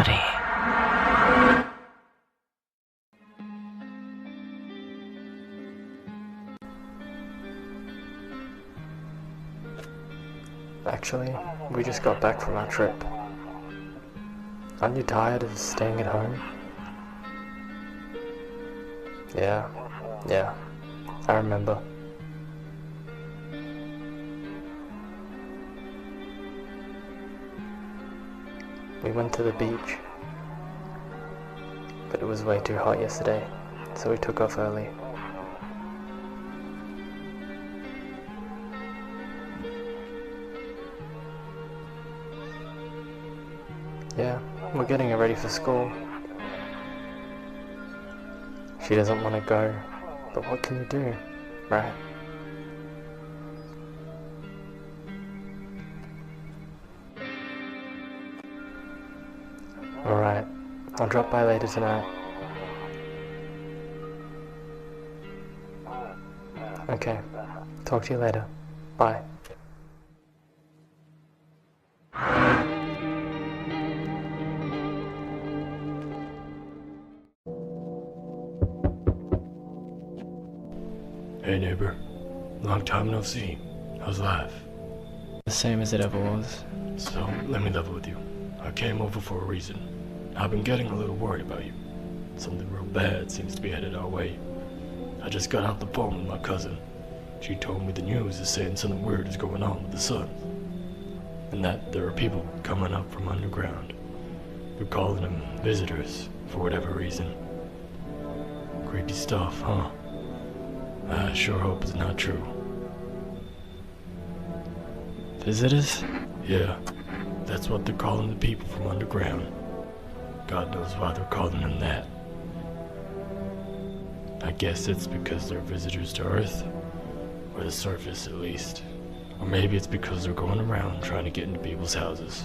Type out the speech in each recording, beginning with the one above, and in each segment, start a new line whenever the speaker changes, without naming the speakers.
party.
Actually, we just got back from our trip. Aren't you tired of staying at home? Yeah, I remember. We went to the beach, but it was way too hot yesterday, so we took off early. Yeah, we're getting her ready for school. She doesn't want to go, but what can you do, right? Alright, I'll drop by later tonight. Okay, talk to you later. Bye.
Hey neighbor, long time no see. How's life?
The same as it ever was.
So, let me level with you. I came over for a reason. I've been getting a little worried about you. Something real bad seems to be headed our way. I just got off the phone with my cousin. She told me the news is saying something weird is going on with the sun. And that there are people coming up from underground. They're calling them visitors, for whatever reason. Creepy stuff, huh? I sure hope it's not true.
Visitors?
Yeah, that's what they're calling the people from underground. God knows why they're calling them that. I guess it's because they're visitors to Earth, or the surface at least. Or maybe it's because they're going around trying to get into people's houses.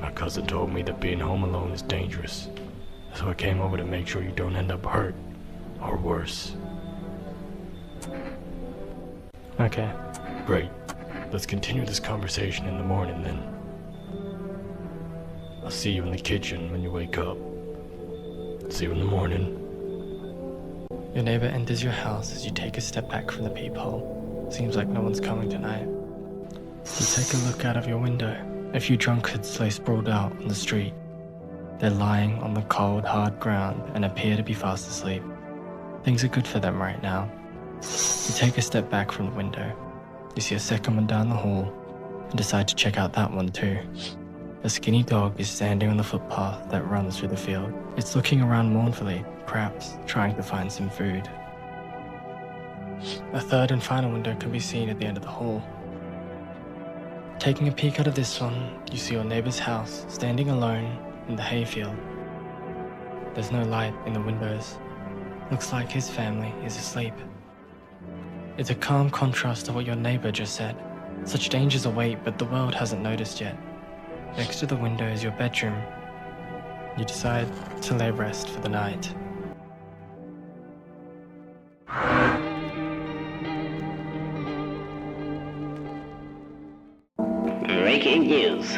My cousin told me that being home alone is dangerous, so I came over to make sure you don't end up hurt, or worse.
Okay.
Great. Let's continue this conversation in the morning then. I'll see you in the kitchen when you wake up. See you in the morning.
Your neighbor enters your house as you take a step back from the peephole. Seems like no one's coming tonight. You take a look out of your window. A few drunkards lay sprawled out on the street. They're lying on the cold, hard ground and appear to be fast asleep. Things are good for them right now. You take a step back from the window. You see a second one down the hall and decide to check out that one too. A skinny dog is standing on the footpath that runs through the field. It's looking around mournfully, perhaps trying to find some food. A third and final window can be seen at the end of the hall. Taking a peek out of this one, you see your neighbor's house standing alone in the hayfield. There's no light in the windows. Looks like his family is asleep. It's a calm contrast to what your neighbor just said. Such dangers await, but the world hasn't noticed yet. Next to the window is your bedroom. You decide to lay rest for the night.
Breaking news.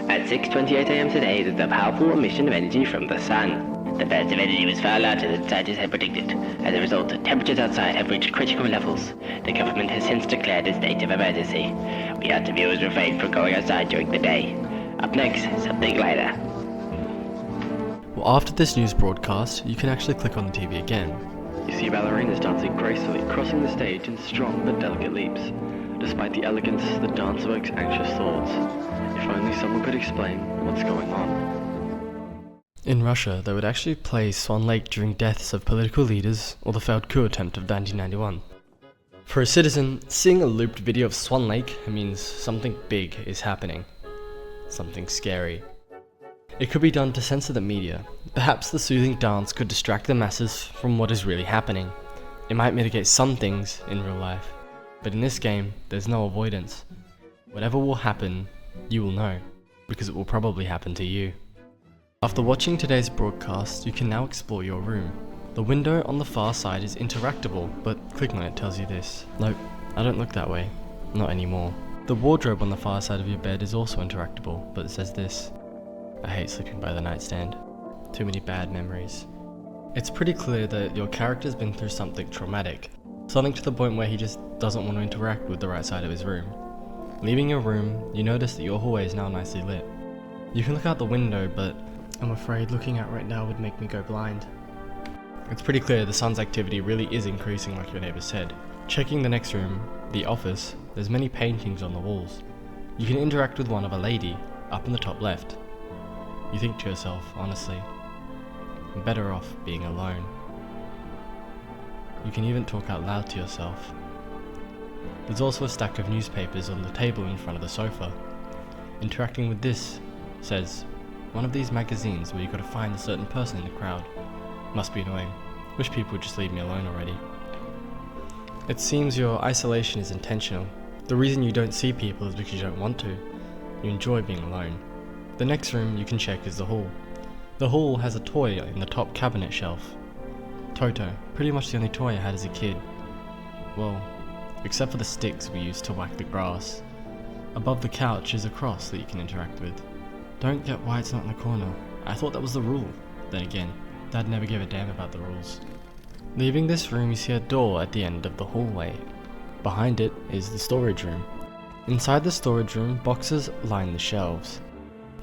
At 6:28 a.m. today, there's a powerful emission of energy from the sun. The burst of energy was far larger than scientists had predicted. As a result, temperatures outside have reached critical levels. The government has since declared a state of emergency. We ask the viewers refrain from going outside during the day. Up next, something lighter.
Well, after this news broadcast, you can actually click on the TV again.
You see ballerinas dancing gracefully, crossing the stage in strong but delicate leaps. Despite the elegance, the dance evokes anxious thoughts. If only someone could explain what's going on.
In Russia, they would actually play Swan Lake during deaths of political leaders or the failed coup attempt of 1991. For a citizen, seeing a looped video of Swan Lake means something big is happening. Something scary. It could be done to censor the media. Perhaps the soothing dance could distract the masses from what is really happening. It might mitigate some things in real life. But in this game, there's no avoidance. Whatever will happen, you will know, because it will probably happen to you. After watching today's broadcast, you can now explore your room. The window on the far side is interactable, but clicking on it tells you this. Nope, I don't look that way. Not anymore. The wardrobe on the far side of your bed is also interactable, but it says this: I hate sleeping by the nightstand. Too many bad memories. It's pretty clear that your character's been through something traumatic, something to the point where he just doesn't want to interact with the right side of his room. Leaving your room, you notice that your hallway is now nicely lit. You can look out the window, but
I'm afraid looking out right now would make me go blind.
it's pretty clear the sun's activity really is increasing like your neighbour said. Checking the next room, the office, there's many paintings on the walls. You can interact with one of a lady, up in the top left. You think to yourself, honestly, I'm better off being alone. You can even talk out loud to yourself. There's also a stack of newspapers on the table in front of the sofa. Interacting with this says, one of these magazines where you gotta find a certain person in the crowd. Must be annoying. Wish people would just leave me alone already. It seems your isolation is intentional. The reason you don't see people is because you don't want to. You enjoy being alone. The next room you can check is the hall. The hall has a toy in the top cabinet shelf. Toto, pretty much the only toy I had as a kid. Well, except for the sticks we used to whack the grass. Above the couch is a cross that you can interact with. Don't get why it's not in the corner. I thought that was the rule. Then again, Dad never gave a damn about the rules. Leaving this room, you see a door at the end of the hallway. Behind it is the storage room. Inside the storage room, boxes line the shelves.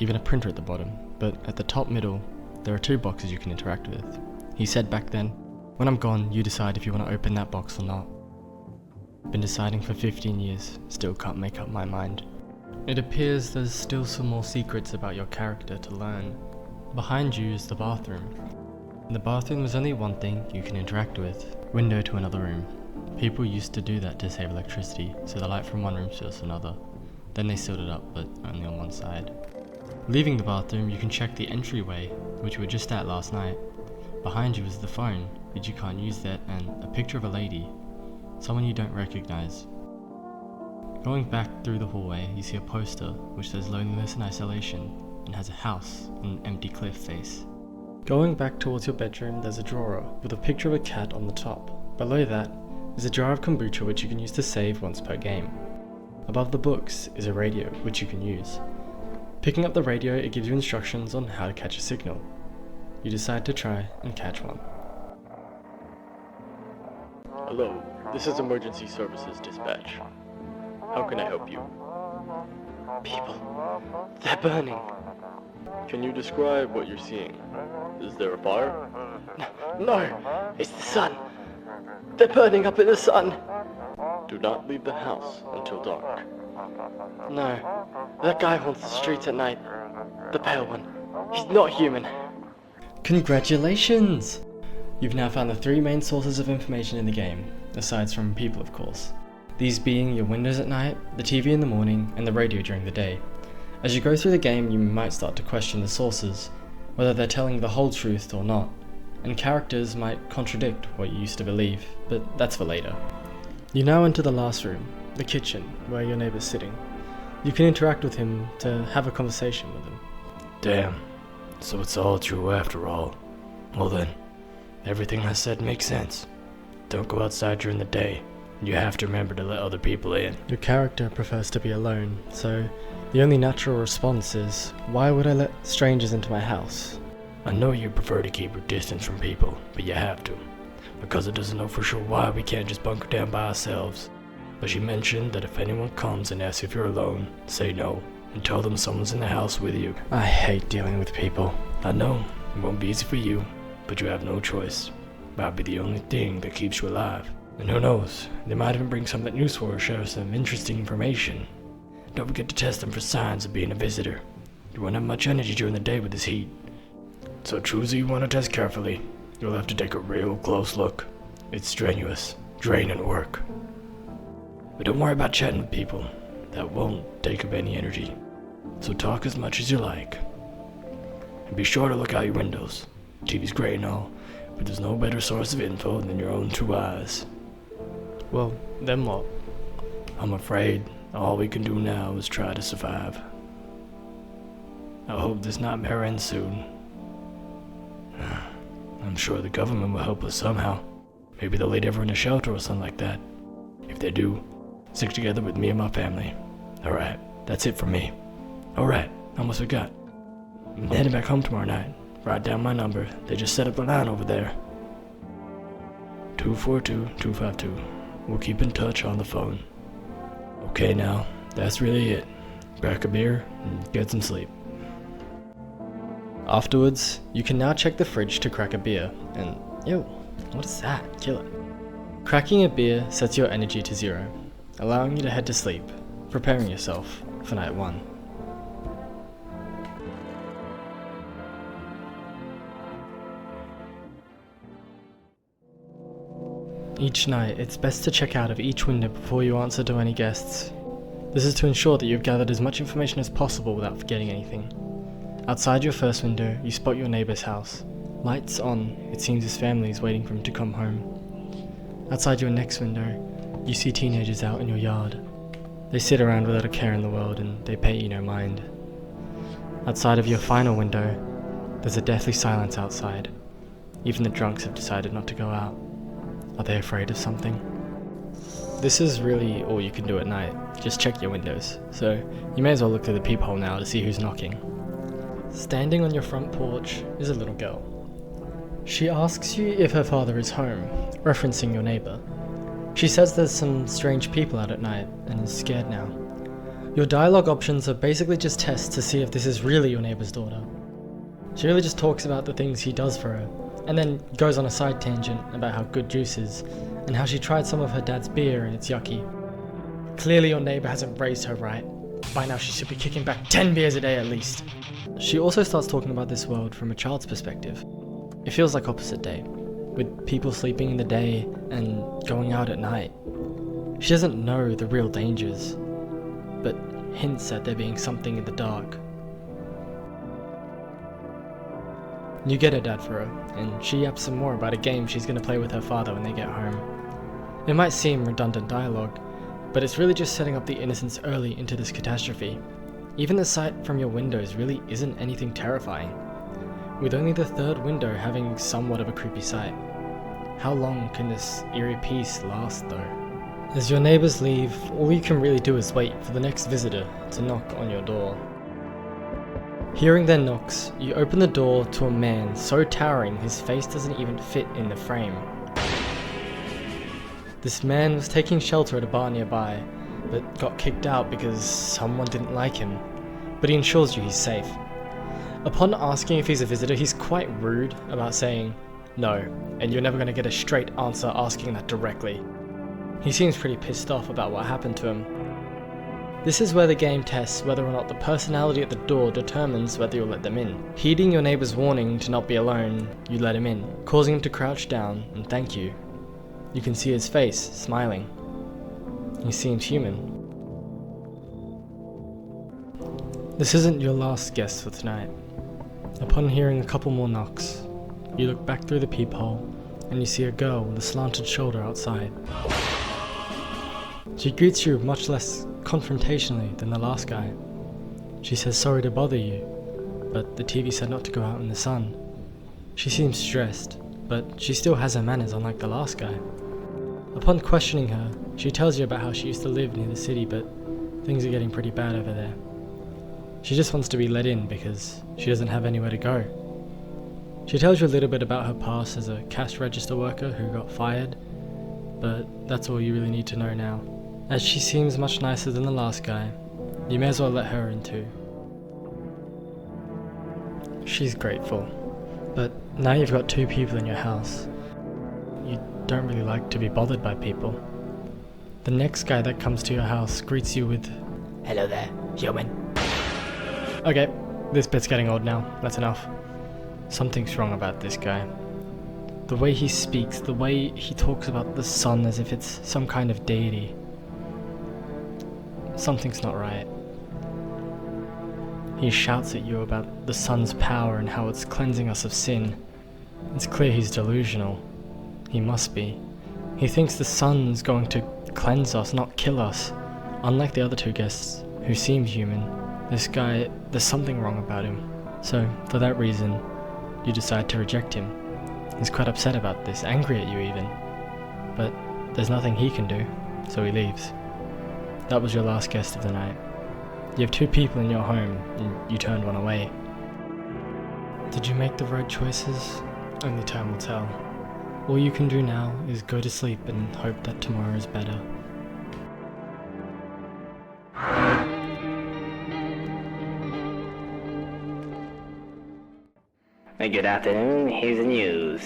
Even a printer at the bottom, but at the top middle, there are 2 boxes you can interact with. He said back then, when I'm gone, you decide if you want to open that box or not. Been deciding for 15 years, still can't make up my mind. It appears there's still some more secrets about your character to learn. Behind you is the bathroom. In the bathroom there's only one thing you can interact with, window to another room. People used to do that to save electricity, so the light from one room fills another. Then they sealed it up, but only on one side. Leaving the bathroom, you can check the entryway, which we were just at last night. Behind you is the phone, but you can't use that, and a picture of a lady, someone you don't recognize. Going back through the hallway, you see a poster which says loneliness and isolation, and has a house and an empty cliff face. Going back towards your bedroom, there's a drawer with a picture of a cat on the top. Below that is a jar of kombucha which you can use to save once per game. Above the books is a radio which you can use. Picking up the radio, it gives you instructions on how to catch a signal. You decide to try and catch one.
Hello, this is Emergency Services Dispatch. How can I help you?
People, they're burning.
Can you describe what you're seeing? Is there a fire?
No, it's the sun. They're burning up in the sun.
Do not leave the house until dark.
No, that guy haunts the streets at night. The pale one. He's not human. Congratulations! You've now found the 3 main sources of information in the game, aside from people of course. These being your windows at night, the TV in the morning, and the radio during the day. As you go through the game, you might start to question the sources, whether they're telling the whole truth or not, and characters might contradict what you used to believe, but that's for later. You now enter the last room, the kitchen, where your neighbour's sitting. You can interact with him to have a conversation with him.
Damn, so it's all true after all. Well then, everything I said makes sense. Don't go outside during the day. You have to remember to let other people in.
Your character prefers to be alone, so the only natural response is, why would I let strangers into my house?
I know you prefer to keep your distance from people, but you have to. Because it doesn't know for sure why we can't just bunker down by ourselves. But she mentioned that if anyone comes and asks if you're alone, say no, and tell them someone's in the house with you.
I hate dealing with people.
I know, it won't be easy for you, but you have no choice. Might be the only thing that keeps you alive. And who knows, they might even bring something useful or share some interesting information. Don't forget to test them for signs of being a visitor. You won't have much energy during the day with this heat. So choose who you want to test carefully. You'll have to take a real close look. It's strenuous, draining work. But don't worry about chatting with people. That won't take up any energy. So talk as much as you like. And be sure to look out your windows. TV's great and all, but there's no better source of info than your own 2 eyes.
Well, then what?
I'm afraid all we can do now is try to survive. I hope this nightmare ends soon. I'm sure the government will help us somehow. Maybe they'll lead everyone to shelter or something like that. If they do, stick together with me and my family. Alright, that's it for me. Alright, almost forgot. I'm heading back home tomorrow night. Write down my number. They just set up a line over there. 242-252. We'll keep in touch on the phone. Okay now, that's really it. Crack a beer and get some sleep.
Afterwards, you can now check the fridge to crack a beer, and ew, what is that? Kill it. Cracking a beer sets your energy to 0, allowing you to head to sleep, preparing yourself for night 1. Each night, it's best to check out of each window before you answer to any guests. This is to ensure that you've gathered as much information as possible without forgetting anything. Outside your first window, you spot your neighbour's house. Lights on, it seems his family is waiting for him to come home. Outside your next window, you see teenagers out in your yard. They sit around without a care in the world and they pay you no mind. Outside of your final window, there's a deathly silence outside. Even the drunks have decided not to go out. Are they afraid of something? This is really all you can do at night, just check your windows, so you may as well look through the peephole now to see who's knocking. Standing on your front porch is a little girl. She asks you if her father is home, referencing your neighbour. She says there's some strange people out at night and is scared now. Your dialogue options are basically just tests to see if this is really your neighbour's daughter. She really just talks about the things he does for her, and then goes on a side tangent about how good juice is, and how she tried some of her dad's beer and it's yucky. Clearly your neighbour hasn't raised her right. By now she should be kicking back 10 beers a day at least. She also starts talking about this world from a child's perspective. It feels like opposite day, with people sleeping in the day and going out at night. She doesn't know the real dangers, but hints at there being something in the dark. You get her dad for her, and she yaps some more about a game she's going to play with her father when they get home. It might seem redundant dialogue, but it's really just setting up the innocents early into this catastrophe. Even the sight from your windows really isn't anything terrifying, with only the third window having somewhat of a creepy sight. How long can this eerie peace last though? As your neighbours leave, all you can really do is wait for the next visitor to knock on your door. Hearing their knocks, you open the door to a man so towering his face doesn't even fit in the frame. This man was taking shelter at a bar nearby, but got kicked out because someone didn't like him, but he ensures you he's safe. Upon asking if he's a visitor, he's quite rude about saying no, and you're never going to get a straight answer asking that directly. He seems pretty pissed off about what happened to him. This is where the game tests whether or not the personality at the door determines whether you'll let them in. Heeding your neighbour's warning to not be alone, you let him in, causing him to crouch down and thank you. You can see his face, smiling. He seems human. This isn't your last guest for tonight. Upon hearing a couple more knocks, you look back through the peephole and you see a girl with a slanted shoulder outside. She greets you much less confrontationally than the last guy. She says sorry to bother you, but the TV said not to go out in the sun. She seems stressed, but she still has her manners unlike the last guy. Upon questioning her, she tells you about how she used to live near the city, but things are getting pretty bad over there. She just wants to be let in because she doesn't have anywhere to go. She tells you a little bit about her past as a cash register worker who got fired, but that's all you really need to know now. As she seems much nicer than the last guy, you may as well let her in too. She's grateful, but now you've got 2 people in your house. You don't really like to be bothered by people. The next guy that comes to your house greets you with, "Hello there, human." Okay, this bit's getting old now, that's enough. Something's wrong about this guy. The way he speaks, the way he talks about the sun as if it's some kind of deity. Something's not right. He shouts at you about the sun's power and how it's cleansing us of sin. It's clear he's delusional. He must be. He thinks the sun's going to cleanse us, not kill us. Unlike the other 2 guests, who seemed human, this guy, there's something wrong about him. So, for that reason, you decide to reject him. He's quite upset about this, angry at you even. But there's nothing he can do, so he leaves. That was your last guest of the night.
You have 2 people in your home, and you turned one away. Did you make the right choices? Only time will tell. All you can do now is go to sleep and hope that tomorrow is better.
Good afternoon, here's the news.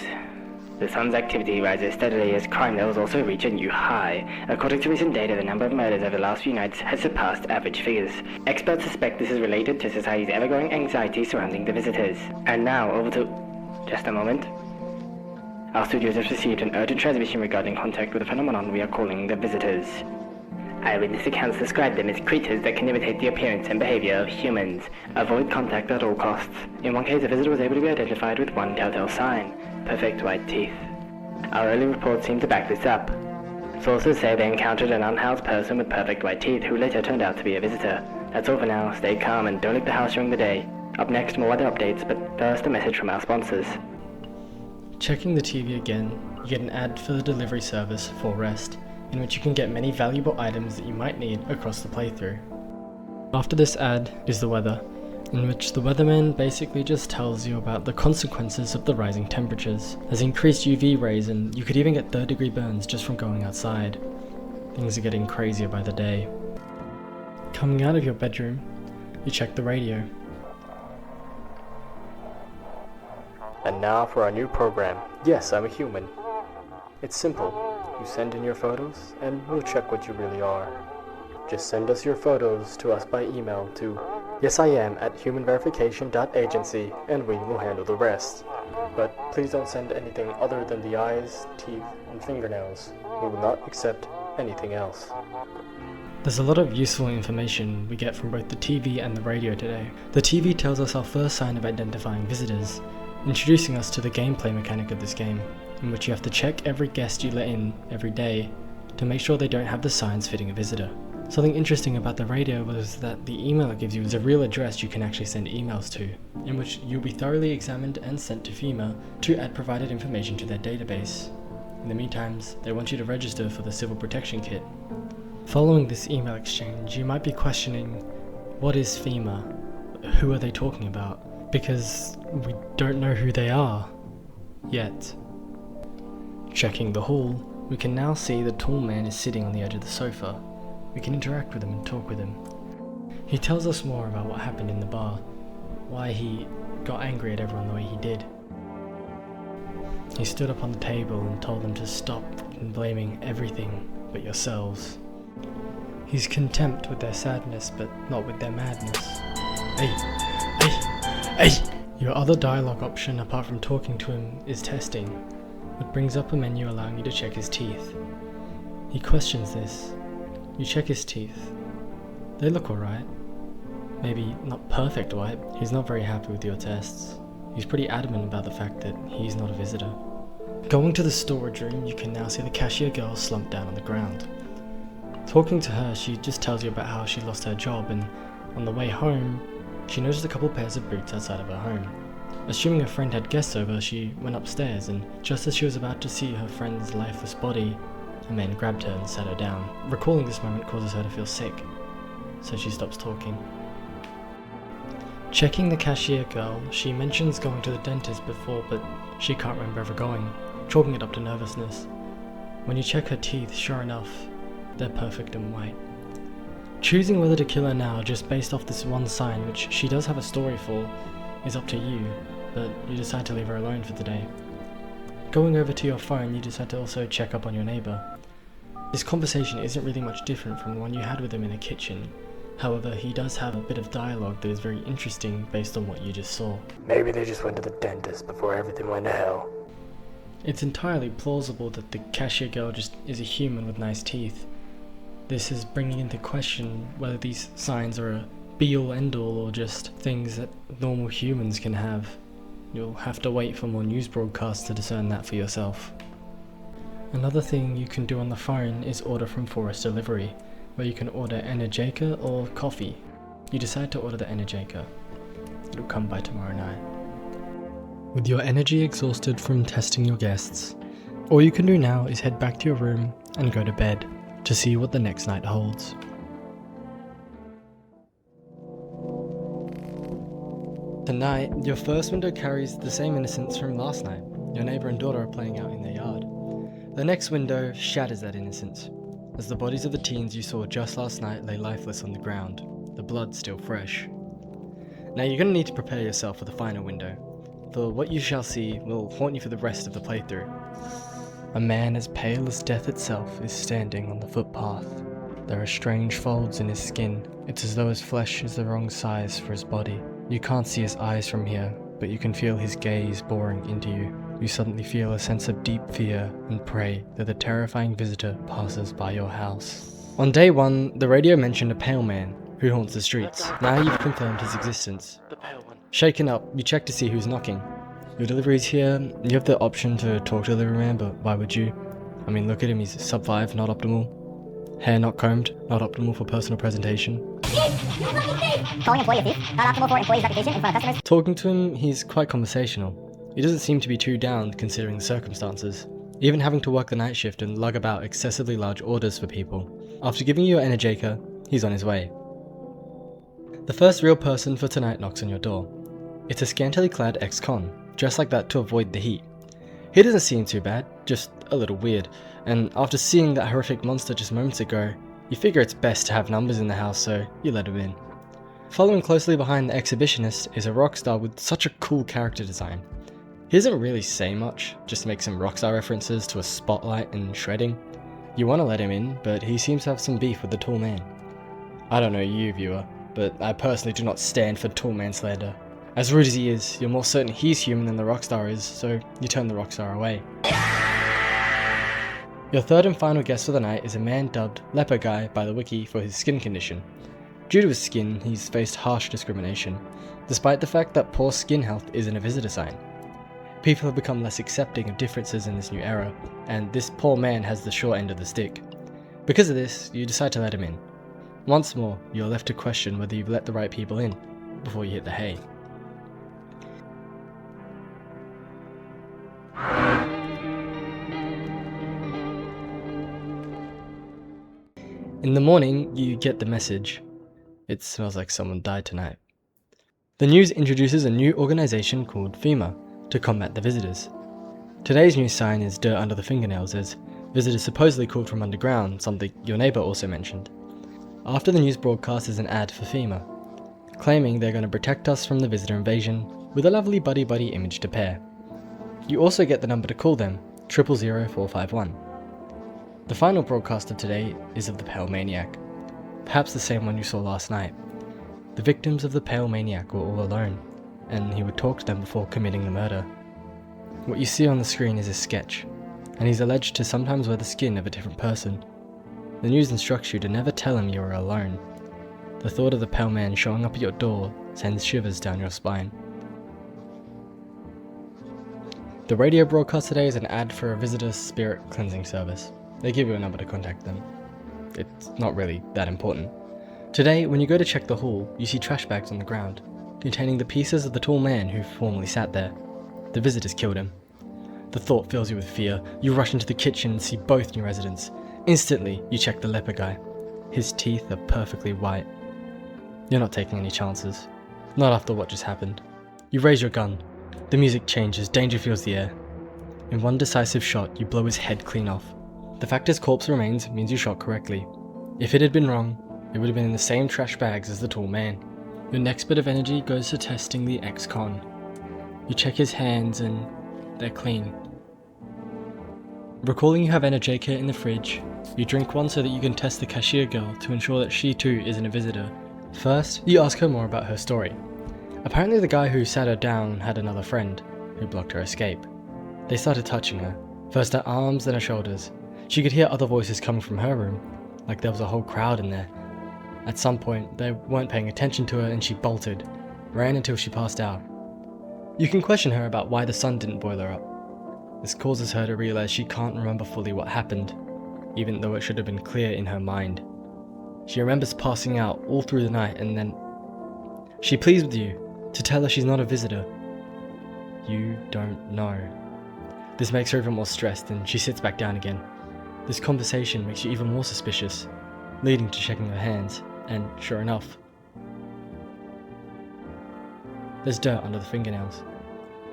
The sun's activity rises steadily as crime levels also reach a new high. According to recent data, the number of murders over the last few nights has surpassed average figures. Experts suspect this is related to society's ever-growing anxiety surrounding the visitors. And now, over to... just a moment. Our studios have received an urgent transmission regarding contact with a phenomenon we are calling the visitors. Eyewitness accounts describe them as creatures that can imitate the appearance and behavior of humans. Avoid contact at all costs. In one case, a visitor was able to be identified with one telltale sign: perfect white teeth. Our early reports seem to back this up. Sources say they encountered an unhoused person with perfect white teeth who later turned out to be a visitor. That's all for now. Stay calm and don't leave the house during the day. Up next, more weather updates, but first a message from our sponsors.
Checking the TV again, you get an ad for the delivery service for Rest, in which you can get many valuable items that you might need across the playthrough. After this ad is the weather, in which the weatherman basically just tells you about the consequences of the rising temperatures. There's increased UV rays and you could even get 3rd-degree burns just from going outside. Things are getting crazier by the day. Coming out of your bedroom, you check the radio.
And now for our new program, Yes, I'm a Human. It's simple. You send in your photos, and we'll check what you really are. Just send us your photos to us by email to yesiam@humanverification.agency, and we will handle the rest. But please don't send anything other than the eyes, teeth, and fingernails. We will not accept anything else.
There's a lot of useful information we get from both the TV and the radio today. The TV tells us our first sign of identifying visitors, introducing us to the gameplay mechanic of this game, in which you have to check every guest you let in every day to make sure they don't have the signs fitting a visitor. Something interesting about the radio was that the email it gives you is a real address you can actually send emails to, in which you'll be thoroughly examined and sent to FEMA to add provided information to their database. In the meantime, they want you to register for the Civil Protection Kit. Following this email exchange, you might be questioning, what is FEMA? Who are they talking about? Because we don't know who they are yet. Checking the hall, we can now see the tall man is sitting on the edge of the sofa. We can interact with him and talk with him. He tells us more about what happened in the bar, why he got angry at everyone the way he did. He stood up on the table and told them to stop blaming everything but yourselves. He's content with their sadness but not with their madness. Hey! Your other dialogue option apart from talking to him is testing. It brings up a menu allowing you to check his teeth. He questions this. You check his teeth. They look alright. Maybe not perfect white. He's not very happy with your tests. He's pretty adamant about the fact that he's not a visitor. Going to the storage room, you can now see the cashier girl slumped down on the ground. Talking to her, she just tells you about how she lost her job, and on the way home, she noticed a couple pairs of boots outside of her home. Assuming a friend had guests over, she went upstairs, and just as she was about to see her friend's lifeless body, a man grabbed her and sat her down. Recalling this moment causes her to feel sick, so she stops talking. Checking the cashier girl, she mentions going to the dentist before, but she can't remember ever going, chalking it up to nervousness. When you check her teeth, sure enough, they're perfect and white. Choosing whether to kill her now just based off this one sign, which she does have a story for, is up to you, but you decide to leave her alone for the day. Going over to your phone, you decide to also check up on your neighbour. This conversation isn't really much different from the one you had with him in the kitchen. However, he does have a bit of dialogue that is very interesting based on what you just saw.
Maybe they just went to the dentist before everything went to hell.
It's entirely plausible that the cashier girl just is a human with nice teeth. This is bringing into question whether these signs are a be-all end-all or just things that normal humans can have. You'll have to wait for more news broadcasts to discern that for yourself. Another thing you can do on the phone is order from Forest Delivery, where you can order Energica or coffee. You decide to order the Energica. It'll come by tomorrow night. With your energy exhausted from testing your guests, all you can do now is head back to your room and go to bed to see what the next night holds.
Tonight, your first window carries the same innocence from last night. Your neighbour and daughter are playing out in their yard. The next window shatters that innocence, as the bodies of the teens you saw just last night lay lifeless on the ground, the blood still fresh. Now you're going to need to prepare yourself for the final window, for what you shall see will haunt you for the rest of the playthrough. A man as pale as death itself is standing on the footpath. There are strange folds in his skin. It's as though his flesh is the wrong size for his body. You can't see his eyes from here, but you can feel his gaze boring into you. You suddenly feel a sense of deep fear and pray that the terrifying visitor passes by your house. On day 1, the radio mentioned a pale man who haunts the streets. Now you've confirmed his existence.
The pale one.
Shaken up, you check to see who's knocking. Your delivery's here. You have the option to talk to the delivery man, but why would you? I mean, look at him, he's sub 5, not optimal. Hair not combed, not optimal for personal presentation.
Calling employee a thief, not optimal for employee's reputation in front of customers.
Talking to him, he's quite conversational. He doesn't seem to be too down considering the circumstances, even having to work the night shift and lug about excessively large orders for people. After giving you your Energiaker, he's on his way. The first real person for tonight knocks on your door. It's a scantily clad ex-con, dressed like that to avoid the heat. He doesn't seem too bad, just a little weird, and after seeing that horrific monster just moments ago, you figure it's best to have numbers in the house, so you let him in. Following closely behind the exhibitionist is a rockstar with such a cool character design. He doesn't really say much, just makes some rockstar references to a spotlight and shredding. You want to let him in, but he seems to have some beef with the tall man. I don't know you, viewer, but I personally do not stand for tall man slander. As rude as he is, you're more certain he's human than the rockstar is, so you turn the rockstar away. Your third and final guest for the night is a man dubbed Leper Guy by the wiki for his skin condition. Due to his skin, he's faced harsh discrimination, despite the fact that poor skin health isn't a visitor sign. People have become less accepting of differences in this new era, and this poor man has the short end of the stick. Because of this, you decide to let him in. Once more, you're left to question whether you've let the right people in, before you hit the hay. In the morning, you get the message. It smells like someone died tonight. The news introduces a new organization called FEMA to combat the visitors. Today's news sign is dirt under the fingernails as visitors supposedly called from underground, something your neighbor also mentioned. After the news broadcast is an ad for FEMA, claiming they're going to protect us from the visitor invasion with a lovely buddy-buddy image to pair. You also get the number to call them, 000451. The final broadcast of today is of the Pale Maniac, perhaps the same one you saw last night. The victims of the Pale Maniac were all alone, and he would talk to them before committing the murder. What you see on the screen is a sketch, and he's alleged to sometimes wear the skin of a different person. The news instructs you to never tell him you are alone. The thought of the Pale Man showing up at your door sends shivers down your spine. The radio broadcast today is an ad for a visitor spirit cleansing service. They give you a number to contact them. It's not really that important. Today, when you go to check the hall, you see trash bags on the ground, containing the pieces of the tall man who formerly sat there. The visitors killed him. The thought fills you with fear. You rush into the kitchen and see both new residents. Instantly, you check the leper guy. His teeth are perfectly white. You're not taking any chances. Not after what just happened. You raise your gun. The music changes, danger fills the air. In one decisive shot, you blow his head clean off. The fact his corpse remains means you shot correctly. If it had been wrong, it would have been in the same trash bags as the tall man. Your next bit of energy goes to testing the ex-con. You check his hands and they're clean. Recalling you have Energiaker in the fridge, you drink one so that you can test the cashier girl to ensure that she too isn't a visitor. First, you ask her more about her story. Apparently the guy who sat her down had another friend, who blocked her escape. They started touching her, first her arms then her shoulders. She could hear other voices coming from her room, like there was a whole crowd in there. At some point, they weren't paying attention to her and she bolted, ran until she passed out. You can question her about why the sun didn't boil her up. This causes her to realize she can't remember fully what happened, even though it should have been clear in her mind. She remembers passing out all through the night and then she pleads with you to tell her she's not a visitor. You don't know. This makes her even more stressed and she sits back down again. This conversation makes you even more suspicious, leading to checking her hands, and sure enough, There's dirt under the fingernails.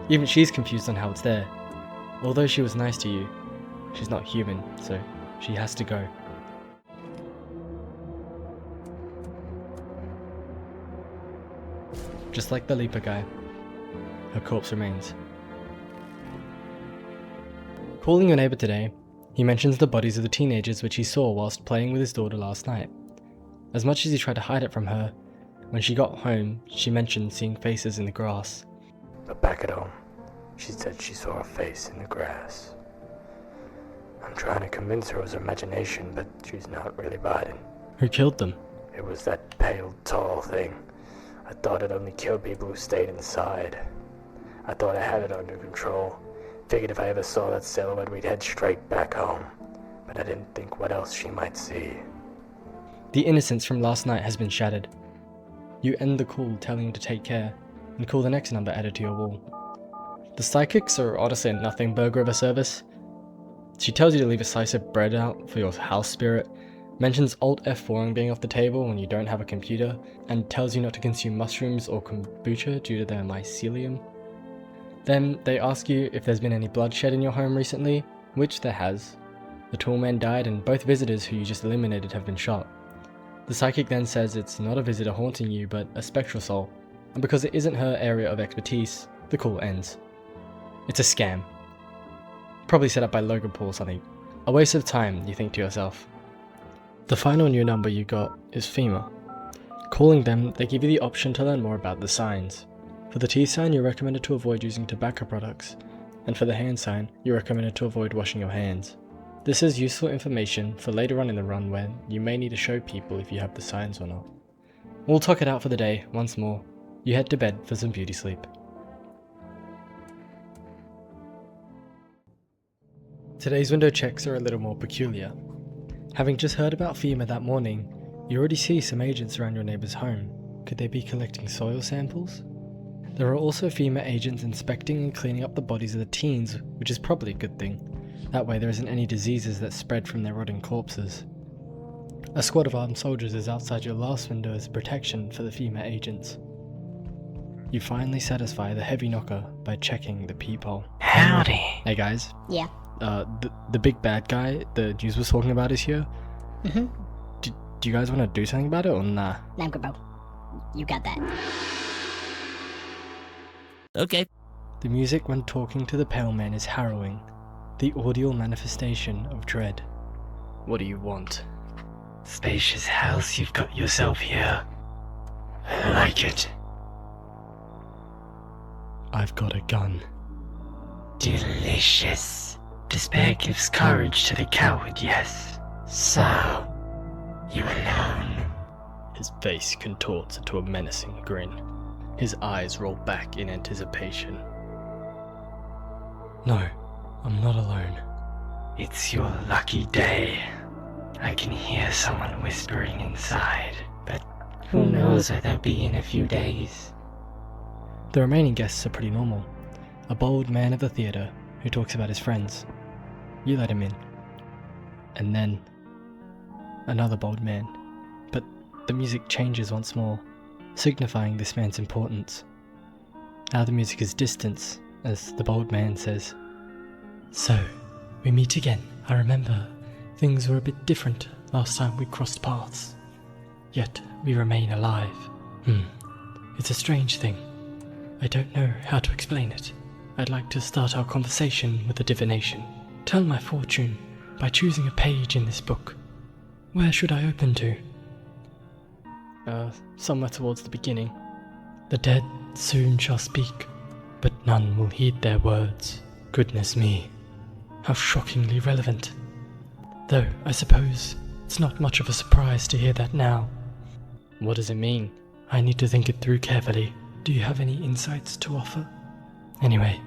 Even she's confused on how it's there. Although she was nice to you, she's not human, so she has to go. Just like the Leaper guy, her corpse remains. Calling your neighbour today, he mentions the bodies of the teenagers which he saw whilst playing with his daughter last night. As much as he tried to hide it from her, when she got home, she mentioned seeing faces in the grass.
But back at home, she said she saw a face in the grass. I'm trying to convince her it was her imagination, but she's not really buying.
Who killed them?
It was that pale, tall thing. I thought it only killed people who stayed inside. I thought I had it under control. Figured if I ever saw that silhouette, we'd head straight back home. But I didn't think what else she might see.
The innocence from last night has been shattered. You end the call telling him to take care, and call the next number added to your wall. The psychics are honestly a nothing burger of a service. She tells you to leave a slice of bread out for your house spirit, mentions Alt F4 being off the table when you don't have a computer, and tells you not to consume mushrooms or kombucha due to their mycelium. Then they ask you if there's been any bloodshed in your home recently, which there has. The tall man died and both visitors who you just eliminated have been shot. The psychic then says it's not a visitor haunting you but a spectral soul, and because it isn't her area of expertise, the call ends. It's a scam. Probably set up by Logan Paul or something. A waste of time, you think to yourself. The final new number you got is FEMA. Calling them, they give you the option to learn more about the signs. For the T sign, you're recommended to avoid using tobacco products, and for the hand sign, you're recommended to avoid washing your hands. This is useful information for later on in the run when you may need to show people if you have the signs or not. We'll talk it out for the day once more. You head to bed for some beauty sleep. Today's window checks are a little more peculiar. Having just heard about FEMA that morning, you already see some agents around your neighbour's home. Could they be collecting soil samples? There are also FEMA agents inspecting and cleaning up the bodies of the teens, which is probably a good thing. That way there isn't any diseases that spread from their rotting corpses. A squad of armed soldiers is outside your last window as protection for the FEMA agents. You finally satisfy the heavy knocker by checking the peephole.
Howdy.
Hey guys,
Yeah.
the big bad guy the news was talking about is here.
Mm-hmm.
Do you guys want to do something about it or nah?
I'm good, bro. You got that.
Okay.
The music when talking to the pale man is harrowing, the audial manifestation of dread. What do you want?
Spacious house you've got yourself here. I like it.
I've got a gun.
Delicious. Despair gives courage to the coward, yes. So, you alone?
His face contorts into a menacing grin. His eyes roll back in anticipation. No, I'm not alone.
It's your lucky day. I can hear someone whispering inside, but who knows where they'll be in a few days.
The remaining guests are pretty normal. A bold man of the theatre who talks about his friends. You let him in. And then another bold man. But the music changes once more, signifying this man's importance. Now the music is distance, as the bold man says, "So, we meet again. I remember things were a bit different last time we crossed paths. Yet we remain alive. It's a strange thing. I don't know how to explain it. I'd like to start our conversation with a divination. Tell my fortune by choosing a page in this book. Where should I open to?" Somewhere towards the beginning. "The dead soon shall speak, but none will heed their words. Goodness me, how shockingly relevant. Though, I suppose, it's not much of a surprise to hear that now." "What does it mean?" "I need to think it through carefully. Do you have any insights to offer? Anyway,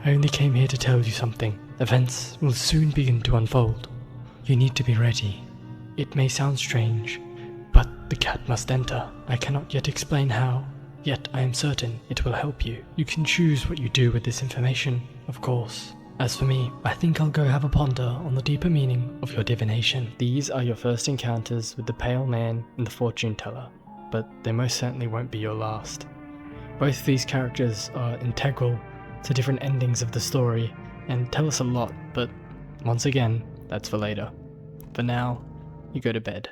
I only came here to tell you something. Events will soon begin to unfold. You need to be ready. It may sound strange, but the cat must enter. I cannot yet explain how, yet I am certain it will help you. You can choose what you do with this information, of course. As for me, I think I'll go have a ponder on the deeper meaning of your divination." These are your first encounters with the pale man and the fortune teller, but they most certainly won't be your last.
Both of these characters are integral to different endings of the story and tell us a lot, but once again, that's for later. For now, you go to bed.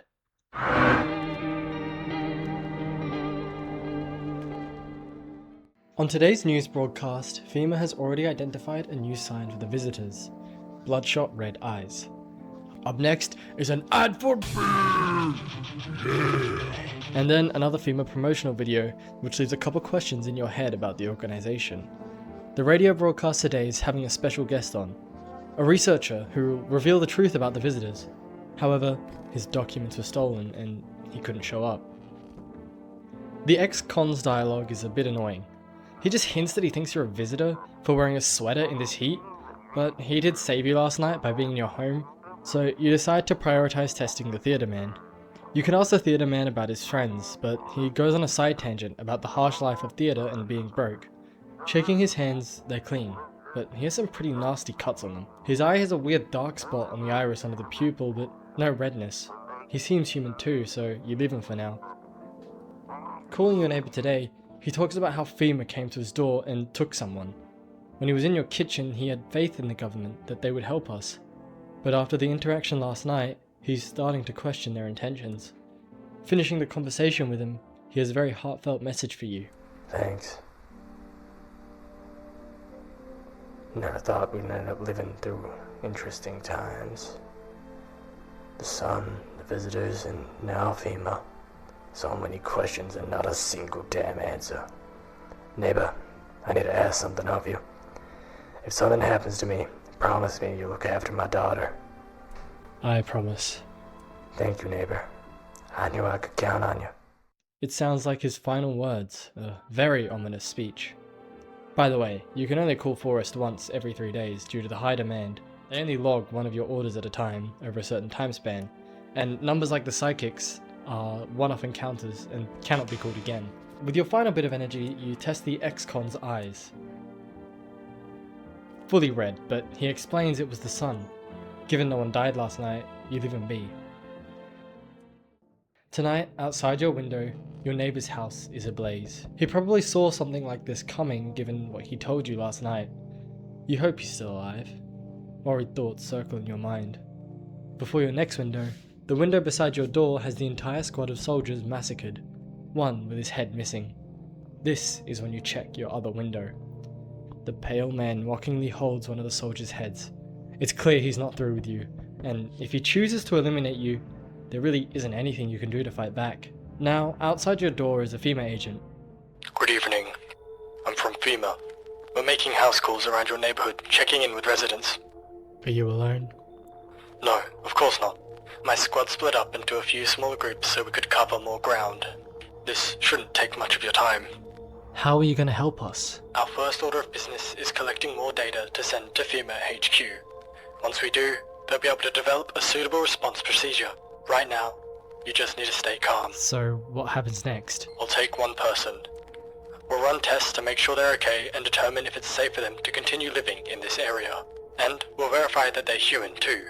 On today's news broadcast, FEMA has already identified a new sign for the visitors: bloodshot red eyes. Up next is an ad for and then another FEMA promotional video, which leaves a couple questions in your head about the organization. The radio broadcast today is having a special guest on, a researcher who will reveal the truth about the visitors. However, his documents were stolen and he couldn't show up. The ex-con's dialogue is a bit annoying. He just hints that he thinks you're a visitor for wearing a sweater in this heat, but he did save you last night by being in your home, so you decide to prioritize testing the theatre man. You can ask the theatre man about his friends, but he goes on a side tangent about the harsh life of theatre and being broke. Shaking his hands, they're clean, but he has some pretty nasty cuts on them. His eye has a weird dark spot on the iris under the pupil, but no redness. He seems human too, so you leave him for now. Calling your neighbour today, he talks about how FEMA came to his door and took someone. When he was in your kitchen, he had faith in the government that they would help us. But after the interaction last night, he's starting to question their intentions. Finishing the conversation with him, he has a very heartfelt message for you.
Thanks. Never thought we'd end up living through interesting times. The sun, the visitors, and now FEMA. So many questions and not a single damn answer. Neighbor, I need to ask something of you. If something happens to me, promise me you'll look after my daughter.
I promise.
Thank you, neighbor. I knew I could count on you.
It sounds like his final words, a very ominous speech. By the way, you can only call Forest once every 3 days due to the high demand. They only log one of your orders at a time over a certain time span, and numbers like the psychics are one-off encounters and cannot be called again. With your final bit of energy, you test the ex-con's eyes. Fully red, but he explains it was the sun. Given no one died last night, you leave him be. Tonight, outside your window, your neighbour's house is ablaze. He probably saw something like this coming given what he told you last night. You hope he's still alive. Worried thoughts circle in your mind. Before your next window, the window beside your door has the entire squad of soldiers massacred, one with his head missing. This is when you check your other window. The pale man mockingly holds one of the soldiers' heads. It's clear he's not through with you, and if he chooses to eliminate you, there really isn't anything you can do to fight back. Now, outside your door is a FEMA agent.
Good evening. I'm from FEMA. We're making house calls around your neighborhood, checking in with residents.
Are you alone?
No, of course not. My squad split up into a few smaller groups so we could cover more ground. This shouldn't take much of your time.
How are you going to help us?
Our first order of business is collecting more data to send to FEMA HQ. Once we do, they'll be able to develop a suitable response procedure. Right now, you just need to stay calm.
So, what happens next?
We'll take one person. We'll run tests to make sure they're okay and determine if it's safe for them to continue living in this area. And we'll verify that they're human too,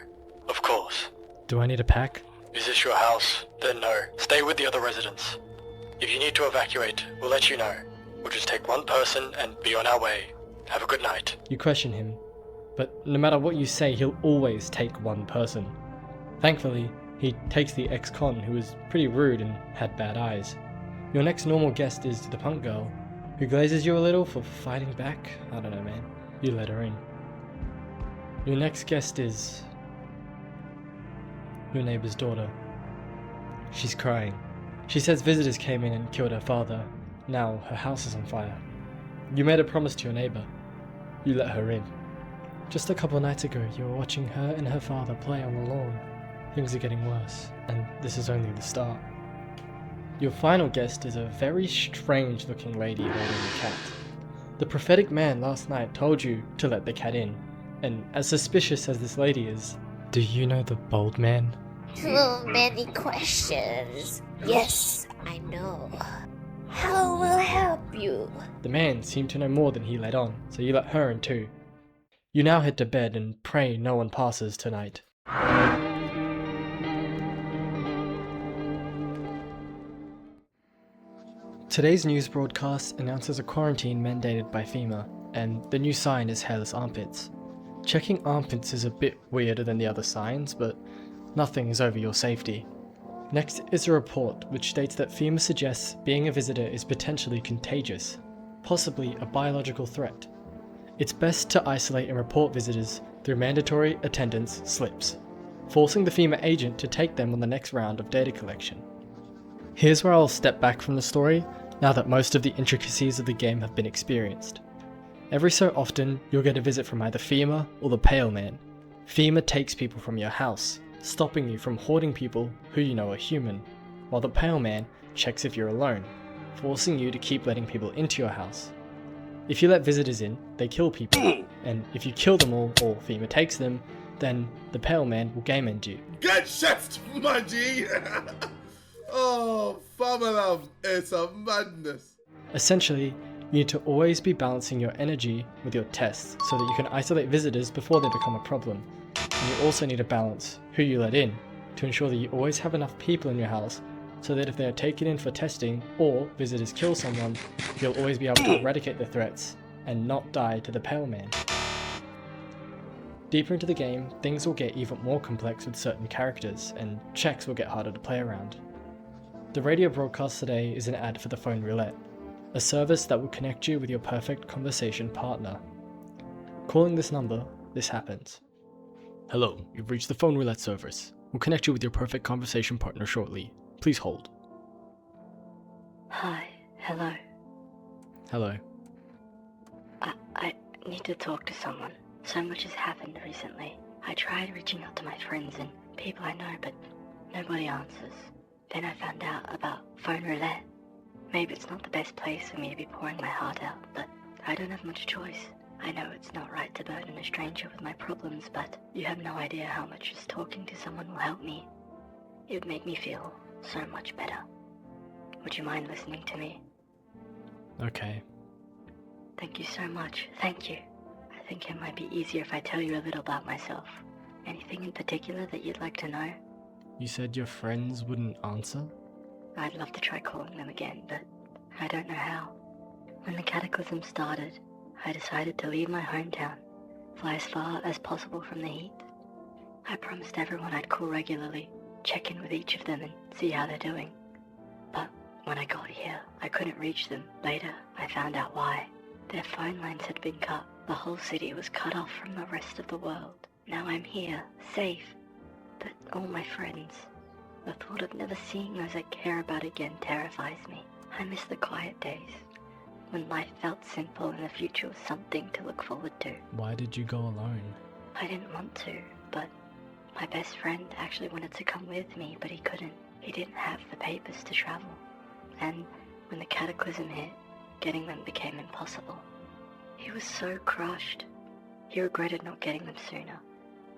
of course.
Do I need a pack?
Is this your house? Then no. Stay with the other residents. If you need to evacuate, we'll let you know. We'll just take one person and be on our way. Have a good night.
You question him, but no matter what you say, he'll always take one person. Thankfully, he takes the ex-con who was pretty rude and had bad eyes. Your next normal guest is the punk girl, who glazes you a little for fighting back. I don't know, man. You let her in. Your next guest is your neighbor's daughter. She's crying. She says visitors came in and killed her father. Now her house is on fire. You made a promise to your neighbor. You let her in. Just a couple nights ago, you were watching her and her father play on the lawn. Things are getting worse, and this is only the start. Your final guest is a very strange looking lady holding a cat. The prophetic man last night told you to let the cat in, and as suspicious as this lady is, do you know the bald man?
Too many questions. Yes, I know. How will I help you?
The man seemed to know more than he let on, so you let her in too. You now head to bed and pray no one passes tonight. Today's news broadcast announces a quarantine mandated by FEMA, and the new sign is hairless armpits. Checking armpits is a bit weirder than the other signs, but nothing is over your safety. Next is a report which states that FEMA suggests being a visitor is potentially contagious, possibly a biological threat. It's best to isolate and report visitors through mandatory attendance slips, forcing the FEMA agent to take them on the next round of data collection. Here's where I'll step back from the story now that most of the intricacies of the game have been experienced. Every so often, you'll get a visit from either FEMA or the Pale Man. FEMA takes people from your house, stopping you from hoarding people who you know are human, while the Pale Man checks if you're alone, forcing you to keep letting people into your house. If you let visitors in, they kill people, and if you kill them all or FEMA takes them, then the Pale Man will game end you.
Get shift, my G! Oh, Farmer Love, it's a madness.
Essentially, you need to always be balancing your energy with your tests so that you can isolate visitors before they become a problem. And you also need to balance who you let in to ensure that you always have enough people in your house so that if they are taken in for testing or visitors kill someone, you'll always be able to eradicate the threats and not die to the Pale Man. Deeper into the game, things will get even more complex with certain characters, and checks will get harder to play around. The radio broadcast today is an ad for the phone roulette, a service that will connect you with your perfect conversation partner. Calling this number, this happens. Hello, you've reached the phone roulette service. We'll connect you with your perfect conversation partner shortly. Please hold.
Hi, hello.
Hello.
I need to talk to someone. So much has happened recently. I tried reaching out to my friends and people I know, but nobody answers. Then I found out about phone roulette. Maybe it's not the best place for me to be pouring my heart out, but I don't have much choice. I know it's not right to burden a stranger with my problems, but you have no idea how much just talking to someone will help me. It would make me feel so much better. Would you mind listening to me?
Okay.
Thank you so much. Thank you. I think it might be easier if I tell you a little about myself. Anything in particular that you'd like to know?
You said your friends wouldn't answer?
I'd love to try calling them again, but I don't know how. When the cataclysm started, I decided to leave my hometown, fly as far as possible from the heat. I promised everyone I'd call regularly, check in with each of them and see how they're doing. But when I got here, I couldn't reach them. Later, I found out why. Their phone lines had been cut. The whole city was cut off from the rest of the world. Now I'm here, safe. But all my friends, the thought of never seeing those I care about again terrifies me. I miss the quiet days, when life felt simple and the future was something to look forward to.
Why did you go alone?
I didn't want to, but my best friend actually wanted to come with me, but he couldn't. He didn't have the papers to travel. And when the cataclysm hit, getting them became impossible. He was so crushed. He regretted not getting them sooner.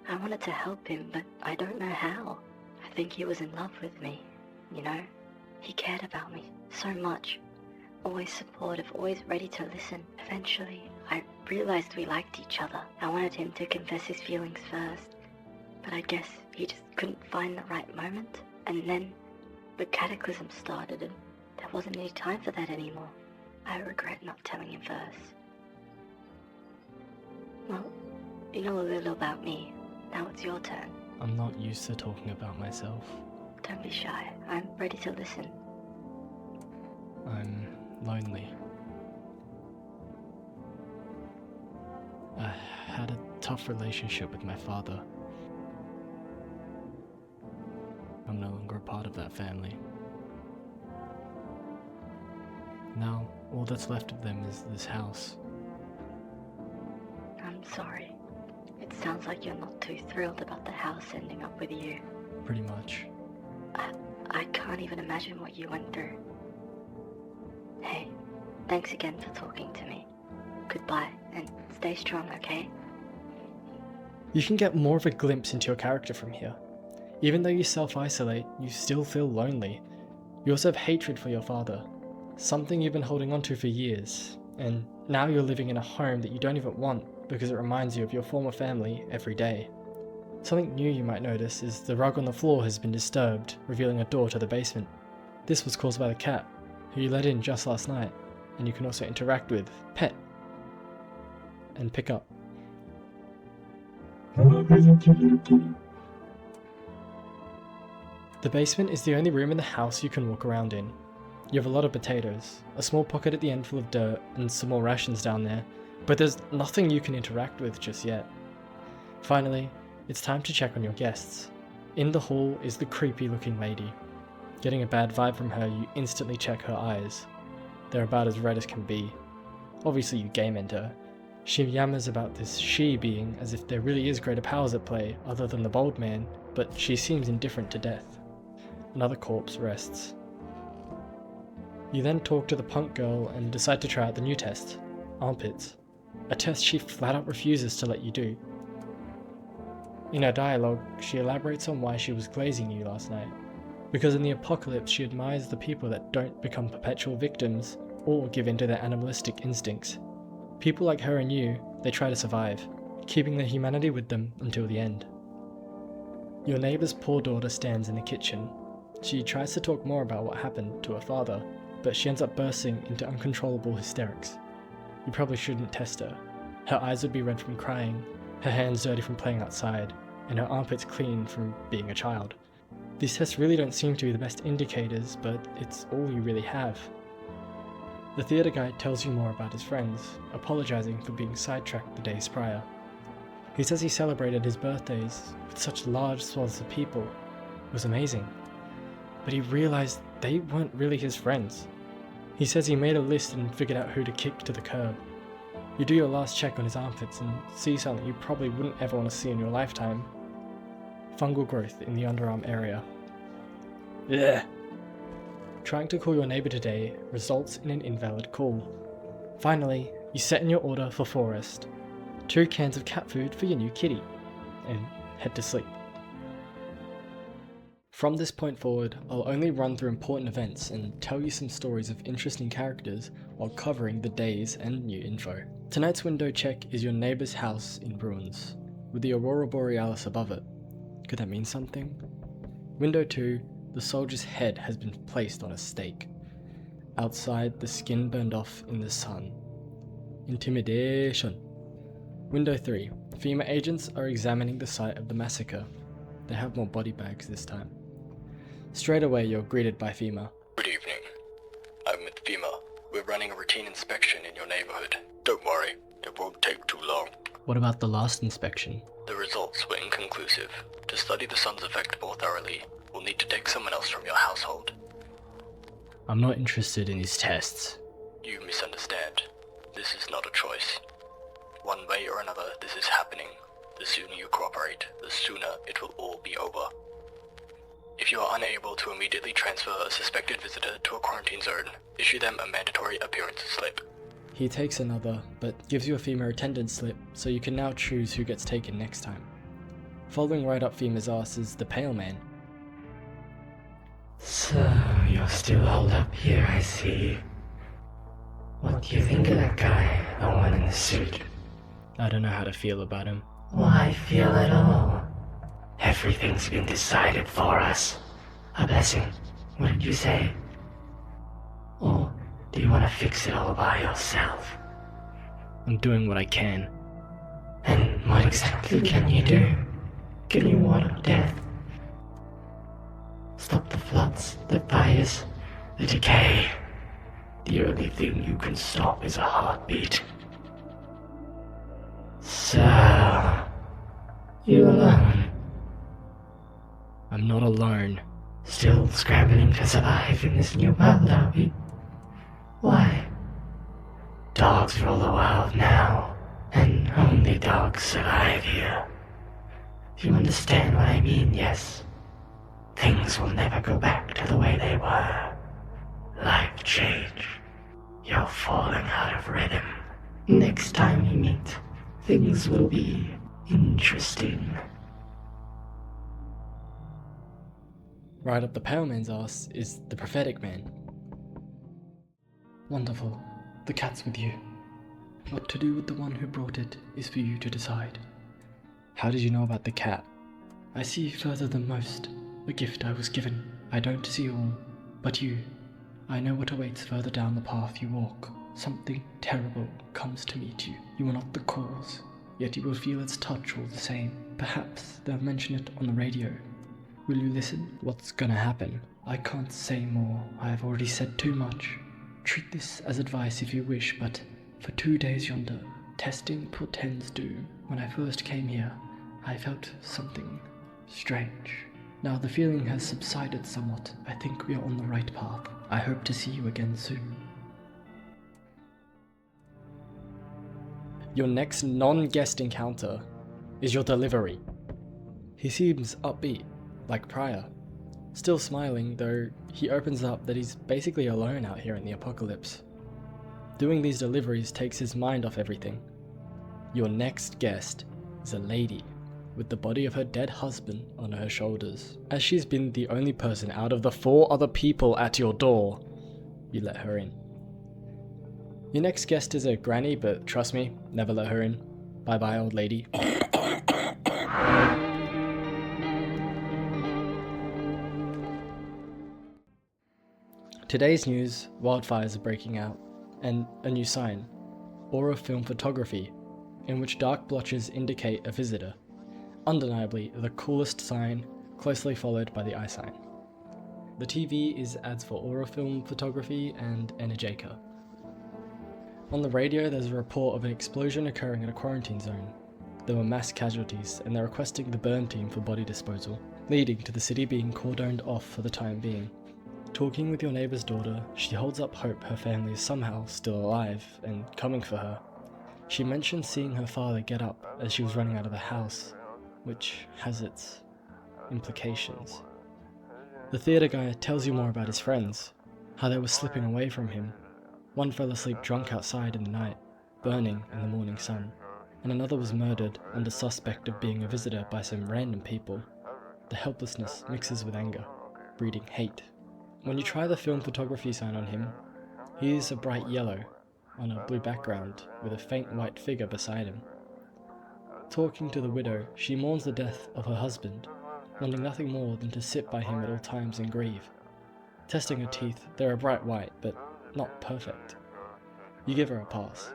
I wanted to help him, but I don't know how. I think he was in love with me, you know? He cared about me so much. Always supportive, always ready to listen. Eventually, I realized we liked each other. I wanted him to confess his feelings first, but I guess he just couldn't find the right moment. And then the cataclysm started and there wasn't any time for that anymore. I regret not telling him first. Well, you know a little about me. Now it's your turn.
I'm not used to talking about myself.
Don't be shy. I'm ready to listen.
I'm lonely. I had a tough relationship with my father. I'm no longer a part of that family. Now, all that's left of them is this house.
I'm sorry. It sounds like you're not too thrilled about the house ending up with you.
Pretty much.
I can't even imagine what you went through. Hey, thanks again for talking to me. Goodbye, and stay strong, okay?
You can get more of a glimpse into your character from here. Even though you self-isolate, you still feel lonely. You also have hatred for your father, something you've been holding on to for years, and now you're living in a home that you don't even want because it reminds you of your former family every day. Something new you might notice is the rug on the floor has been disturbed, revealing a door to the basement. This was caused by the cat, who you let in just last night, and you can also interact with, pet, and pick up. The basement is the only room in the house you can walk around in. You have a lot of potatoes, a small pocket at the end full of dirt, and some more rations down there, but there's nothing you can interact with just yet. Finally, it's time to check on your guests. In the hall is the creepy looking lady. Getting a bad vibe from her, you instantly check her eyes. They're about as red as can be. Obviously you game enter. She yammers about this she being as if there really is greater powers at play other than the bald man, but she seems indifferent to death. Another corpse rests. You then talk to the punk girl and decide to try out the new test, armpits, a test she flat out refuses to let you do. In her dialogue, she elaborates on why she was glazing you last night, because in the apocalypse she admires the people that don't become perpetual victims or give in to their animalistic instincts. People like her and you, they try to survive, keeping their humanity with them until the end. Your neighbour's poor daughter stands in the kitchen. She tries to talk more about what happened to her father, but she ends up bursting into uncontrollable hysterics. You probably shouldn't test her. Her eyes would be red from crying, her hands dirty from playing outside, and her armpits clean from being a child. These tests really don't seem to be the best indicators, but it's all you really have. The theatre guide tells you more about his friends, apologising for being sidetracked the days prior. He says he celebrated his birthdays with such large swaths of people. It was amazing. But he realised they weren't really his friends. He says he made a list and figured out who to kick to the curb. You do your last check on his armpits and see something you probably wouldn't ever want to see in your lifetime. Fungal growth in the underarm area. Ugh. Trying to call your neighbour today results in an invalid call. Finally, you set in your order for Forest, 2 cans of cat food for your new kitty, and head to sleep. From this point forward, I'll only run through important events and tell you some stories of interesting characters while covering the days and new info. Tonight's window check is your neighbour's house in ruins, with the Aurora Borealis above it. Could that mean something? Window 2, the soldier's head has been placed on a stake. Outside, the skin burned off in the sun. Intimidation. Window 3, FEMA agents are examining the site of the massacre. They have more body bags this time. Straight away, you're greeted by FEMA.
Good evening. I'm with FEMA. We're running a routine inspection in your neighborhood. Don't worry, it won't take too long.
What about the last inspection?
The results were inconclusive. To study the sun's effect more thoroughly, we'll need to take someone else from your household.
I'm not interested in his tests.
You misunderstand. This is not a choice. One way or another, this is happening. The sooner you cooperate, the sooner it will all be over. If you are unable to immediately transfer a suspected visitor to a quarantine zone, issue them a mandatory appearance slip.
He takes another, but gives you a FEMA attendance slip, so you can now choose who gets taken next time. Following right up FEMA's ass is the Pale Man.
So, you're still holed up here, I see. What do you think of that guy, the one in the suit?
I don't know how to feel about him.
Why feel at all? Everything's been decided for us. A blessing. What did you say? Or do you want to fix it all by yourself?
I'm doing what I can.
And what exactly can you do? Can you ward off death? Stop the floods, the fires, the decay. The only thing you can stop is a heartbeat. So, you alone?
I'm not alone.
Still scrambling to survive in this new world, are we? Why? Dogs rule the world now, and only dogs survive here. Do you understand what I mean, yes? Things will never go back to the way they were. Life change. You're falling out of rhythm. Next time we meet, things will be interesting.
Right up the Pale Man's ass is the Prophetic Man. Wonderful. The cat's with you. What to do with the one who brought it is for you to decide. How did you know about the cat? I see further than most. A gift I was given. I don't see all, but you. I know what awaits further down the path you walk. Something terrible comes to meet you. You are not the cause, yet you will feel its touch all the same. Perhaps they'll mention it on the radio. Will you listen? What's gonna happen? I can't say more. I have already said too much. Treat this as advice if you wish, but for 2 days yonder, testing portends doom. When I first came here, I felt something strange. Now the feeling has subsided somewhat. I think we are on the right path. I hope to see you again soon. Your next non-guest encounter is your delivery. He seems upbeat, like prior. Still smiling, though he opens up that he's basically alone out here in the apocalypse. Doing these deliveries takes his mind off everything. Your next guest is a lady with the body of her dead husband on her shoulders. As she's been the only person out of the 4 other people at your door, you let her in. Your next guest is a granny, but trust me, never let her in. Bye bye, old lady. Today's news, wildfires are breaking out, and a new sign, aura film photography, in which dark blotches indicate a visitor. Undeniably, the coolest sign, closely followed by the eye sign. The TV is ads for aura film photography and Energeca. On the radio, there's a report of an explosion occurring in a quarantine zone. There were mass casualties, and they're requesting the burn team for body disposal, leading to the city being cordoned off for the time being. Talking with your neighbour's daughter, she holds up hope her family is somehow still alive and coming for her. She mentions seeing her father get up as she was running out of the house, which has its implications. The theatre guy tells you more about his friends, how they were slipping away from him. One fell asleep drunk outside in the night, burning in the morning sun, and another was murdered under suspect of being a visitor by some random people. The helplessness mixes with anger, breeding hate. When you try the film photography sign on him, he is a bright yellow on a blue background with a faint white figure beside him. Talking to the widow, she mourns the death of her husband, wanting nothing more than to sit by him at all times and grieve. Testing her teeth, they're a bright white, but not perfect. You give her a pass.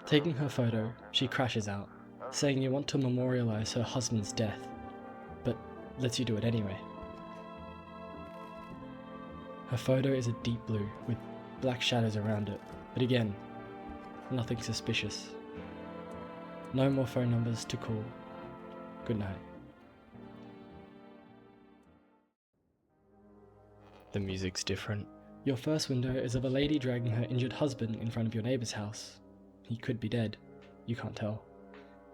Taking her photo, she crashes out, saying you want to memorialize her husband's death, but lets you do it anyway. Her photo is a deep blue with black shadows around it, but again, nothing suspicious. No more phone numbers to call. Good night. The music's different. Your first window is of a lady dragging her injured husband in front of your neighbour's house. He could be dead. You can't tell.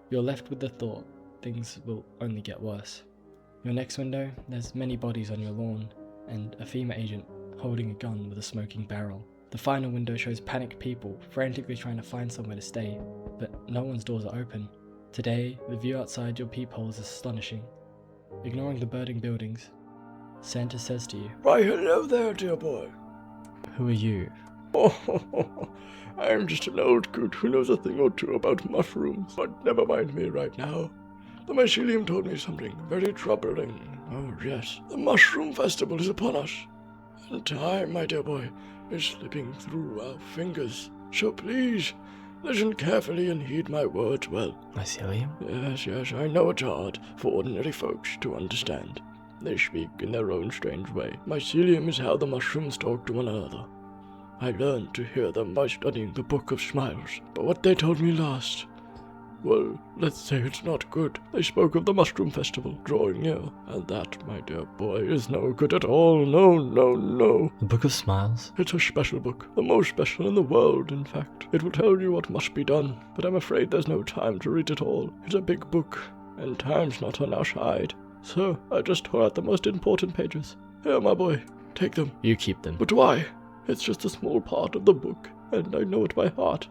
You're left with the thought things will only get worse. Your next window, there's many bodies on your lawn, and a FEMA agent holding a gun with a smoking barrel. The final window shows panicked people frantically trying to find somewhere to stay, but no one's doors are open. Today, the view outside your peephole is astonishing. Ignoring the burning buildings, Santa says to you,
Why, hello there, dear boy.
"Who are you?"
Oh, I'm just an old coot who knows a thing or two about mushrooms, but never mind me right now. The mycelium told me something very troubling. Oh yes, the mushroom festival is upon us, and time, my dear boy, is slipping through our fingers. So please, listen carefully and heed my words well.
Mycelium?
Yes, I know it's hard for ordinary folks to understand. They speak in their own strange way. Mycelium is how the mushrooms talk to one another. I learned to hear them by studying the Book of Smiles, but what they told me last, well, let's say it's not good. They spoke of the mushroom festival drawing near, and that, my dear boy, is no good at all. No.
The Book of Smiles?
It's a special book, the most special in the world, in fact. It will tell you what must be done, but I'm afraid there's no time to read it all. It's a big book, and time's not on our side. So I just tore out the most important pages. Here, my boy, take them.
You keep them.
But why? It's just a small part of the book, and I know it by heart.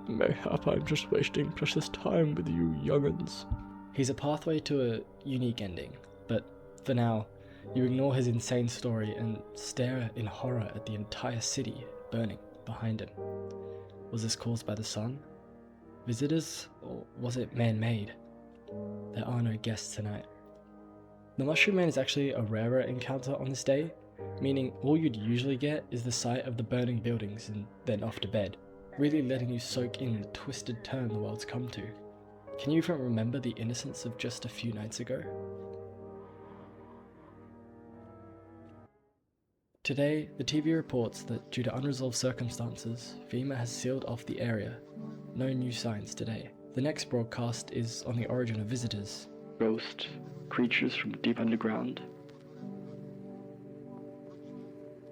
Mayhap I'm just wasting precious time with you young'uns.
He's a pathway to a unique ending, but for now, you ignore his insane story and stare in horror at the entire city burning behind him. Was this caused by the sun? Visitors? Or was it man-made? There are no guests tonight. The Mushroom Man is actually a rarer encounter on this day, meaning all you'd usually get is the sight of the burning buildings and then off to bed, really letting you soak in the twisted turn the world's come to. Can you even remember the innocence of just a few nights ago? Today, the TV reports that due to unresolved circumstances, FEMA has sealed off the area. No new signs today. The next broadcast is on the origin of visitors.
Ghosts, creatures from deep underground.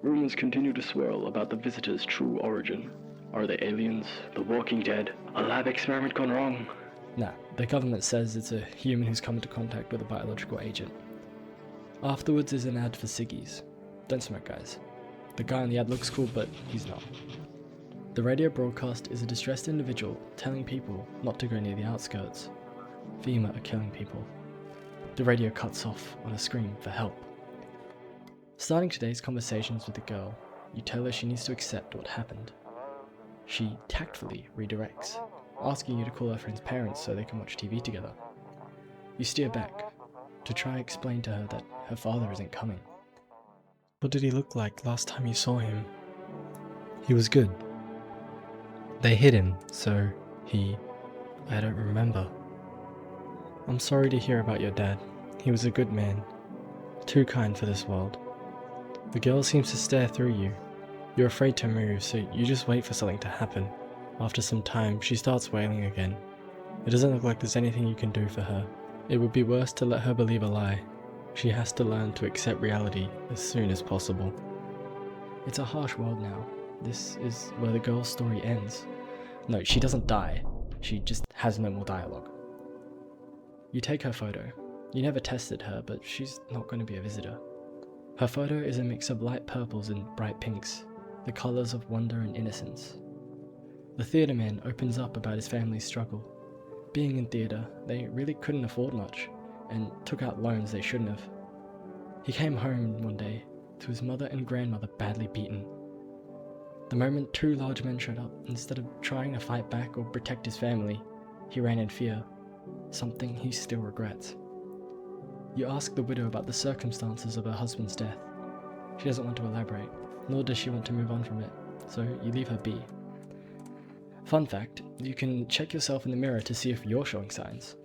Rumors continue to swirl about the visitors' true origin. Are they aliens? The Walking Dead? A lab experiment gone wrong?
Nah, the government says it's a human who's come into contact with a biological agent. Afterwards is an ad for ciggies. Don't smoke, guys. The guy on the ad looks cool, but he's not. The radio broadcast is a distressed individual telling people not to go near the outskirts. FEMA are killing people. The radio cuts off on a scream for help. Starting today's conversations with the girl, you tell her she needs to accept what happened. She tactfully redirects, asking you to call her friend's parents so they can watch TV together. You steer back, to try and explain to her that her father isn't coming. What did he look like last time you saw him? He was good. They hid him, so I don't remember. I'm sorry to hear about your dad. He was a good man. Too kind for this world. The girl seems to stare through you. You're afraid to move, so you just wait for something to happen. After some time, she starts wailing again. It doesn't look like there's anything you can do for her. It would be worse to let her believe a lie. She has to learn to accept reality as soon as possible. It's a harsh world now. This is where the girl's story ends. No, she doesn't die. She just has no more dialogue. You take her photo. You never tested her, but she's not going to be a visitor. Her photo is a mix of light purples and bright pinks, the colours of wonder and innocence. The theatre man opens up about his family's struggle. Being in theatre, they really couldn't afford much, and took out loans they shouldn't have. He came home one day to his mother and grandmother badly beaten. The moment two large men showed up, instead of trying to fight back or protect his family, he ran in fear, something he still regrets. You ask the widow about the circumstances of her husband's death. She doesn't want to elaborate, nor does she want to move on from it, so you leave her be. Fun fact, you can check yourself in the mirror to see if you're showing signs.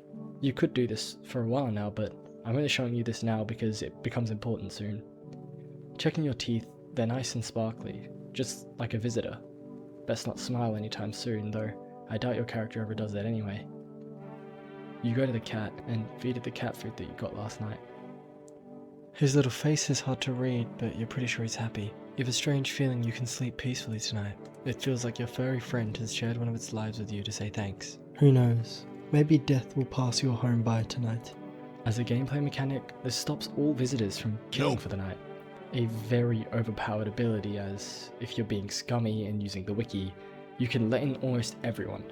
You could do this for a while now, but I'm only showing you this now because it becomes important soon. Checking your teeth, they're nice and sparkly, just like a visitor. Best not smile anytime soon, though I doubt your character ever does that anyway. You go to the cat and feed it the cat food that you got last night. His little face is hard to read, but you're pretty sure he's happy. You have a strange feeling you can sleep peacefully tonight. It feels like your furry friend has shared one of its lives with you to say thanks. Who knows? Maybe death will pass your home by tonight. As a gameplay mechanic, this stops all visitors from killing for the night. A very overpowered ability, as if you're being scummy and using the wiki, you can let in almost everyone,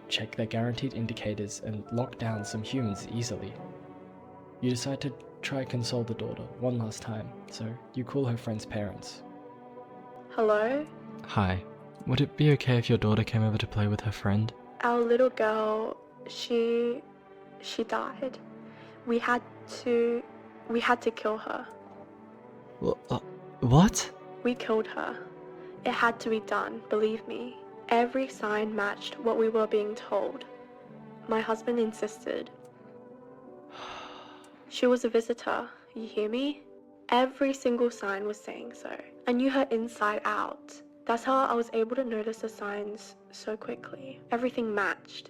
check their guaranteed indicators, and lock down some humans easily. You decide to try console the daughter one last time, so you call her friend's parents.
Hello?
Hi. Would it be okay if your daughter came over to play with her friend?
Our little girl, she died. We had to kill her.
What?
We killed her. It had to be done, believe me. Every sign matched what we were being told. My husband insisted. She was a visitor, you hear me? Every single sign was saying so. I knew her inside out. That's how I was able to notice the signs so quickly. Everything matched.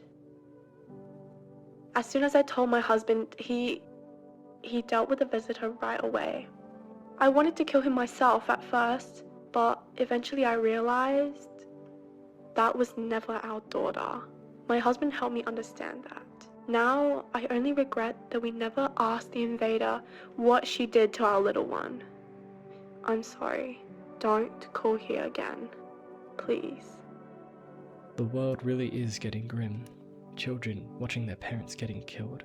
As soon as I told my husband, he dealt with the visitor right away. I wanted to kill him myself at first, but eventually I realized that was never our daughter. My husband helped me understand that. Now, I only regret that we never asked the invader what she did to our little one. I'm sorry. Don't call here again. Please.
The world really is getting grim. Children watching their parents getting killed.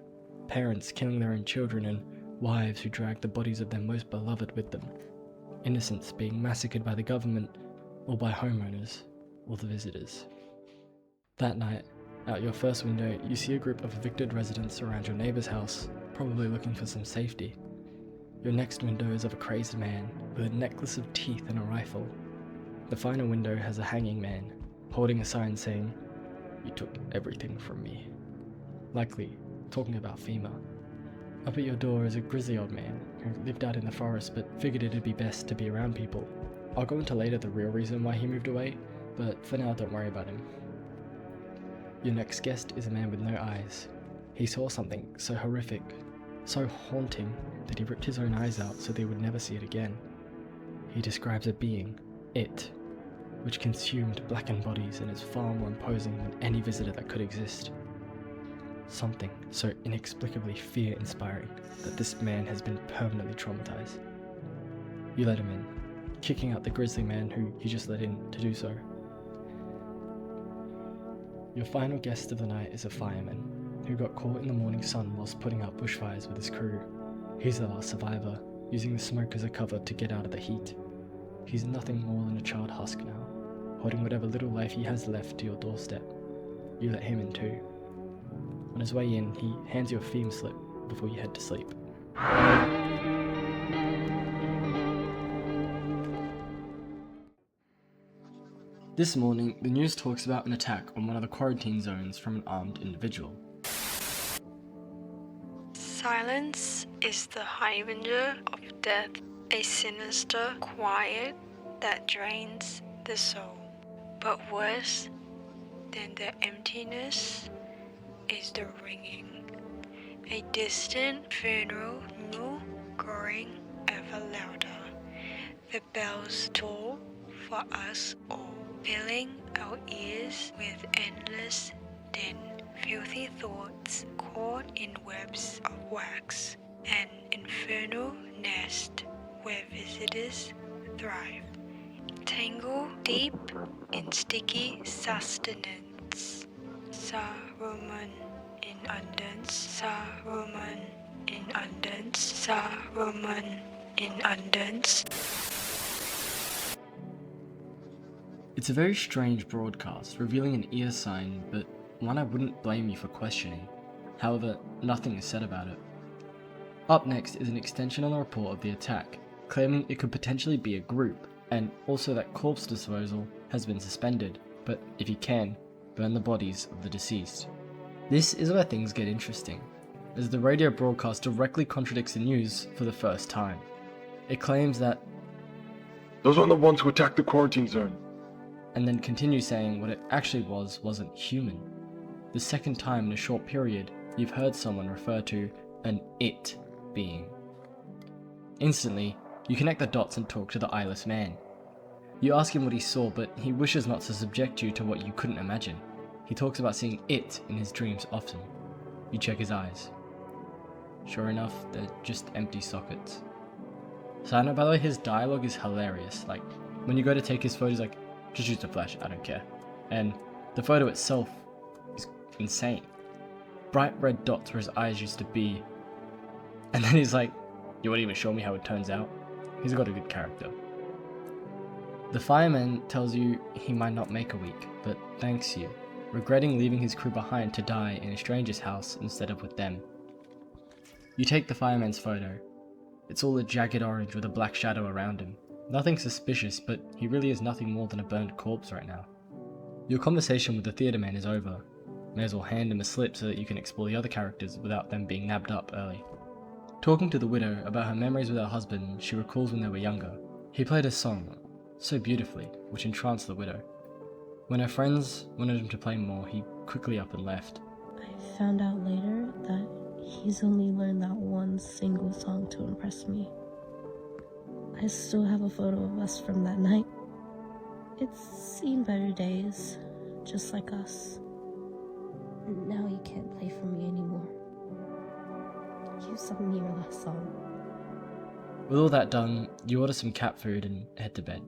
Parents killing their own children, and wives who drag the bodies of their most beloved with them. Innocents being massacred by the government, or by homeowners, or the visitors. That night, out your first window, you see a group of evicted residents around your neighbour's house, probably looking for some safety. Your next window is of a crazed man with a necklace of teeth and a rifle. The final window has a hanging man, holding a sign saying, "You took everything from me." Likely talking about FEMA. Up at your door is a grizzly old man who lived out in the forest but figured it'd be best to be around people. I'll go into later the real reason why he moved away, but for now don't worry about him. Your next guest is a man with no eyes. He saw something so horrific, so haunting, that he ripped his own eyes out so they would never see it again. He describes a being, it, which consumed blackened bodies and is far more imposing than any visitor that could exist. Something so inexplicably fear-inspiring that this man has been permanently traumatized. You let him in, kicking out the grizzly man who you just let in to do so. Your final guest of the night is a fireman who got caught in the morning sun whilst putting out bushfires with his crew. He's the last survivor, using the smoke as a cover to get out of the heat. He's nothing more than a charred husk now, holding whatever little life he has left to your doorstep. You let him in too. On his way in, he hands you a theme slip before you head to sleep. This morning, the news talks about an attack on one of the quarantine zones from an armed individual.
Silence is the harbinger of death, a sinister quiet that drains the soul. But worse than the emptiness is the ringing, a distant funeral knell growing ever louder. The bells toll for us all, filling our ears with endless din, filthy thoughts caught in webs of wax, an infernal nest where visitors thrive, tangle deep in sticky sustenance. Saruman in abundance, Saruman in abundance, Saruman in abundance.
It's a very strange broadcast, revealing an ear sign, but one I wouldn't blame you for questioning. However, nothing is said about it. Up next is an extension on the report of the attack, claiming it could potentially be a group, and also that corpse disposal has been suspended, but if you can, burn the bodies of the deceased. This is where things get interesting, as the radio broadcast directly contradicts the news for the first time. It claims that
those aren't the ones who attacked the quarantine zone,
and then continues saying what it actually wasn't human. The second time in a short period, you've heard someone refer to an it being. Instantly, you connect the dots and talk to the eyeless man. You ask him what he saw, but he wishes not to subject you to what you couldn't imagine. He talks about seeing it in his dreams often. You check his eyes. Sure enough, they're just empty sockets. Side note, by the way, his dialogue is hilarious. Like, when you go to take his photo, he's like, "Just use the flash, I don't care." And the photo itself is insane. Bright red dots where his eyes used to be. And then he's like, "You won't even show me how it turns out?" He's got a good character. The fireman tells you he might not make a week, but thanks you, regretting leaving his crew behind to die in a stranger's house instead of with them. You take the fireman's photo. It's all a jagged orange with a black shadow around him. Nothing suspicious, but he really is nothing more than a burned corpse right now. Your conversation with the theatre man is over. May as well hand him a slip so that you can explore the other characters without them being nabbed up early. Talking to the widow about her memories with her husband, she recalls when they were younger. He played a song, so beautifully, which entranced the widow. When her friends wanted him to play more, he quickly up and left.
I found out later that he's only learned that one single song to impress me. I still have a photo of us from that night. It's seen better days, just like us. Now you can't play for me anymore. You sung me your last song.
With all that done, you order some cat food and head to bed.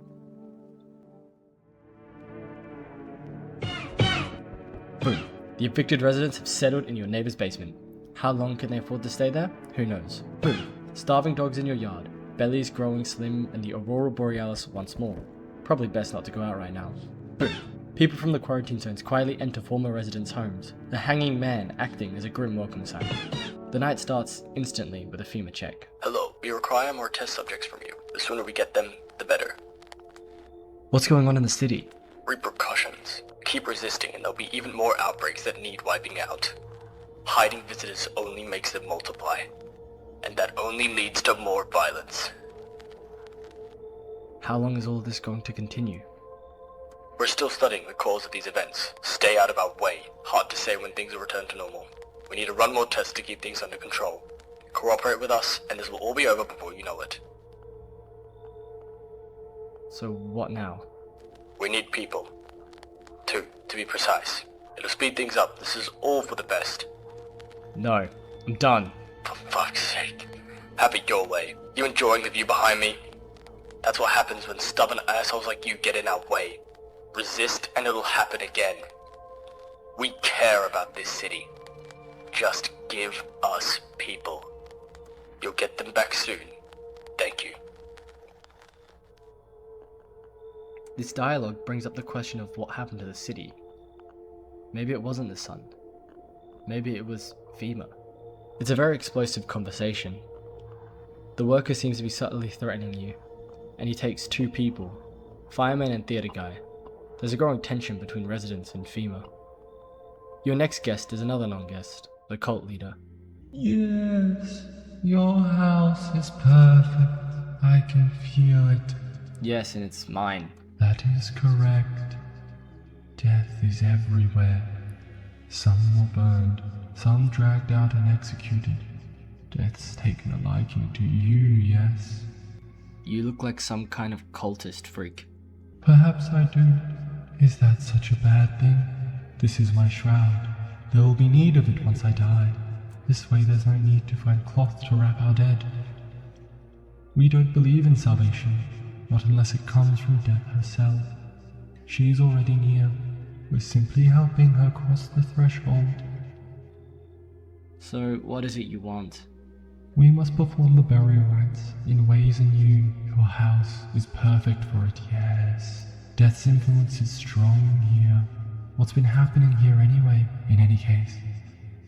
Boom. The evicted residents have settled in your neighbor's basement. How long can they afford to stay there? Who knows. Boom. Starving dogs in your yard. Bellies growing slim and the aurora borealis once more. Probably best not to go out right now. Boom. People from the quarantine zones quietly enter former residents' homes, the hanging man acting as a grim welcome sign. The night starts instantly with a FEMA check.
Hello, We require more test subjects from you. The sooner we get them, the better.
What's going on in the city?
Repercussions. Keep resisting and there'll be even more outbreaks that need wiping out. Hiding visitors only makes them multiply. And that only leads to more violence.
How long is all this going to continue?
We're still studying the cause of these events. Stay out of our way. Hard to say when things will return to normal. We need to run more tests to keep things under control. Cooperate with us, and this will all be over before you know it.
So what now?
We need people. Two, to be precise. It'll speed things up. This is all for the best.
No, I'm done.
For fuck's sake. Have it your way. You enjoying the view behind me? That's what happens when stubborn assholes like you get in our way. Resist and it'll happen again. We care about this city. Just give us people. You'll get them back soon. Thank you.
This dialogue brings up the question of what happened to the city. Maybe it wasn't the sun. Maybe it was FEMA. It's a very explosive conversation. The worker seems to be subtly threatening you, and he takes two people, fireman and theater guy. There's a growing tension between residents and FEMA. Your next guest is another non-guest, the cult leader.
Yes, your house is perfect. I can feel it.
Yes, and it's mine.
That is correct. Death is everywhere. Some were burned, some dragged out and executed. Death's taken a liking to you, yes?
You look like some kind of cultist freak.
Perhaps I do. Is that such a bad thing? This is my shroud. There will be need of it once I die. This way there's no need to find cloth to wrap our dead. We don't believe in salvation, not unless it comes from death herself. She's already near. We're simply helping her cross the threshold.
So, what is it you want?
We must perform the burial rites in ways and your house is perfect for it, yes. Death's influence is strong here. What's been happening here anyway, in any case?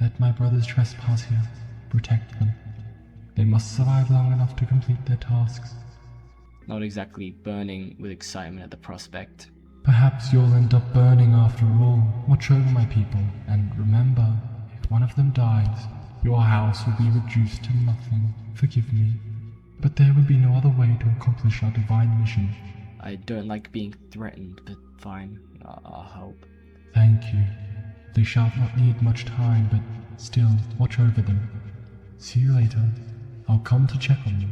Let my brothers trespass here. Protect them. They must survive long enough to complete their tasks.
Not exactly burning with excitement at the prospect.
Perhaps you'll end up burning after all. Watch over my people, and remember, if one of them dies, your house will be reduced to nothing. Forgive me, but there would be no other way to accomplish our divine mission.
I don't like being threatened, but fine, I'll help.
Thank you. They shall not need much time, but still, watch over them. See you later. I'll come to check on you.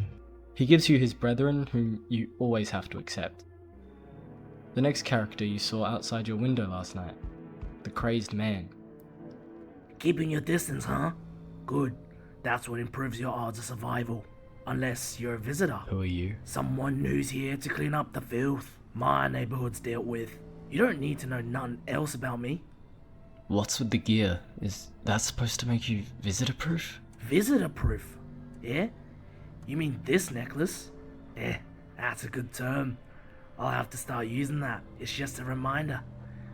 He gives you his brethren, whom you always have to accept. The next character you saw outside your window last night. The crazed man.
Keeping your distance, huh? Good. That's what improves your odds of survival. Unless you're a visitor.
Who are you?
Someone who's here to clean up the filth my neighborhood's dealt with. You don't need to know nothing else about me.
What's with the gear? Is that supposed to make you visitor-proof?
Visitor-proof? Yeah? You mean this necklace? That's a good term. I'll have to start using that. It's just a reminder.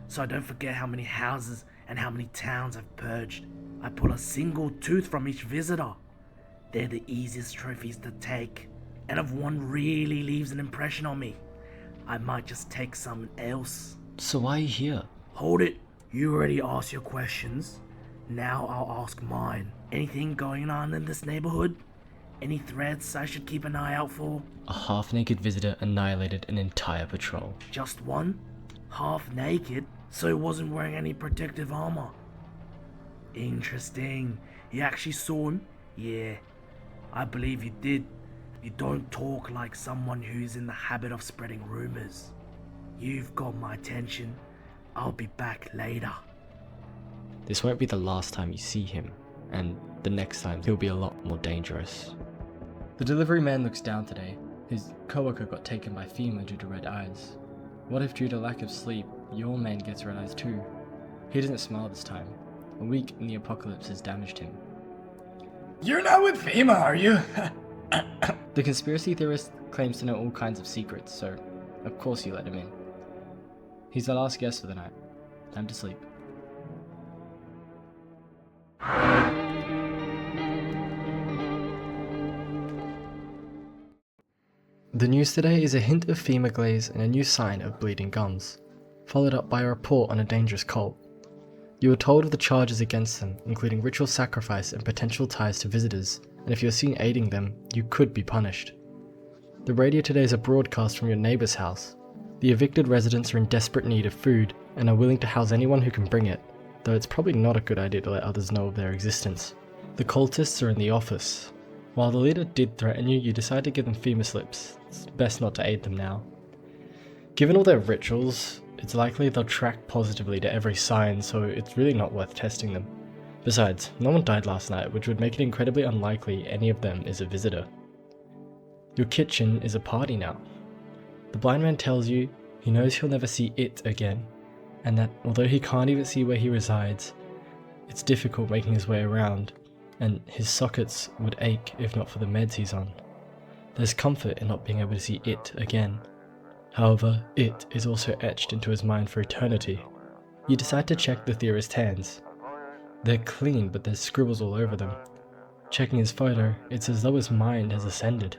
So I don't forget how many houses and how many towns I've purged. I pull a single tooth from each visitor. They're the easiest trophies to take. And if one really leaves an impression on me, I might just take someone else.
So why are you here?
Hold it. You already asked your questions. Now I'll ask mine. Anything going on in this neighborhood? Any threats I should keep an eye out for?
A half-naked visitor annihilated an entire patrol.
Just one? Half naked? So he wasn't wearing any protective armor. Interesting. You actually saw him? Yeah, I believe you did. You don't talk like someone who's in the habit of spreading rumors. You've got my attention. I'll be back later.
This won't be the last time you see him, and the next time he'll be a lot more dangerous. The delivery man looks down today. His coworker got taken by FEMA due to red eyes. What if due to lack of sleep, your man gets red eyes too? He doesn't smile this time. A week in the apocalypse has damaged him.
You're not with FEMA, are you?
The conspiracy theorist claims to know all kinds of secrets, so of course you let him in. He's the last guest for the night. Time to sleep.
The news today is a hint of FEMA glaze and a new sign of bleeding gums, followed up by a report on a dangerous cult. You were told of the charges against them, including ritual sacrifice and potential ties to visitors, and if you're seen aiding them, you could be punished. The radio today is a broadcast from your neighbour's house. The evicted residents are in desperate need of food and are willing to house anyone who can bring it, though it's probably not a good idea to let others know of their existence. The cultists are in the office. While the leader did threaten you, you decide to give them FEMA slips. It's best not to aid them now. Given all their rituals, it's likely they'll track positively to every sign, so it's really not worth testing them. Besides, no one died last night, which would make it incredibly unlikely any of them is a visitor. Your kitchen is a party now. The blind man tells you he knows he'll never see it again, and that although he can't even see where he resides, it's difficult making his way around, and his sockets would ache if not for the meds he's on. There's comfort in not being able to see it again. However, it is also etched into his mind for eternity. You decide to check the Eeriest hands. They're clean, but there's scribbles all over them. Checking his photo, it's as though his mind has ascended.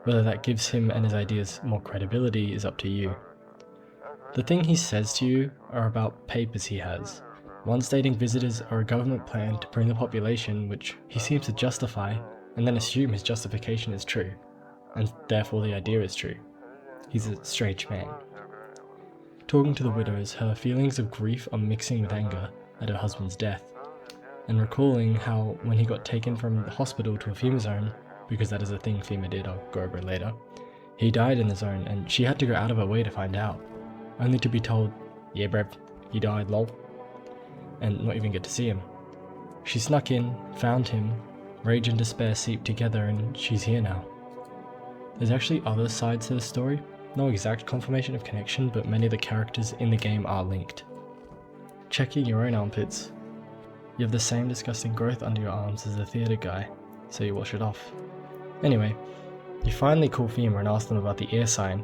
Whether that gives him and his ideas more credibility is up to you. The thing he says to you are about papers he has. One stating visitors are a government plan to bring the population, which he seems to justify, and then assume his justification is true, and therefore the idea is true. He's a strange man. Talking to the widows, her feelings of grief are mixing with anger at her husband's death, and recalling how when he got taken from the hospital to a FEMA zone, because that is a thing FEMA did, I'll go over it later, he died in the zone and she had to go out of her way to find out, only to be told, "Yeah bruv, he died lol," and not even get to see him. She snuck in, found him, rage and despair seeped together, and she's here now. There's actually other sides to the story. No exact confirmation of connection, but many of the characters in the game are linked. Checking your own armpits. You have the same disgusting growth under your arms as the theatre guy, so you wash it off. Anyway, you finally call FEMA and ask them about the ear sign,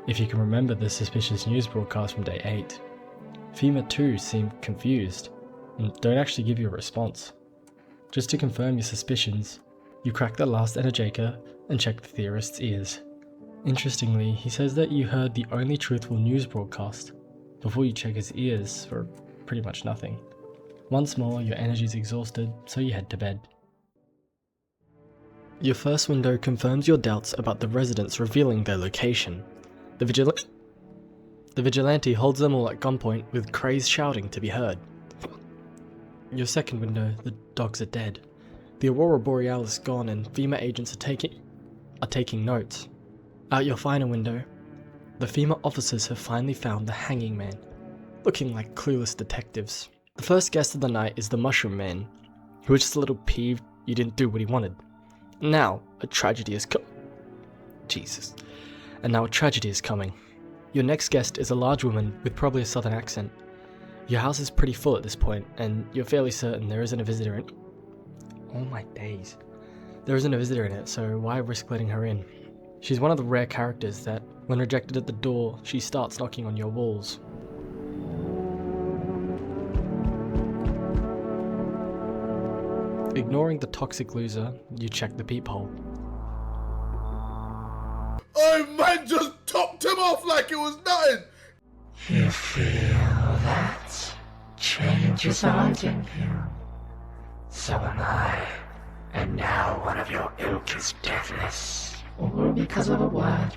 if you can remember the suspicious news broadcast from day 8. FEMA too seem confused, and don't actually give you a response. Just to confirm your suspicions, you crack the last Enerjaker and check the Eeriest's ears. Interestingly, he says that you heard the only truthful news broadcast before you check his ears for pretty much nothing. Once more, your energy's exhausted, so you head to bed. Your first window confirms your doubts about the residents revealing their location. The Vigilante holds them all at gunpoint with crazed shouting to be heard. Your second window, the dogs are dead. The Aurora Borealis gone and FEMA agents are taking notes. Out your final window, the FEMA officers have finally found the hanging man, looking like clueless detectives. The first guest of the night is the Mushroom Man, who was just a little peeved you didn't do what he wanted. Now, a tragedy is Jesus. And now a tragedy is coming. Your next guest is a large woman with probably a southern accent. Your house is pretty full at this point, and you're fairly certain there isn't a visitor in. Oh my days. There isn't a visitor in it, so why risk letting her in? She's one of the rare characters that, when rejected at the door, she starts knocking on your walls. Ignoring the toxic loser, you check the peephole.
Oh man, just topped him off like it was nothing!
You feel that? Changes haunting you. So am I. And now one of your ilk is deathless. All because of a word.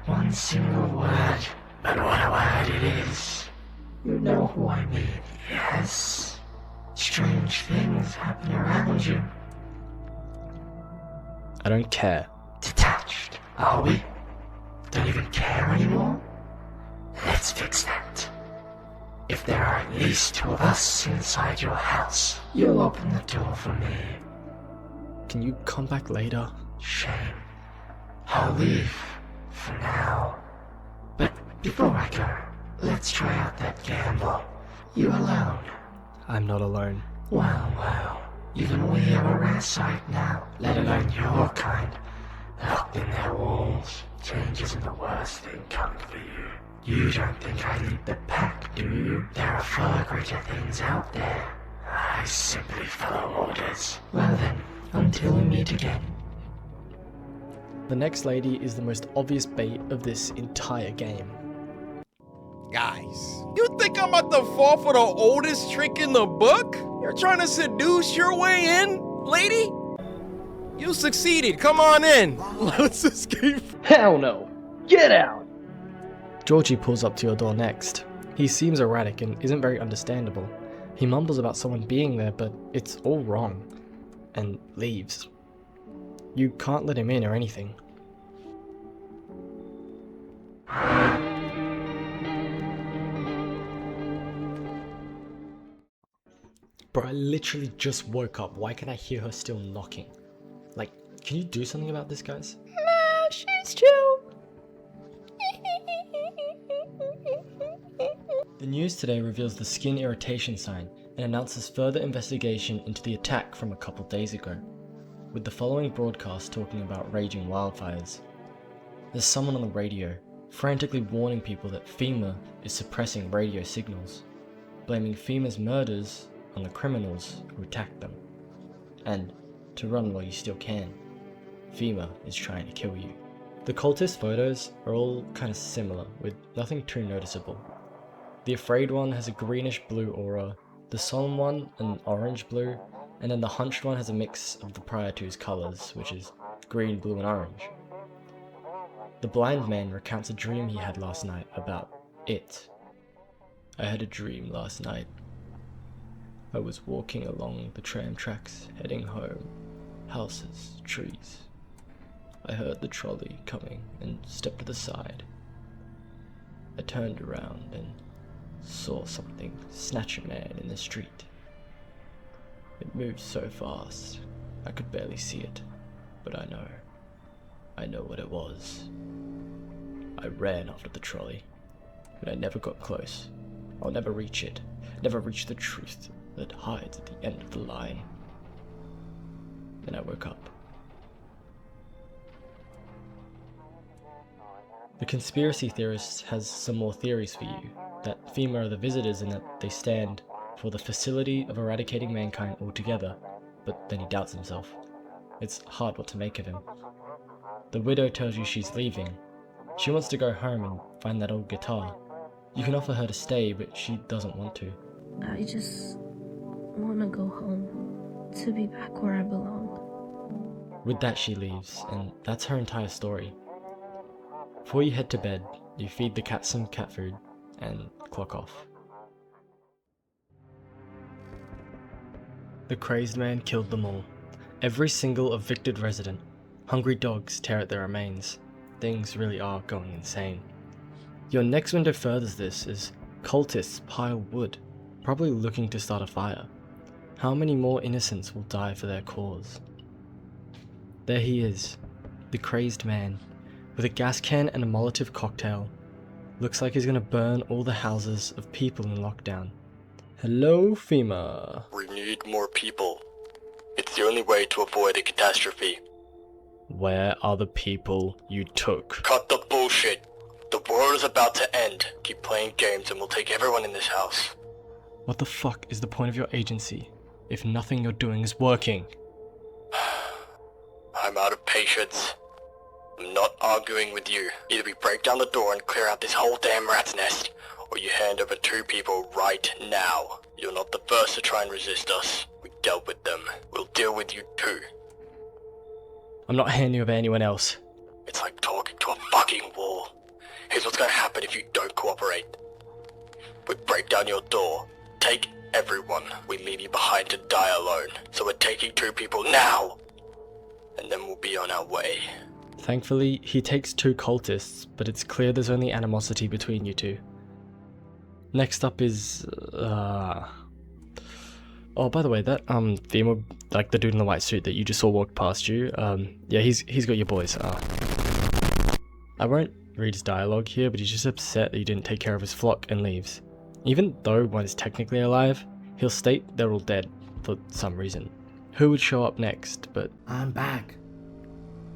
One single word. But what a word it is. You know who I mean, yes. Strange things happen around you.
I don't care.
Detached, are we? Don't even care anymore? Let's fix that. If there are at least 2 of us inside your house, you'll open the door for me.
Can you come back later?
Shame. I'll leave, for now. But before I go, let's try out that gamble. You alone?
I'm not alone.
Well, even we are a rare sight now, let alone your kind. Locked in their walls, change isn't the worst thing coming for you. You don't think I lead the pack, do you? There are far greater things out there. I simply follow orders. Well then, until we meet again.
The next lady is the most obvious bait of this entire game.
Guys, you think I'm about to fall for the oldest trick in the book? You're trying to seduce your way in, lady? You succeeded, come on in. Let's escape.
Hell no! Get out! Georgie pulls up to your door next. He seems erratic and isn't very understandable. He mumbles about someone being there, but it's all wrong. And leaves. You can't let him in or anything. Bro, I literally just woke up. Why can I hear her still knocking? Like, can you do something about this, guys?
Nah, she's chill.
The news today reveals the skin irritation sign and announces further investigation into the attack from a couple days ago, with the following broadcast talking about raging wildfires. There's someone on the radio, frantically warning people that FEMA is suppressing radio signals, blaming FEMA's murders on the criminals who attacked them, and to run while you still can. FEMA is trying to kill you. The cultist photos are all kind of similar, with nothing too noticeable. The afraid one has a greenish blue aura, the solemn one an orange blue, and then the hunched one has a mix of the prior two's colours, which is green, blue and orange. The blind man recounts a dream he had last night about it. I had a dream last night. I was walking along the tram tracks, heading home. Houses, trees. I heard the trolley coming and stepped to the side. I turned around and saw something snatch a man in the street. It moved so fast, I could barely see it, but I know what it was. I ran after the trolley, but I never got close. I'll never reach it, never reach the truth that hides at the end of the line. Then I woke up. The conspiracy theorist has some more theories for you, that FEMA are the visitors and that they stand for the facility of eradicating mankind altogether, but then he doubts himself. It's hard what to make of him. The widow tells you she's leaving. She wants to go home and find that old guitar. You can offer her to stay, but she doesn't want to.
I just want to go home, to be back where I belong.
With that she leaves, and that's her entire story. Before you head to bed, you feed the cat some cat food, and clock off. The crazed man killed them all. Every single evicted resident. Hungry dogs tear at their remains. Things really are going insane. Your next window furthers this as cultists pile wood, probably looking to start a fire. How many more innocents will die for their cause? There he is, the crazed man, with a gas can and a Molotov cocktail. Looks like he's gonna burn all the houses of people in lockdown. Hello, FEMA.
We need more people. It's the only way to avoid a catastrophe.
Where are the people you took?
Cut the bullshit. The world is about to end. Keep playing games and we'll take everyone in this house.
What the fuck is the point of your agency if nothing you're doing is working?
I'm out of patience. I'm not arguing with you. Either we break down the door and clear out this whole damn rat's nest, or you hand over 2 people right now. You're not the first to try and resist us. We dealt with them. We'll deal with you too.
I'm not handing over anyone else.
It's like talking to a fucking wall. Here's what's gonna happen if you don't cooperate. We break down your door, take everyone. We leave you behind to die alone. So we're taking 2 people now! And then we'll be on our way.
Thankfully, he takes 2 cultists, but it's clear there's only animosity between you two. Next up is, Oh, by the way, that, FEMA, like the dude in the white suit that you just saw walk past you, yeah, he's got your boys. I won't read his dialogue here, but he's just upset that you didn't take care of his flock and leaves. Even though one is technically alive, he'll state they're all dead for some reason. Who would show up next, but...
I'm back.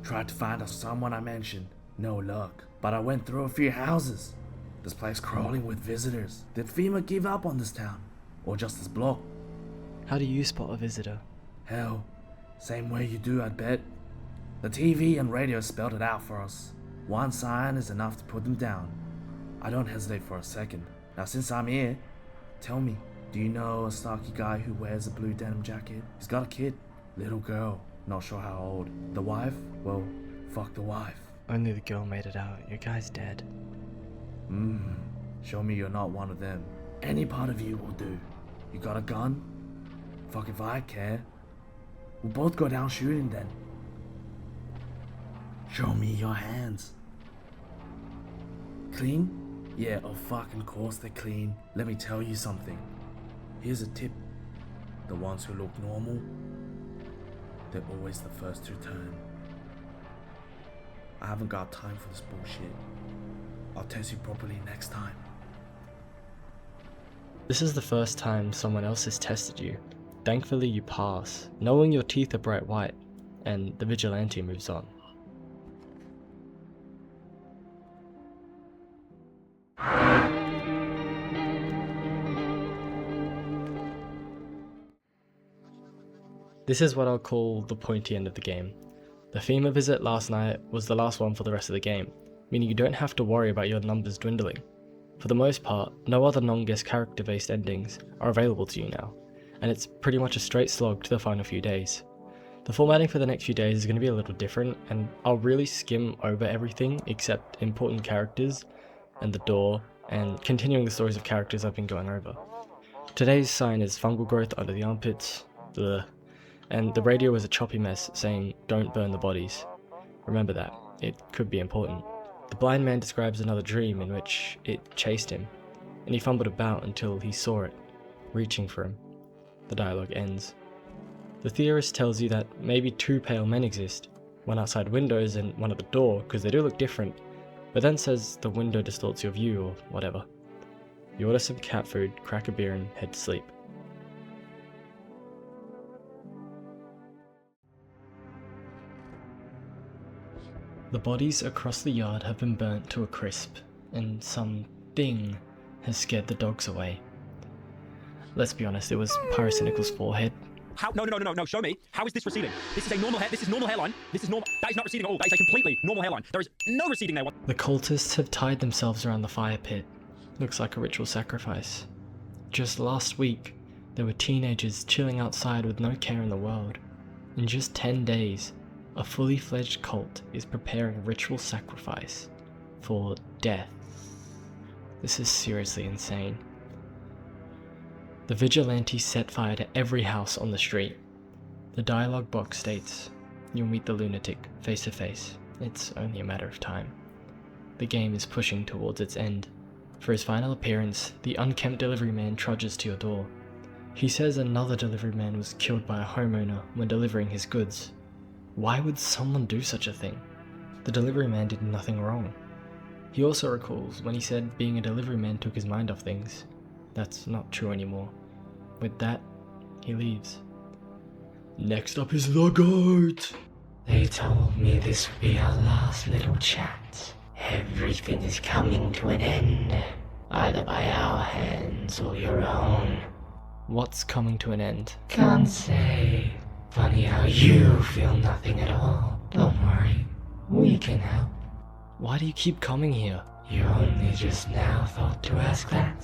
Tried to find us someone I mentioned. No luck. But I went through a few houses. This place crawling with visitors. Did FEMA give up on this town? Or just this block?
How do you spot a visitor?
Hell, same way you do, I'd bet. The TV and radio spelled it out for us. One sign is enough to put them down. I don't hesitate for a second. Now since I'm here, tell me, do you know a stocky guy who wears a blue denim jacket? He's got a kid. Little girl. Not sure how old. The wife? Well, fuck the wife.
Only the girl made it out. Your guy's dead.
Show me you're not one of them. Any part of you will do. You got a gun? Fuck if I care. We'll both go down shooting then. Show me your hands. Clean? Yeah, of fucking course they're clean. Let me tell you something. Here's a tip. The ones who look normal, they're always the first to turn. I haven't got time for this bullshit. I'll test you properly next time.
This is the first time someone else has tested you. Thankfully you pass, knowing your teeth are bright white, and the Vigilante moves on. This is what I'll call the pointy end of the game. The FEMA visit last night was the last one for the rest of the game, meaning you don't have to worry about your numbers dwindling. For the most part, no other non-guest character based endings are available to you now, and it's pretty much a straight slog to the final few days. The formatting for the next few days is going to be a little different, and I'll really skim over everything except important characters and the door, and continuing the stories of characters I've been going over. Today's sign is fungal growth under the armpits, and the radio is a choppy mess saying don't burn the bodies. Remember that, it could be important. The blind man describes another dream in which it chased him, and he fumbled about until he saw it, reaching for him. The dialogue ends. The theorist tells you that maybe two pale men exist, one outside windows and one at the door because they do look different, but then says the window distorts your view or whatever. You order some cat food, crack a beer and head to sleep. The bodies across the yard have been burnt to a crisp, and some thing has scared the dogs away. Let's be honest, it was Pyrocynical's forehead.
How? No, show me. How is this receding? This is a normal hair, this is normal hairline. This is normal. That is not receding at all. That is a completely normal hairline. There is no receding there.
The cultists have tied themselves around the fire pit. Looks like a ritual sacrifice. Just last week, there were teenagers chilling outside with no care in the world. In just 10 days, a fully fledged cult is preparing a ritual sacrifice for death. This is seriously insane. The Vigilante set fire to every house on the street. The dialogue box states, you'll meet the lunatic face to face. It's only a matter of time. The game is pushing towards its end. For his final appearance, the unkempt delivery man trudges to your door. He says another delivery man was killed by a homeowner when delivering his goods. Why would someone do such a thing? The delivery man did nothing wrong. He also recalls when he said being a delivery man took his mind off things. That's not true anymore. With that, he leaves. Next up is the goat!
They told me this would be our last little chat. Everything is coming to an end, either by our hands or your own.
What's coming to an end?
Can't say. Funny how you feel nothing at all. Don't worry, we can help.
Why do you keep coming here?
You only just now thought to ask that.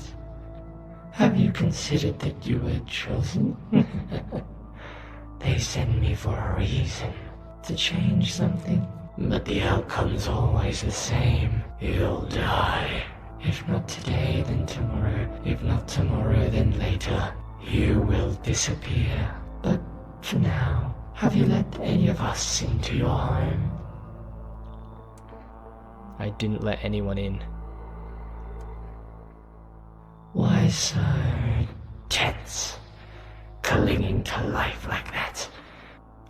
Have you considered that you were chosen? They send me for a reason, to change something. But the outcome's always the same. You'll die. If not today, then tomorrow. If not tomorrow, then later. You will disappear. But for now, have you let any of us into your home?
I didn't let anyone in.
Why so tense? Clinging to life like that.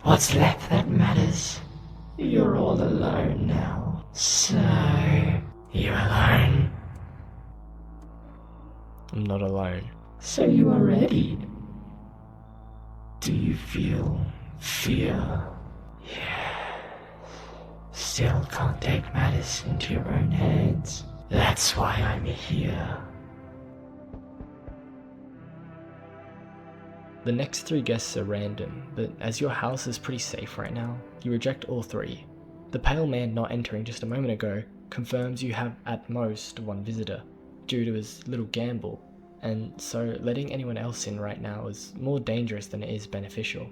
What's left that matters? You're all alone now. So, you're alone?
I'm not alone.
So you are ready. Do you feel fear? Yes. Still can't take matters into your own hands. That's why I'm here.
The next 3 guests are random, but as your house is pretty safe right now, you reject all 3. The pale man not entering just a moment ago confirms you have at most 1 visitor, due to his little gamble, and so letting anyone else in right now is more dangerous than it is beneficial.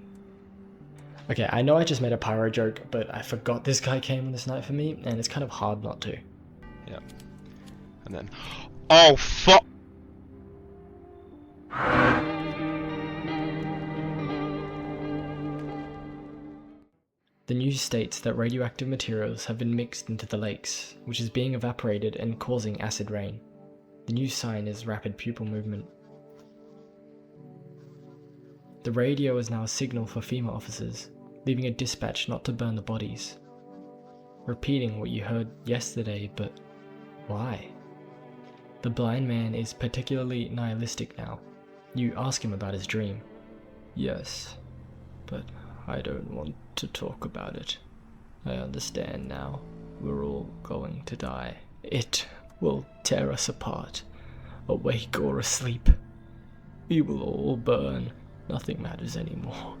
Okay, I know I just made a pyro joke, but I forgot this guy came on this night for me, and it's kind of hard not to.
Yeah. And then... Oh, fuck!
The news states that radioactive materials have been mixed into the lakes, which is being evaporated and causing acid rain. The news sign is rapid pupil movement. The radio is now a signal for FEMA officers, leaving a dispatch not to burn the bodies. Repeating what you heard yesterday, but why? The blind man is particularly nihilistic now. You ask him about his dream. Yes, but I don't want to talk about it. I understand now. We're all going to die. It will tear us apart, awake or asleep. We will all burn. Nothing matters anymore.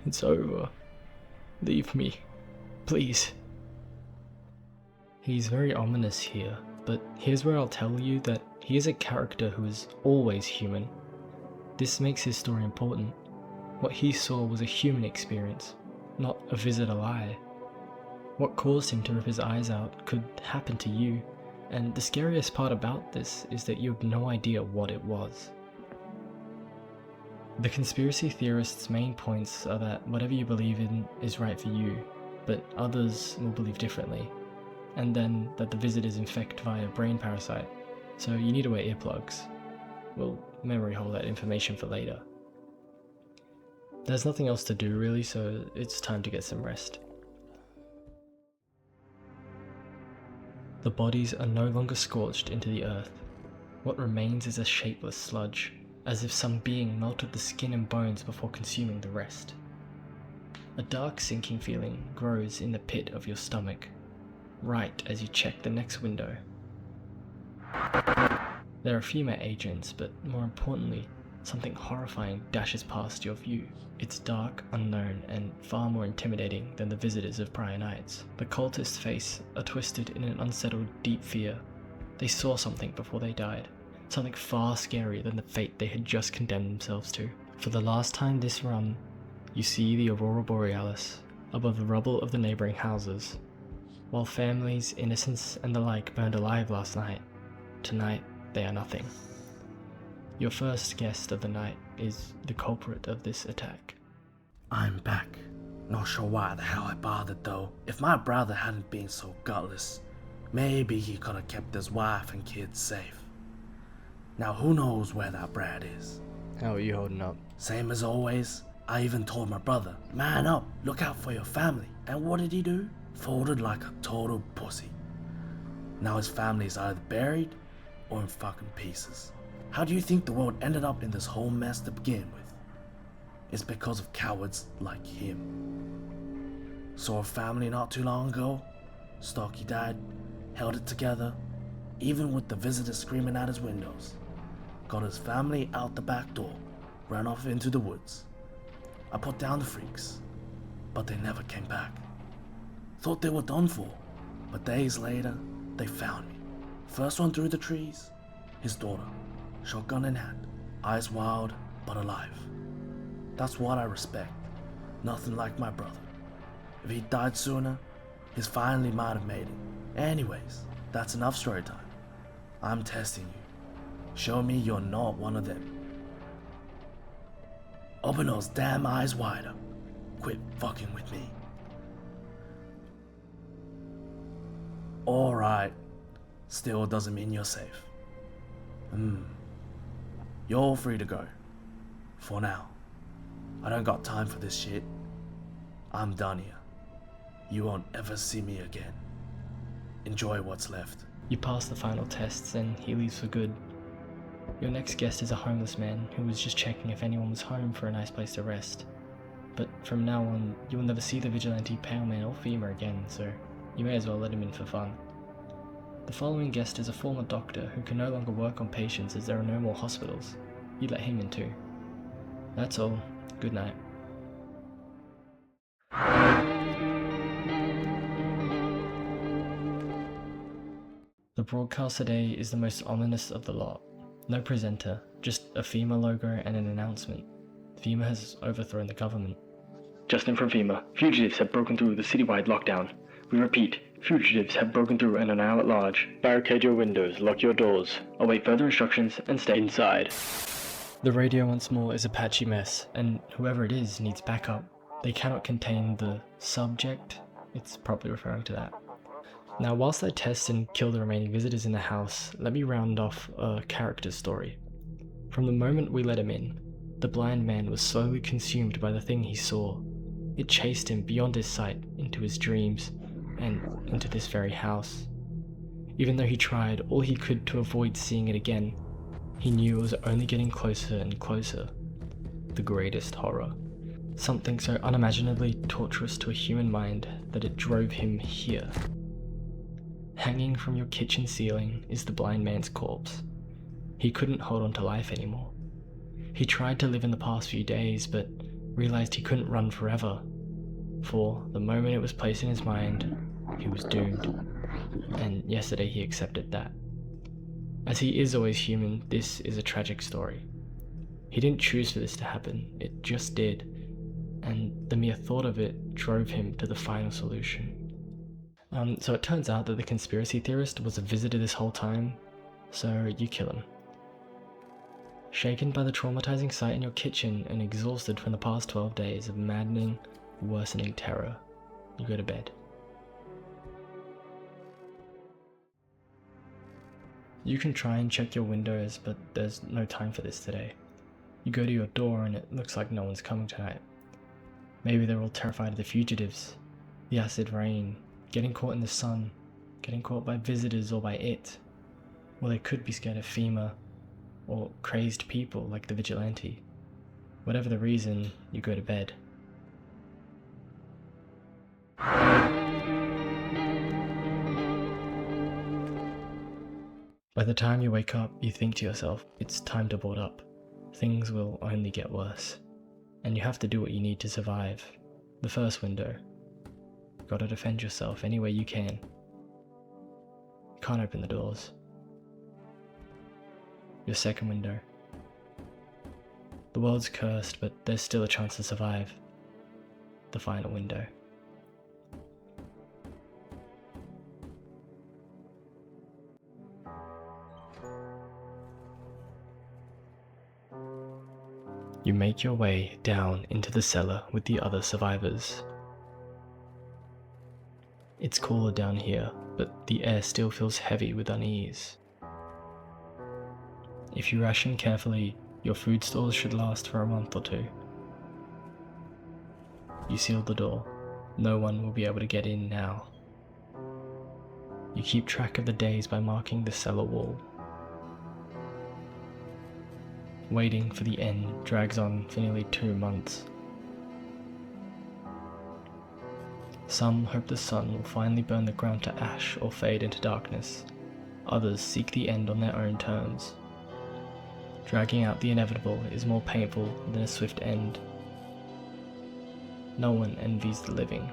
It's over. Leave me, please. He's very ominous here, but here's where I'll tell you that he is a character who is always human. This makes his story important. What he saw was a human experience, not a visitor lie. What caused him to rip his eyes out could happen to you, and the scariest part about this is that you have no idea what it was. The conspiracy theorists' main points are that whatever you believe in is right for you, but others will believe differently, and then that the visit is infected via a brain parasite, so you need to wear earplugs. We'll memory hold that information for later. There's nothing else to do really, so it's time to get some rest. The bodies are no longer scorched into the earth. What remains is a shapeless sludge, as if some being melted the skin and bones before consuming the rest. A dark sinking feeling grows in the pit of your stomach, right as you check the next window. There are FEMA agents, but more importantly, something horrifying dashes past your view. It's dark, unknown, and far more intimidating than the visitors of prior nights. The cultists' faces are twisted in an unsettled, deep fear. They saw something before they died, something far scarier than the fate they had just condemned themselves to. For the last time this run, you see the Aurora Borealis above the rubble of the neighbouring houses. While families, innocents, and the like burned alive last night, tonight they are nothing. Your first guest of the night is the culprit of this attack.
I'm back. Not sure why the hell I bothered though. If my brother hadn't been so gutless, maybe he could have kept his wife and kids safe. Now who knows where that Brad is?
How are you holding up?
Same as always. I even told my brother, man up, look out for your family. And what did he do? Folded like a total pussy. Now his family is either buried or in fucking pieces. How do you think the world ended up in this whole mess to begin with? It's because of cowards like him. Saw a family not too long ago. Stocky died, held it together, even with the visitors screaming at his windows. Got his family out the back door, ran off into the woods. I put down the freaks, but they never came back. Thought they were done for, but days later, they found me. First one through the trees, his daughter, shotgun in hand, eyes wild but alive. That's what I respect. Nothing like my brother. If he died sooner, his family might have made it. Anyways, that's enough story time. I'm testing you. Show me you're not one of them. Open those damn eyes wider. Quit fucking with me. Alright. Still doesn't mean you're safe. You're all free to go. For now. I don't got time for this shit. I'm done here. You won't ever see me again. Enjoy what's left.
You pass the final tests and he leaves for good. Your next guest is a homeless man who was just checking if anyone was home for a nice place to rest. But from now on, you will never see the Vigilante, Pale Man or FEMA again, so you may as well let him in for fun. The following guest is a former doctor who can no longer work on patients as there are no more hospitals. You let him in too. That's all. Good night. The broadcast today is the most ominous of the lot. No presenter, just a FEMA logo and an announcement. FEMA has overthrown the government.
Justin from FEMA. Fugitives have broken through the citywide lockdown. We repeat, fugitives have broken through and are now at large. Barricade your windows, lock your doors, await further instructions, and stay inside.
The radio once more is a patchy mess, and whoever it is needs backup. They cannot contain the subject. It's probably referring to that. Now, whilst I test and kill the remaining visitors in the house, let me round off a character's story. From the moment we let him in, the blind man was slowly consumed by the thing he saw. It chased him beyond his sight, into his dreams, and into this very house. Even though he tried all he could to avoid seeing it again, he knew it was only getting closer and closer. The greatest horror. Something so unimaginably torturous to a human mind that it drove him here. Hanging from your kitchen ceiling is the blind man's corpse. He couldn't hold on to life anymore. He tried to live in the past few days, but realized he couldn't run forever. For the moment it was placed in his mind, he was doomed. And yesterday he accepted that. As he is always human, this is a tragic story. He didn't choose for this to happen, it just did. And the mere thought of it drove him to the final solution. So it turns out that the conspiracy theorist was a visitor this whole time, so you kill him. Shaken by the traumatizing sight in your kitchen and exhausted from the past 12 days of maddening, worsening terror, you go to bed. You can try and check your windows, but there's no time for this today. You go to your door and it looks like no one's coming tonight. Maybe they're all terrified of the fugitives, the acid rain, getting caught in the sun, getting caught by visitors or by it. Or they could be scared of FEMA, or crazed people like the Vigilante. Whatever the reason, you go to bed. By the time you wake up, you think to yourself, it's time to board up. Things will only get worse. And you have to do what you need to survive. The first window. Gotta defend yourself any way you can. You can't open the doors. Your second window. The world's cursed, but there's still a chance to survive. The final window. You make your way down into the cellar with the other survivors. It's cooler down here, but the air still feels heavy with unease. If you ration carefully, your food stores should last for a month or two. You seal the door. No one will be able to get in now. You keep track of the days by marking the cellar wall. Waiting for the end drags on for nearly 2 months. Some hope the sun will finally burn the ground to ash or fade into darkness. Others seek the end on their own terms. Dragging out the inevitable is more painful than a swift end. No one envies the living.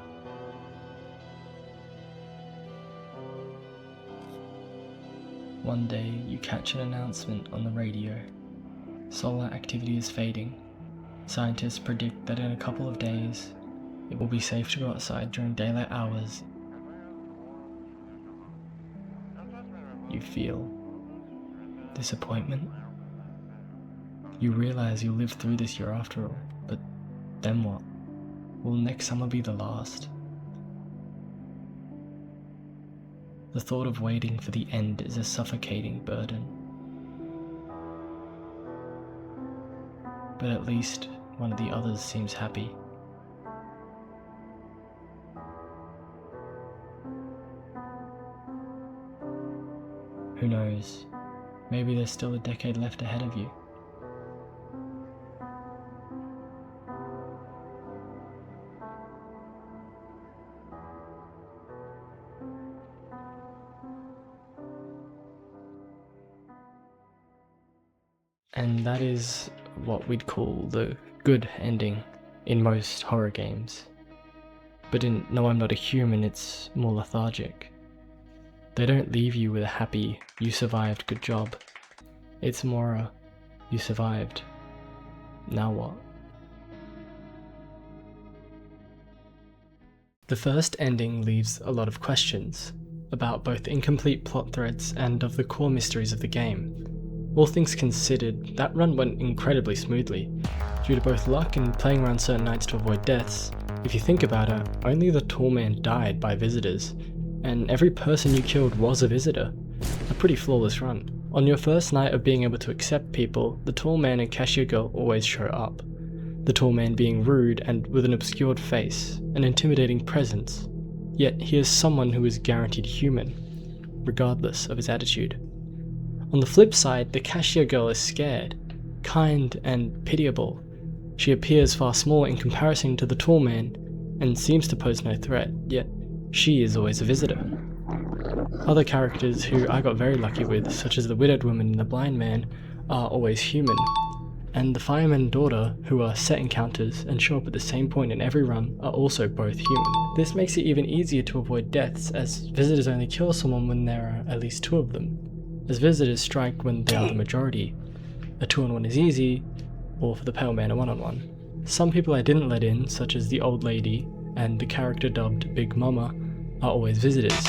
One day you catch an announcement on the radio. Solar activity is fading. Scientists predict that in a couple of days, it will be safe to go outside during daylight hours. You feel disappointment. You realize you'll live through this year after all, but then what? Will next summer be the last? The thought of waiting for the end is a suffocating burden. But at least one of the others seems happy. Who knows? Maybe there's still a decade left ahead of you. And that is what we'd call the good ending in most horror games. But in No I'm Not a Human, it's more lethargic. They don't leave you with a happy, you survived, good job. It's more a, you survived, now what? The first ending leaves a lot of questions about both incomplete plot threads and of the core mysteries of the game. All things considered, that run went incredibly smoothly. Due to both luck and playing around certain nights to avoid deaths, if you think about it, only the tall man died by visitors, and every person you killed was a visitor. A pretty flawless run. On your first night of being able to accept people, the tall man and cashier girl always show up. The tall man being rude and with an obscured face, an intimidating presence, yet he is someone who is guaranteed human, regardless of his attitude. On the flip side, the cashier girl is scared, kind and pitiable. She appears far smaller in comparison to the tall man and seems to pose no threat, yet she is always a visitor. Other characters who I got very lucky with, such as the widowed woman and the blind man, are always human. And the fireman daughter, who are set encounters and show up at the same point in every run, are also both human. This makes it even easier to avoid deaths, as visitors only kill someone when there are at least two of them, as visitors strike when they are the majority. A 2-on-1 is easy, or for the pale man a 1-on-1. Some people I didn't let in, such as the old lady and the character dubbed Big Mama, are always visitors.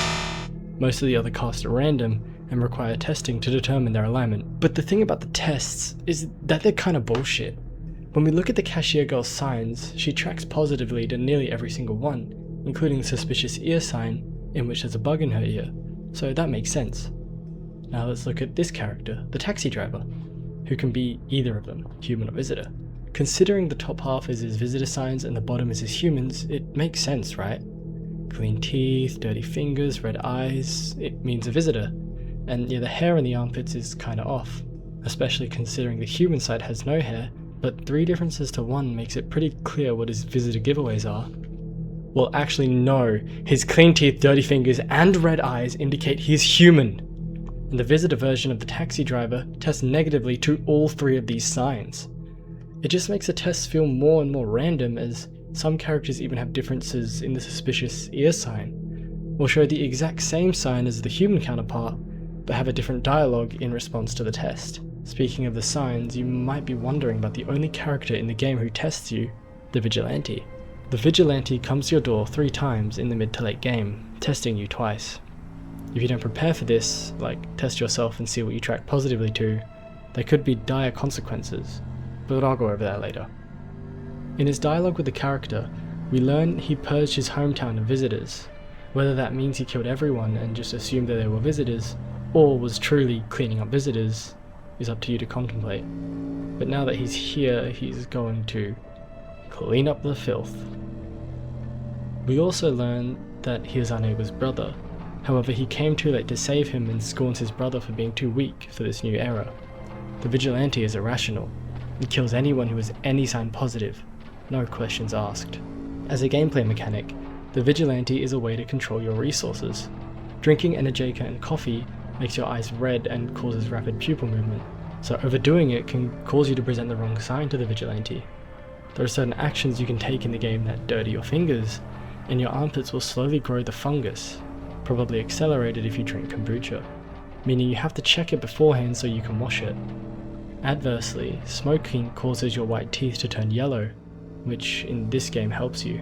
Most of the other casts are random and require testing to determine their alignment. But the thing about the tests is that they're kind of bullshit. When we look at the cashier girl's signs, she tracks positively to nearly every single one, including the suspicious ear sign, in which there's a bug in her ear, so that makes sense. Now let's look at this character, the taxi driver, who can be either of them, human or visitor. Considering the top half is his visitor signs and the bottom is his humans, it makes sense, right? Clean teeth, dirty fingers, red eyes, it means a visitor. And yeah, the hair in the armpits is kinda off, especially considering the human side has no hair, but 3 differences to 1 makes it pretty clear what his visitor giveaways are. Well, actually no, his clean teeth, dirty fingers, and red eyes indicate he's human. And the visitor version of the taxi driver tests negatively to all 3 of these signs. It just makes the tests feel more and more random, as some characters even have differences in the suspicious ear sign, or show the exact same sign as the human counterpart, but have a different dialogue in response to the test. Speaking of the signs, you might be wondering about the only character in the game who tests you, the Vigilante. The Vigilante comes to your door 3 times in the mid to late game, testing you twice. If you don't prepare for this, like test yourself and see what you track positively to, there could be dire consequences, but I'll go over that later. In his dialogue with the character, we learn he purged his hometown of visitors. Whether that means he killed everyone and just assumed that they were visitors, or was truly cleaning up visitors, is up to you to contemplate. But now that he's here, he's going to clean up the filth. We also learn that he is our neighbour's brother. However, he came too late to save him and scorns his brother for being too weak for this new era. The Vigilante is irrational and kills anyone who has any sign positive, no questions asked. As a gameplay mechanic, the Vigilante is a way to control your resources. Drinking Energeika and coffee makes your eyes red and causes rapid pupil movement, so overdoing it can cause you to present the wrong sign to the Vigilante. There are certain actions you can take in the game that dirty your fingers, and your armpits will slowly grow the fungus, probably accelerated if you drink kombucha, meaning you have to check it beforehand so you can wash it. Adversely, smoking causes your white teeth to turn yellow, which in this game helps you.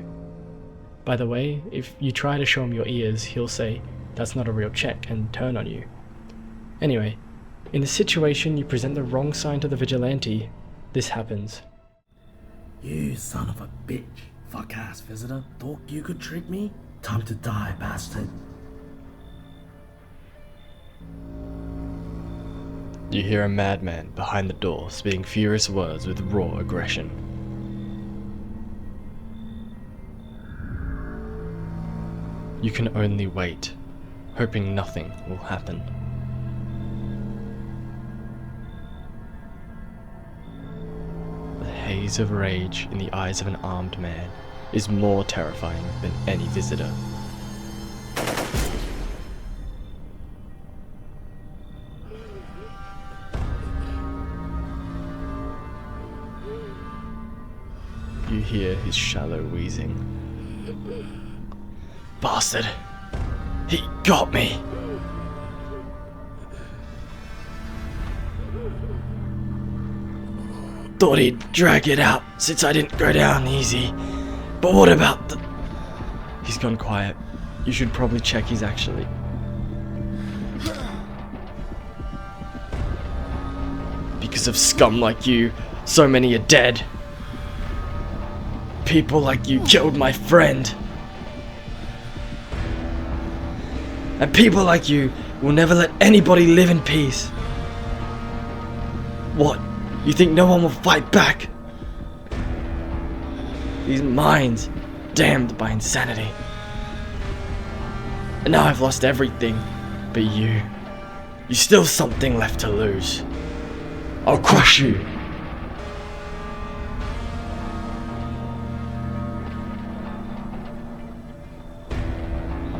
By the way, if you try to show him your ears, he'll say, "That's not a real check," and turn on you. Anyway, in the situation you present the wrong sign to the Vigilante, this happens.
You son of a bitch. Fuck ass visitor. Thought you could trick me? Time to die, bastard.
You hear a madman behind the door spitting furious words with raw aggression. You can only wait, hoping nothing will happen. The haze of rage in the eyes of an armed man is more terrifying than any visitor. you hear his shallow wheezing. Bastard! He got me! Thought he'd drag it out since I didn't go down easy. But what about the... He's gone quiet. You should probably check he's actually... Because of scum like you, so many are dead. People like you killed my friend. And people like you will never let anybody live in peace. What? You think no one will fight back? These minds, damned by insanity. And now I've lost everything, but you still something left to lose. I'll crush you.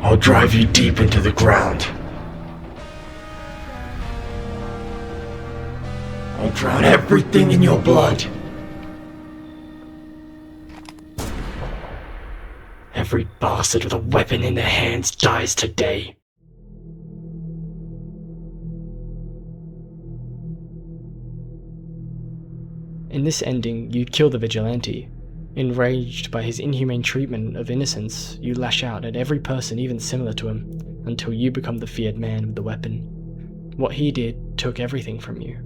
I'll drive you deep into the ground. I'll drown everything in your blood. Every bastard with a weapon in their hands dies today.
In this ending, you kill the Vigilante. Enraged by his inhumane treatment of innocents, you lash out at every person even similar to him, until you become the feared man with the weapon. What he did took everything from you.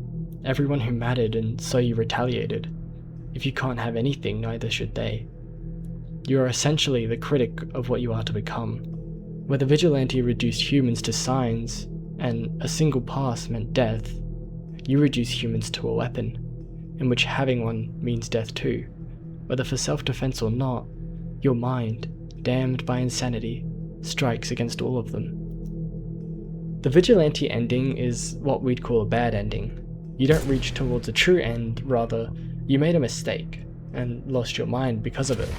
Everyone who mattered, and so you retaliated. If you can't have anything, neither should they. You are essentially the critic of what you are to become. Where the Vigilante reduced humans to signs, and a single pass meant death, you reduce humans to a weapon, in which having one means death too. Whether for self-defense or not, your mind, damned by insanity, strikes against all of them. The Vigilante ending is what we'd call a bad ending. You don't reach towards a true end, rather, you made a mistake, and lost your mind because of it.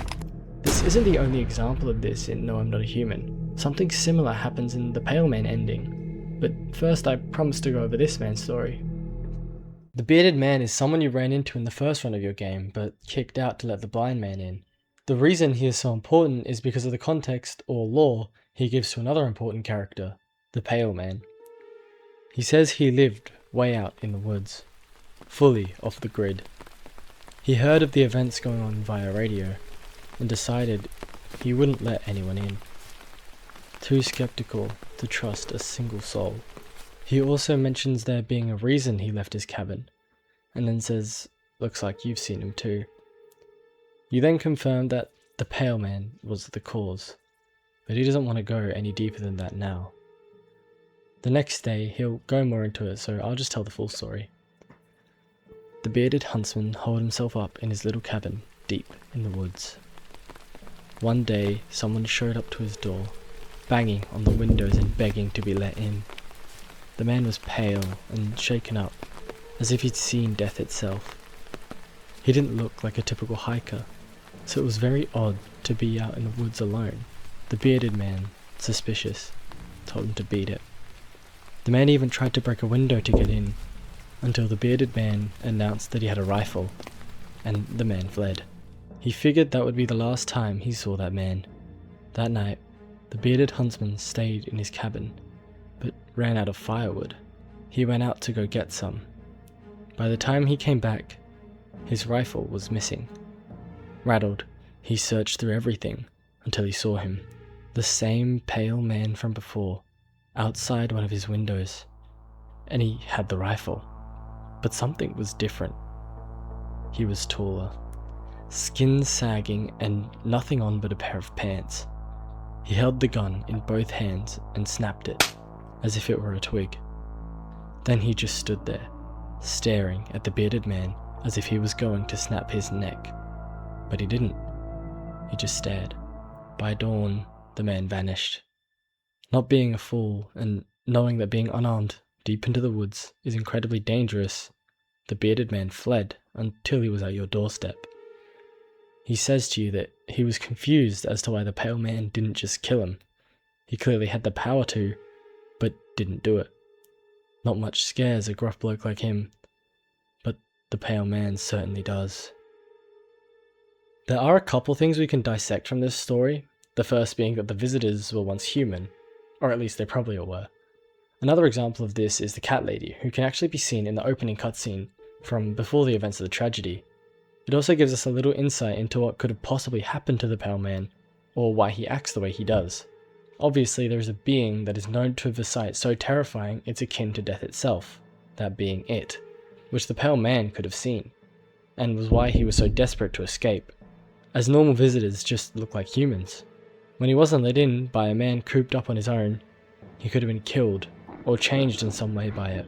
This isn't the only example of this in No I'm Not a Human. Something similar happens in the Pale Man ending, but first I promised to go over this man's story. The bearded man is someone you ran into in the first run of your game, but kicked out to let the blind man in. The reason he is so important is because of the context, or lore, he gives to another important character, the Pale Man. He says he lived way out in the woods, fully off the grid. He heard of the events going on via radio, and decided he wouldn't let anyone in. Too skeptical to trust a single soul. He also mentions there being a reason he left his cabin, and then says, looks like you've seen him too. You then confirm that the Pale Man was the cause, but he doesn't want to go any deeper than that now. The next day he'll go more into it, so I'll just tell the full story. The bearded huntsman holed himself up in his little cabin deep in the woods. One day someone showed up to his door, banging on the windows and begging to be let in. The man was pale and shaken up, as if he'd seen death itself. He didn't look like a typical hiker, so it was very odd to be out in the woods alone. The bearded man, suspicious, told him to beat it. The man even tried to break a window to get in, until the bearded man announced that he had a rifle, and the man fled. He figured that would be the last time he saw that man. That night, the bearded huntsman stayed in his cabin, but ran out of firewood. He went out to go get some. By the time he came back, his rifle was missing. Rattled, he searched through everything until he saw him, the same pale man from before, outside one of his windows, and he had the rifle. But something was different. He was taller, skin sagging and nothing on but a pair of pants. He held the gun in both hands and snapped it, as if it were a twig. Then he just stood there, staring at the bearded man as if he was going to snap his neck. But he didn't. He just stared. By dawn, the man vanished. Not being a fool, and knowing that being unarmed deep into the woods is incredibly dangerous, the bearded man fled until he was at your doorstep. He says to you that he was confused as to why the pale man didn't just kill him. He clearly had the power to, but didn't do it. Not much scares a gruff bloke like him, but the pale man certainly does. There are a couple things we can dissect from this story, the first being that the visitors were once human, or at least they probably all were. Another example of this is the cat lady, who can actually be seen in the opening cutscene from before the events of the tragedy. It also gives us a little insight into what could have possibly happened to the Pale Man, or why he acts the way he does. Obviously there is a being that is known to have a sight so terrifying it's akin to death itself, that being it, which the Pale Man could have seen, and was why he was so desperate to escape, as normal visitors just look like humans. When he wasn't let in by a man cooped up on his own, he could have been killed, or changed in some way by it,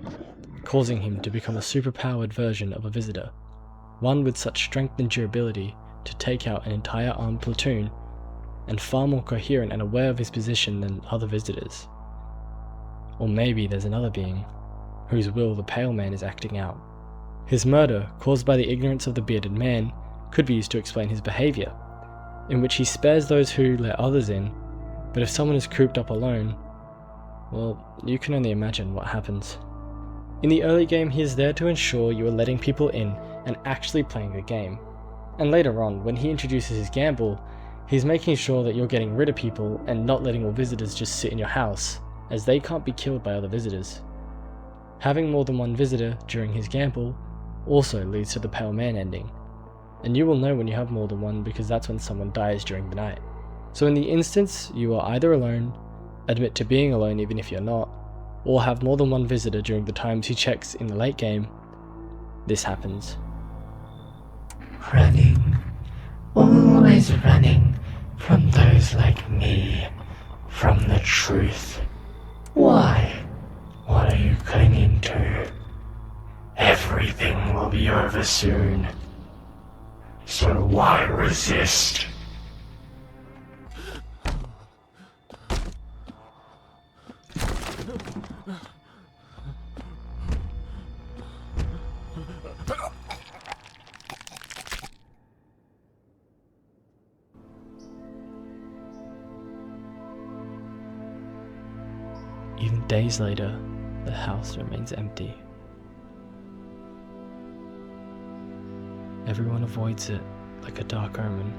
causing him to become a superpowered version of a visitor, one with such strength and durability to take out an entire armed platoon, and far more coherent and aware of his position than other visitors. Or maybe there's another being, whose will the Pale Man is acting out. His murder, caused by the ignorance of the bearded man, could be used to explain his behaviour, in which he spares those who let others in, but if someone is cooped up alone, well, you can only imagine what happens. In the early game, he is there to ensure you are letting people in and actually playing the game, and later on, when he introduces his gamble, he's making sure that you're getting rid of people and not letting all visitors just sit in your house, as they can't be killed by other visitors. Having more than one visitor during his gamble also leads to the Pale Man ending, and you will know when you have more than one because that's when someone dies during the night. So in the instance you are either alone, admit to being alone even if you're not, or have more than one visitor during the times he checks in the late game, this happens.
Running. Always running from those like me, from the truth. Why? What are you clinging to? Everything will be over soon. So why resist?
Even days later, the house remains empty. Everyone avoids it like a dark omen.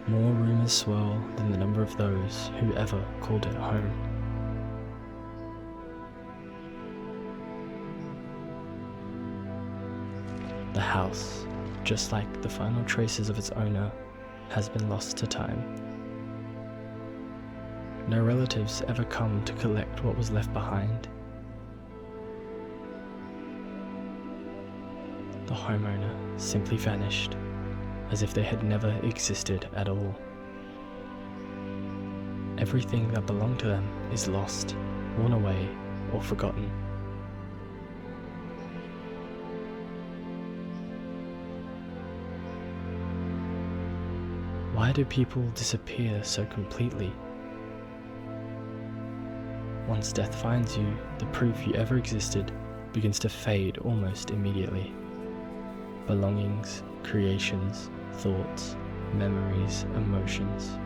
More rumors swirl than the number of those who ever called it home. The house, just like the final traces of its owner, has been lost to time. No relatives ever come to collect what was left behind. The homeowner simply vanished, as if they had never existed at all. Everything that belonged to them is lost, worn away, or forgotten. Why do people disappear so completely? Once death finds you, the proof you ever existed begins to fade almost immediately. Belongings, creations, thoughts, memories, emotions,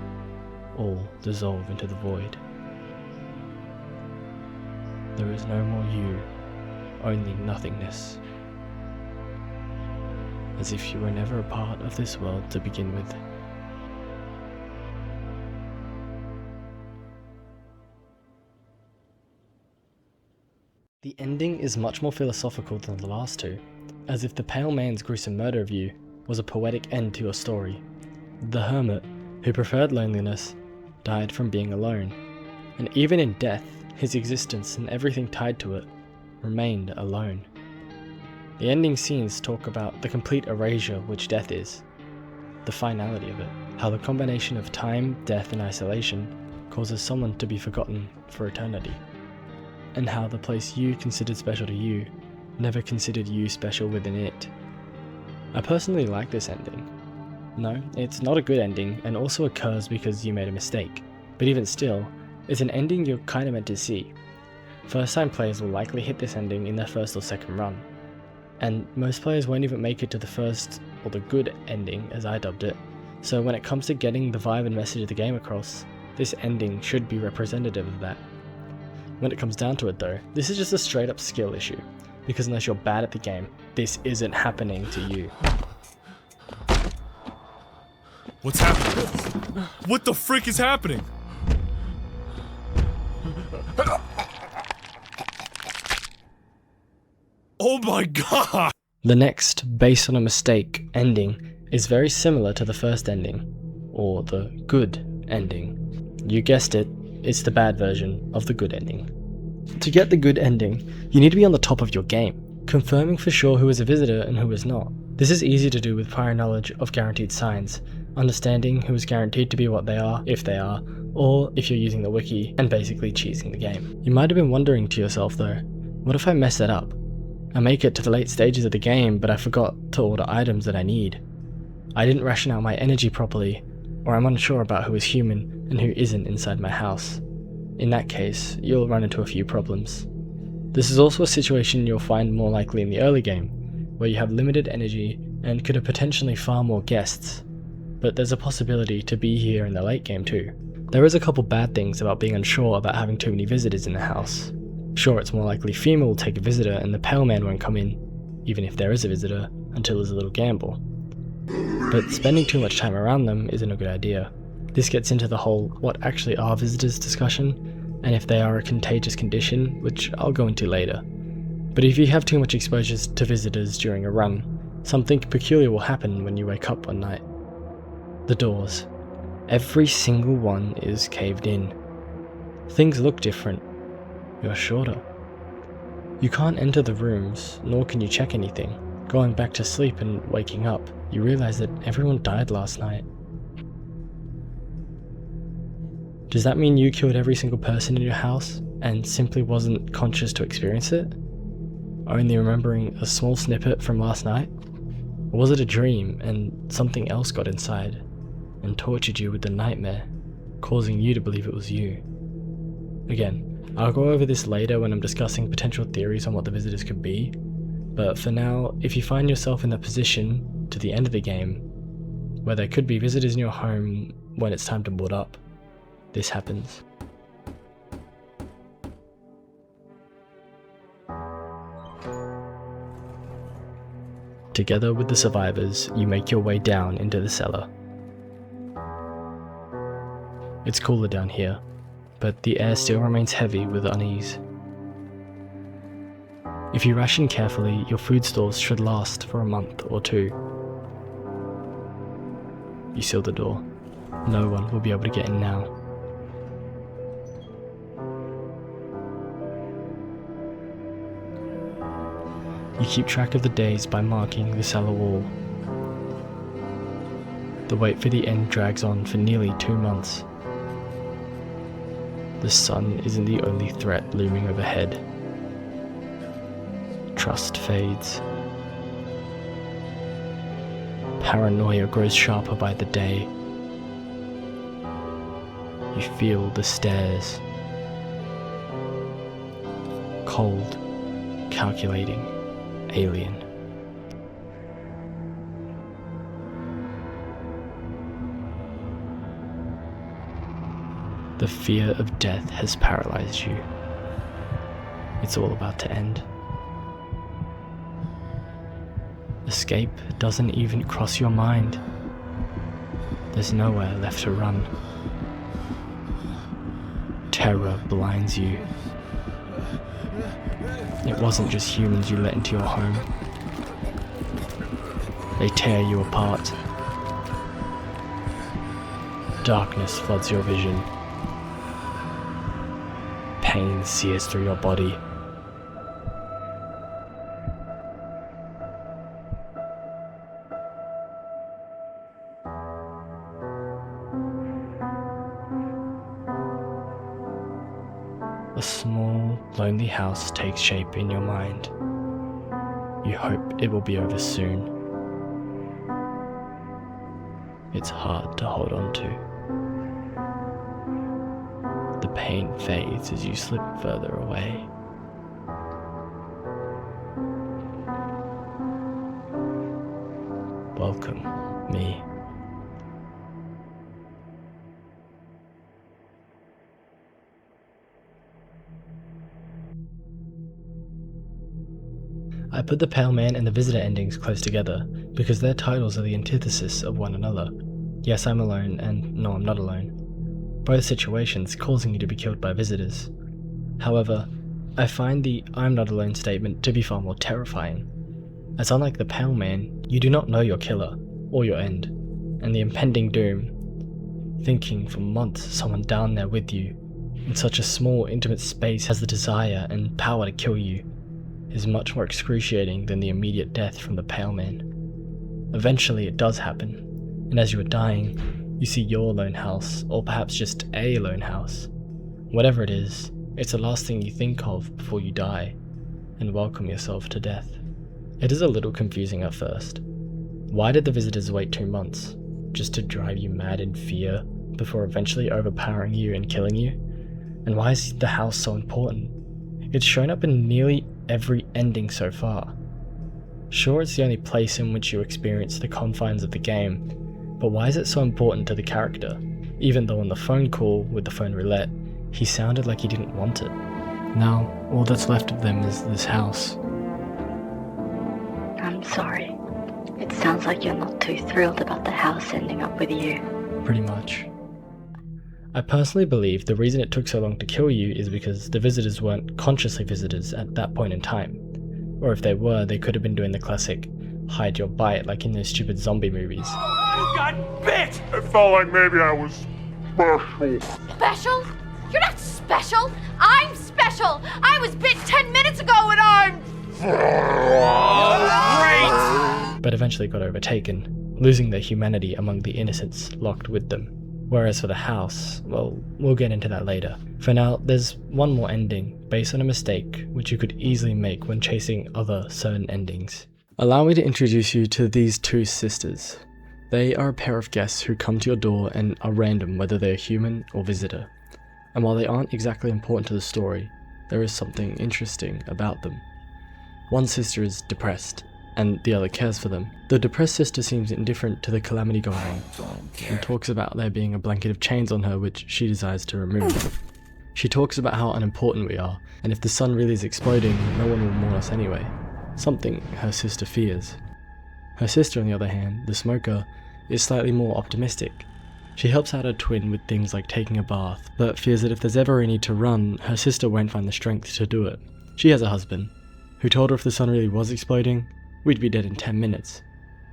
all dissolve into the void. There is no more you, only nothingness. As if you were never a part of this world to begin with. The ending is much more philosophical than the last two, as if the Pale Man's gruesome murder of you was a poetic end to your story. The hermit, who preferred loneliness, died from being alone, and even in death, his existence and everything tied to it remained alone. The ending scenes talk about the complete erasure which death is, the finality of it, how the combination of time, death, and isolation causes someone to be forgotten for eternity, and how the place you considered special to you never considered you special within it. I personally like this ending. No, it's not a good ending, and also occurs because you made a mistake, but even still, it's an ending you're kinda meant to see. First time players will likely hit this ending in their first or second run, and most players won't even make it to the first, or the good ending as I dubbed it, so when it comes to getting the vibe and message of the game across, this ending should be representative of that. When it comes down to it though, this is just a straight up skill issue,
because unless you're bad at the game, this isn't happening to you.
What's happening? What the frick is happening? Oh my god!
The next, based on a mistake, ending is very similar to the first ending, or the good ending. You guessed it, it's the bad version of the good ending. To get the good ending, you need to be on the top of your game, confirming for sure who is a visitor and who is not. This is easy to do with prior knowledge of guaranteed signs, understanding who is guaranteed to be what they are, if they are, or if you're using the wiki, and basically cheesing the game. You might have been wondering to yourself though, what if I mess that up? I make it to the late stages of the game, but I forgot to order items that I need. I didn't ration out my energy properly, or I'm unsure about who is human and who isn't inside my house. In that case, you'll run into a few problems. This is also a situation you'll find more likely in the early game, where you have limited energy and could have potentially far more guests, but there's a possibility to be here in the late game too. There is a couple bad things about being unsure about having too many visitors in the house. Sure, it's more likely female will take a visitor and the pale man won't come in, even if there is a visitor, until there's a little gamble. But spending too much time around them isn't a good idea. This gets into the whole what actually are visitors discussion, and if they are a contagious condition, which I'll go into later. But if you have too much exposures to visitors during a run, something peculiar will happen when you wake up one night. The doors. Every single one is caved in. Things look different. You're shorter. You can't enter the rooms, nor can you check anything. Going back to sleep and waking up, you realize that everyone died last night. Does that mean you killed every single person in your house and simply wasn't conscious to experience it? Only remembering a small snippet from last night? Or was it a dream and something else got inside and tortured you with the nightmare, causing you to believe it was you? Again, I'll go over this later when I'm discussing potential theories on what the visitors could be, but for now, if you find yourself in that position to the end of the game, where there could be visitors in your home when it's time to board up, this happens. Together with the survivors, you make your way down into the cellar. It's cooler down here, but the air still remains heavy with unease. If you ration carefully, your food stores should last for a month or two. You seal the door. No one will be able to get in now. You keep track of the days by marking the cellar wall. The wait for the end drags on for nearly 2 months. The sun isn't the only threat looming overhead. Trust fades. Paranoia grows sharper by the day. You feel the stares. Cold, calculating, alien. The fear of death has paralyzed you. It's all about to end. Escape doesn't even cross your mind. There's nowhere left to run. Terror blinds you. It wasn't just humans you let into your home. They tear you apart. Darkness floods your vision. Pain sears through your body. A small, lonely house takes shape in your mind. You hope it will be over soon. It's hard to hold on to. The pain fades as you slip further away. Welcome, me. I put the Pale Man and the Visitor endings close together because their titles are the antithesis of one another. Yes, I'm alone, and no, I'm not alone. Both situations causing you to be killed by visitors. However, I find the I'm not alone statement to be far more terrifying, as unlike the Pale Man, you do not know your killer, or your end, and the impending doom. Thinking for months someone down there with you, in such a small, intimate space, has the desire and power to kill you, is much more excruciating than the immediate death from the Pale Man. Eventually it does happen, and as you are dying, you see your lone house, or perhaps just a lone house. Whatever it is, it's the last thing you think of before you die, and welcome yourself to death. It is a little confusing at first. Why did the visitors wait 2 months? Just to drive you mad in fear, before eventually overpowering you and killing you? And why is the house so important? It's shown up in nearly every ending so far. Sure, it's the only place in which you experience the confines of the game, but why is it so important to the character? Even though on the phone call with the phone roulette, he sounded like he didn't want it. Now, all that's left of them is this house.
I'm sorry. It sounds like you're not too thrilled about the house ending up with you.
Pretty much. I personally believe the reason it took so long to kill you is because the visitors weren't consciously visitors at that point in time. Or if they were, they could have been doing the classic hide your bite like in those stupid zombie movies.
You got bit! It felt like maybe I was special.
Special? You're not special! I'm special! I was bit 10 minutes ago and I'm...
Great!
But eventually got overtaken, losing their humanity among the innocents locked with them. Whereas for the house, well, we'll get into that later. For now, there's one more ending, based on a mistake which you could easily make when chasing other certain endings. Allow me to introduce you to these two sisters. They are a pair of guests who come to your door and are random whether they're human or visitor. And while they aren't exactly important to the story, there is something interesting about them. One sister is depressed, and the other cares for them. The depressed sister seems indifferent to the calamity going on, and talks about there being a blanket of chains on her which she desires to remove. She talks about how unimportant we are, and if the sun really is exploding, no one will mourn us anyway. Something her sister fears. Her sister, on the other hand, the smoker, is slightly more optimistic. She helps out her twin with things like taking a bath, but fears that if there's ever a need to run, her sister won't find the strength to do it. She has a husband, who told her if the sun really was exploding, we'd be dead in 10 minutes.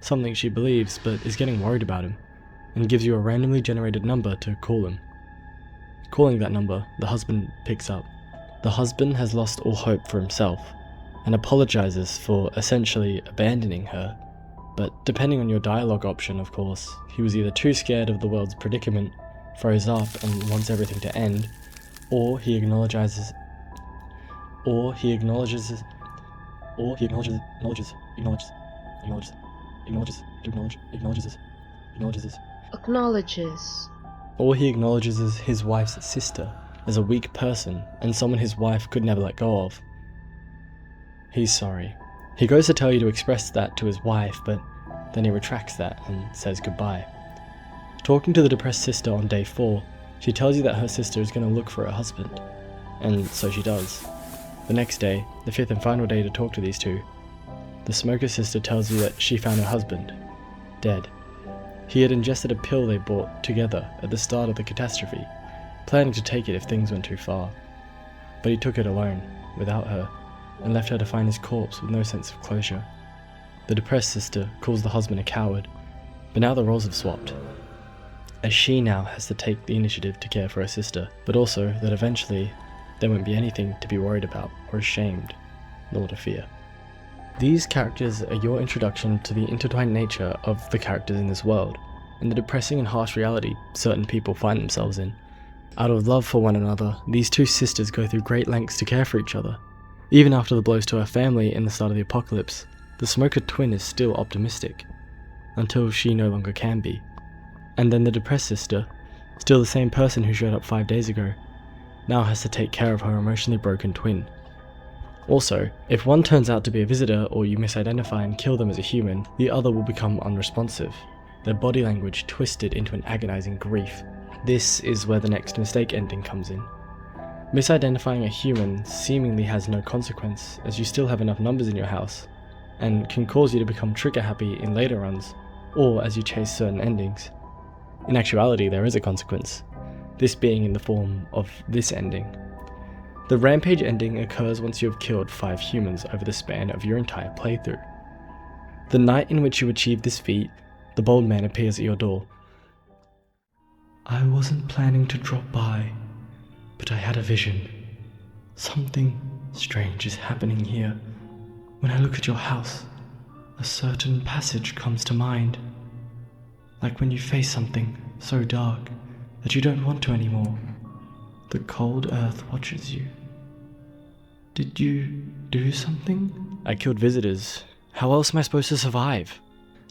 Something she believes, but is getting worried about him, and gives you a randomly generated number to call him. Calling that number, the husband picks up. The husband has lost all hope for himself, and apologizes for essentially abandoning her. But depending on your dialogue option, of course, he was either too scared of the world's predicament, froze up and wants everything to end, or he acknowledges, or he acknowledges, acknowledges his wife's sister as a weak person and someone his wife could never let go of. He's sorry. He goes to tell you to express that to his wife, but then he retracts that and says goodbye. Talking to the depressed sister on day 4, she tells you that her sister is going to look for her husband, and so she does. The next day, the 5th and final day to talk to these two, the smoker sister tells you that she found her husband, dead. He had ingested a pill they bought together at the start of the catastrophe, planning to take it if things went too far. But he took it alone, without her, and left her to find his corpse with no sense of closure. The depressed sister calls the husband a coward, but now the roles have swapped, as she now has to take the initiative to care for her sister, but also that eventually there won't be anything to be worried about or ashamed, nor to fear. These characters are your introduction to the intertwined nature of the characters in this world, and the depressing and harsh reality certain people find themselves in. Out of love for one another, these two sisters go through great lengths to care for each other. Even after the blows to her family in the start of the apocalypse, the smoker twin is still optimistic, until she no longer can be. And then the depressed sister, still the same person who showed up 5 days ago, now has to take care of her emotionally broken twin. Also, if one turns out to be a visitor or you misidentify and kill them as a human, the other will become unresponsive, their body language twisted into an agonizing grief. This is where the next mistake ending comes in. Misidentifying a human seemingly has no consequence, as you still have enough numbers in your house,
and can cause you to become trigger happy in later runs, or as you chase certain endings. In actuality, there is a consequence, this being in the form of this ending. The Rampage ending occurs once you have killed 5 humans over the span of your entire playthrough. The night in which you achieve this feat, the bold man appears at your door. I wasn't planning to drop by, but I had a vision. Something strange is happening here. When I look at your house, a certain passage comes to mind. Like when you face something so dark that you don't want to anymore. The cold earth watches you. Did you do something? I killed visitors. How else am I supposed to survive?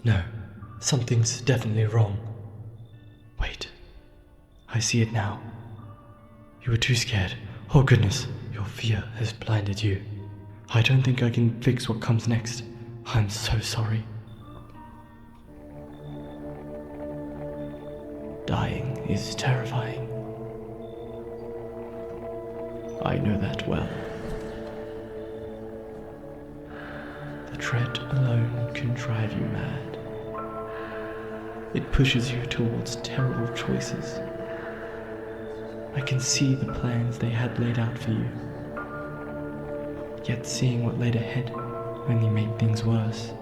No, something's definitely wrong. Wait, I see it now. You were too scared. Oh goodness, your fear has blinded you. I don't think I can fix what comes next. I'm so sorry. Dying is terrifying. I know that well. The dread alone can drive you mad. It pushes you towards terrible choices. I can see the plans they had laid out for you. Yet seeing what laid ahead only made things worse.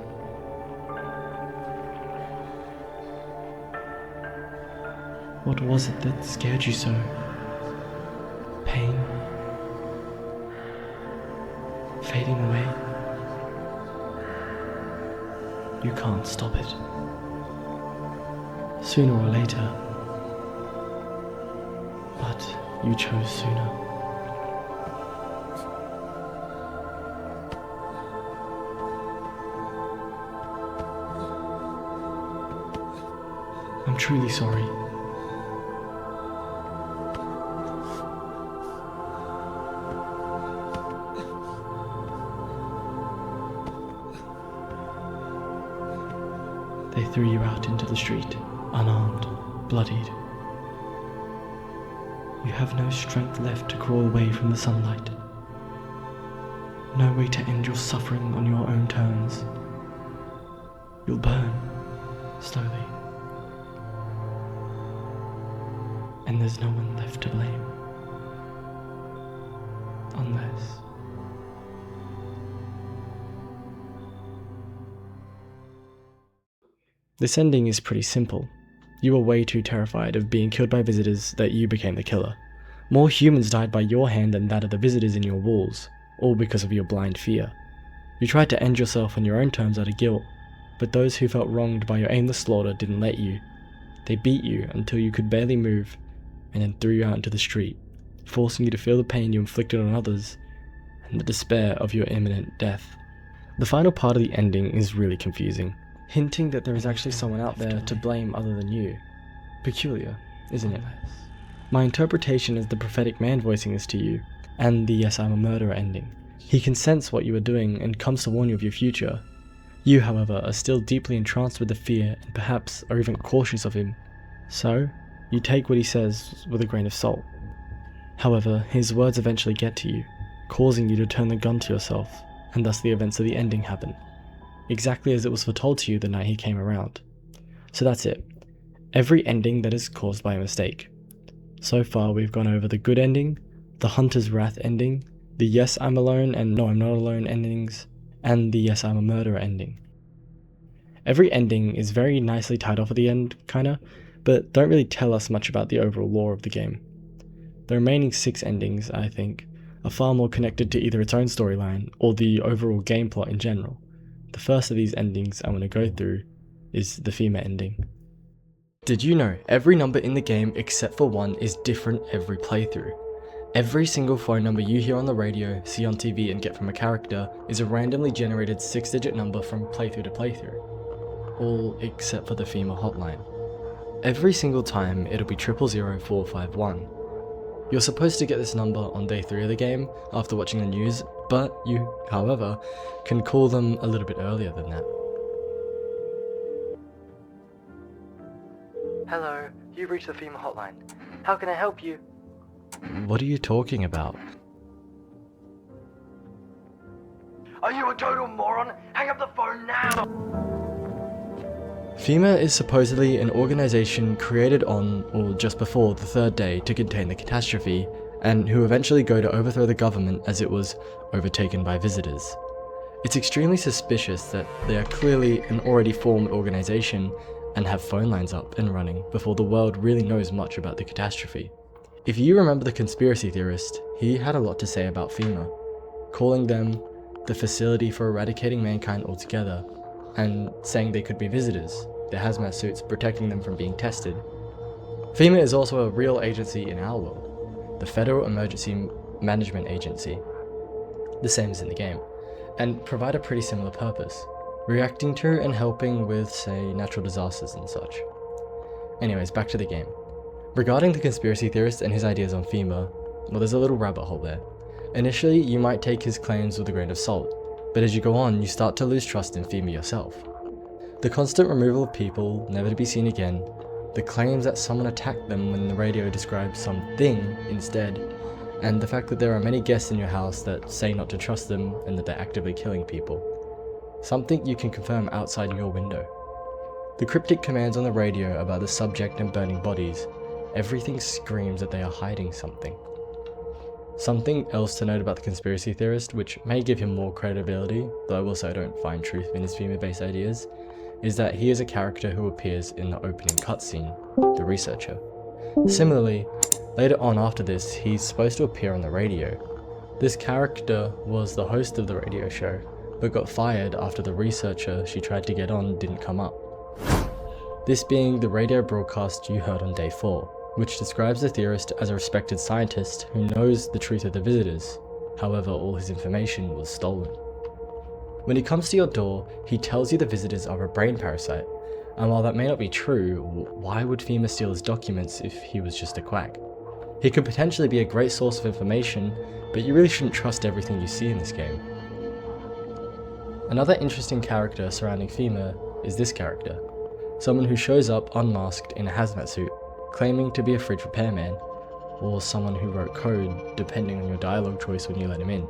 What was it that scared you so? Pain? Fading away? You can't stop it. Sooner or later. But you chose sooner. I'm truly sorry. They threw you out into the street, unarmed, bloodied. You have no strength left to crawl away from the sunlight. No way to end your suffering on your own terms. You'll burn, slowly. And there's no one left to blame. Unless... This ending is pretty simple. You were way too terrified of being killed by visitors that you became the killer. More humans died by your hand than that of the visitors in your walls, all because of your blind fear. You tried to end yourself on your own terms out of guilt, but those who felt wronged by your aimless slaughter didn't let you. They beat you until you could barely move, and then threw you out into the street, forcing you to feel the pain you inflicted on others, and the despair of your imminent death. The final part of the ending is really confusing, hinting that there is actually someone out there to blame other than you. Peculiar, isn't it? My interpretation is the prophetic man voicing this to you, and the yes I'm a murderer ending. He can sense what you are doing and comes to warn you of your future. You, however, are still deeply entranced with the fear and perhaps are even cautious of him. So, you take what he says with a grain of salt. However, his words eventually get to you, causing you to turn the gun to yourself, and thus the events of the ending happen. Exactly as it was foretold to you the night he came around. So that's it. Every ending that is caused by a mistake. So far we've gone over the good ending, the Hunter's Wrath ending, the yes I'm alone and no I'm not alone endings, and the yes I'm a murderer ending. Every ending is very nicely tied off at the end, kinda, but don't really tell us much about the overall lore of the game. The remaining 6 endings, I think, are far more connected to either its own storyline or the overall game plot in general. The first of these endings I want to go through is the FEMA ending. Did you know every number in the game except for one is different every playthrough? Every single phone number you hear on the radio, see on TV and get from a character is a randomly generated 6-digit number from playthrough to playthrough. All except for the FEMA hotline. Every single time it'll be 000451. You're supposed to get this number on day 3 of the game after watching the news, but you, however, can call them a little bit earlier than that. Hello, you've reached the FEMA hotline. How can I help you? What are you talking about?
Are you a total moron? Hang up the phone now!
FEMA is supposedly an organization created on, or just before, the third day to contain the catastrophe, and who eventually go to overthrow the government as it was overtaken by visitors. It's extremely suspicious that they are clearly an already formed organization and have phone lines up and running before the world really knows much about the catastrophe. If you remember the conspiracy theorist, he had a lot to say about FEMA, calling them the facility for eradicating mankind altogether, and saying they could be visitors, their hazmat suits protecting them from being tested. FEMA is also a real agency in our world, the Federal Emergency Management Agency, the same as in the game, and provide a pretty similar purpose, reacting to and helping with, say, natural disasters and such. Anyways, back to the game. Regarding the conspiracy theorist and his ideas on FEMA, well, there's a little rabbit hole there. Initially, you might take his claims with a grain of salt, but as you go on, you start to lose trust in FEMA yourself. The constant removal of people, never to be seen again, the claims that someone attacked them when the radio describes something instead, and the fact that there are many guests in your house that say not to trust them and that they're actively killing people. Something you can confirm outside your window. The cryptic commands on the radio about the subject and burning bodies, everything screams that they are hiding something. Something else to note about the conspiracy theorist, which may give him more credibility, though I will say I don't find truth in his FEMA-based ideas, is that he is a character who appears in the opening cutscene, the researcher. Similarly, later on after this, he's supposed to appear on the radio. This character was the host of the radio show, but got fired after the researcher she tried to get on didn't come up. This being the radio broadcast you heard on day 4, which describes the theorist as a respected scientist who knows the truth of the visitors, however all his information was stolen. When he comes to your door, he tells you the visitors are a brain parasite, and while that may not be true, why would FEMA steal his documents if he was just a quack? He could potentially be a great source of information, but you really shouldn't trust everything you see in this game. Another interesting character surrounding FEMA is this character, someone who shows up unmasked in a hazmat suit, claiming to be a fridge repairman, or someone who wrote code, depending on your dialogue choice when you let him in.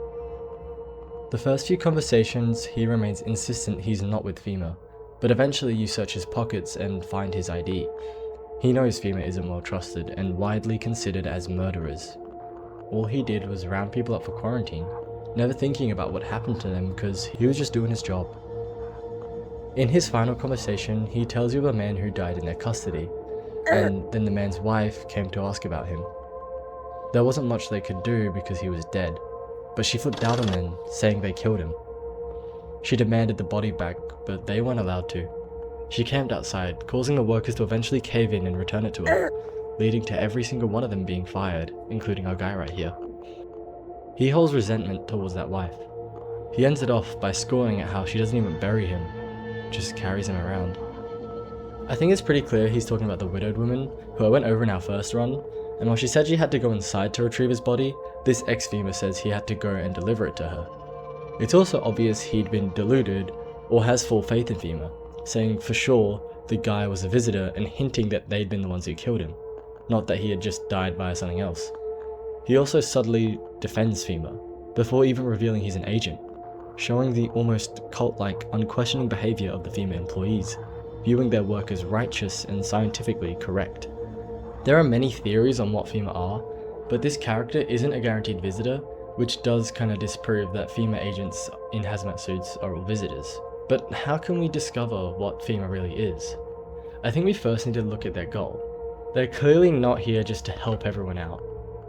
The first few conversations, he remains insistent he's not with FEMA, but eventually you search his pockets and find his ID. He knows FEMA isn't well trusted and widely considered as murderers. All he did was round people up for quarantine, never thinking about what happened to them because he was just doing his job. In his final conversation, he tells you of a man who died in their custody, and then the man's wife came to ask about him. There wasn't much they could do because he was dead, but she flipped out on them, saying they killed him. She demanded the body back, but they weren't allowed to. She camped outside, causing the workers to eventually cave in and return it to her, leading to every single one of them being fired, including our guy right here. He holds resentment towards that wife. He ends it off by scoring at how she doesn't even bury him, just carries him around. I think it's pretty clear he's talking about the widowed woman, who I went over in our first run, and while she said she had to go inside to retrieve his body, this ex-FEMA says he had to go and deliver it to her. It's also obvious he'd been deluded, or has full faith in FEMA, saying for sure the guy was a visitor and hinting that they'd been the ones who killed him, not that he had just died via something else. He also subtly defends FEMA, before even revealing he's an agent, showing the almost cult-like, unquestioning behaviour of the FEMA employees, viewing their work as righteous and scientifically correct. There are many theories on what FEMA are, but this character isn't a guaranteed visitor, which does kinda disprove that FEMA agents in hazmat suits are all visitors. But how can we discover what FEMA really is? I think we first need to look at their goal. They're clearly not here just to help everyone out,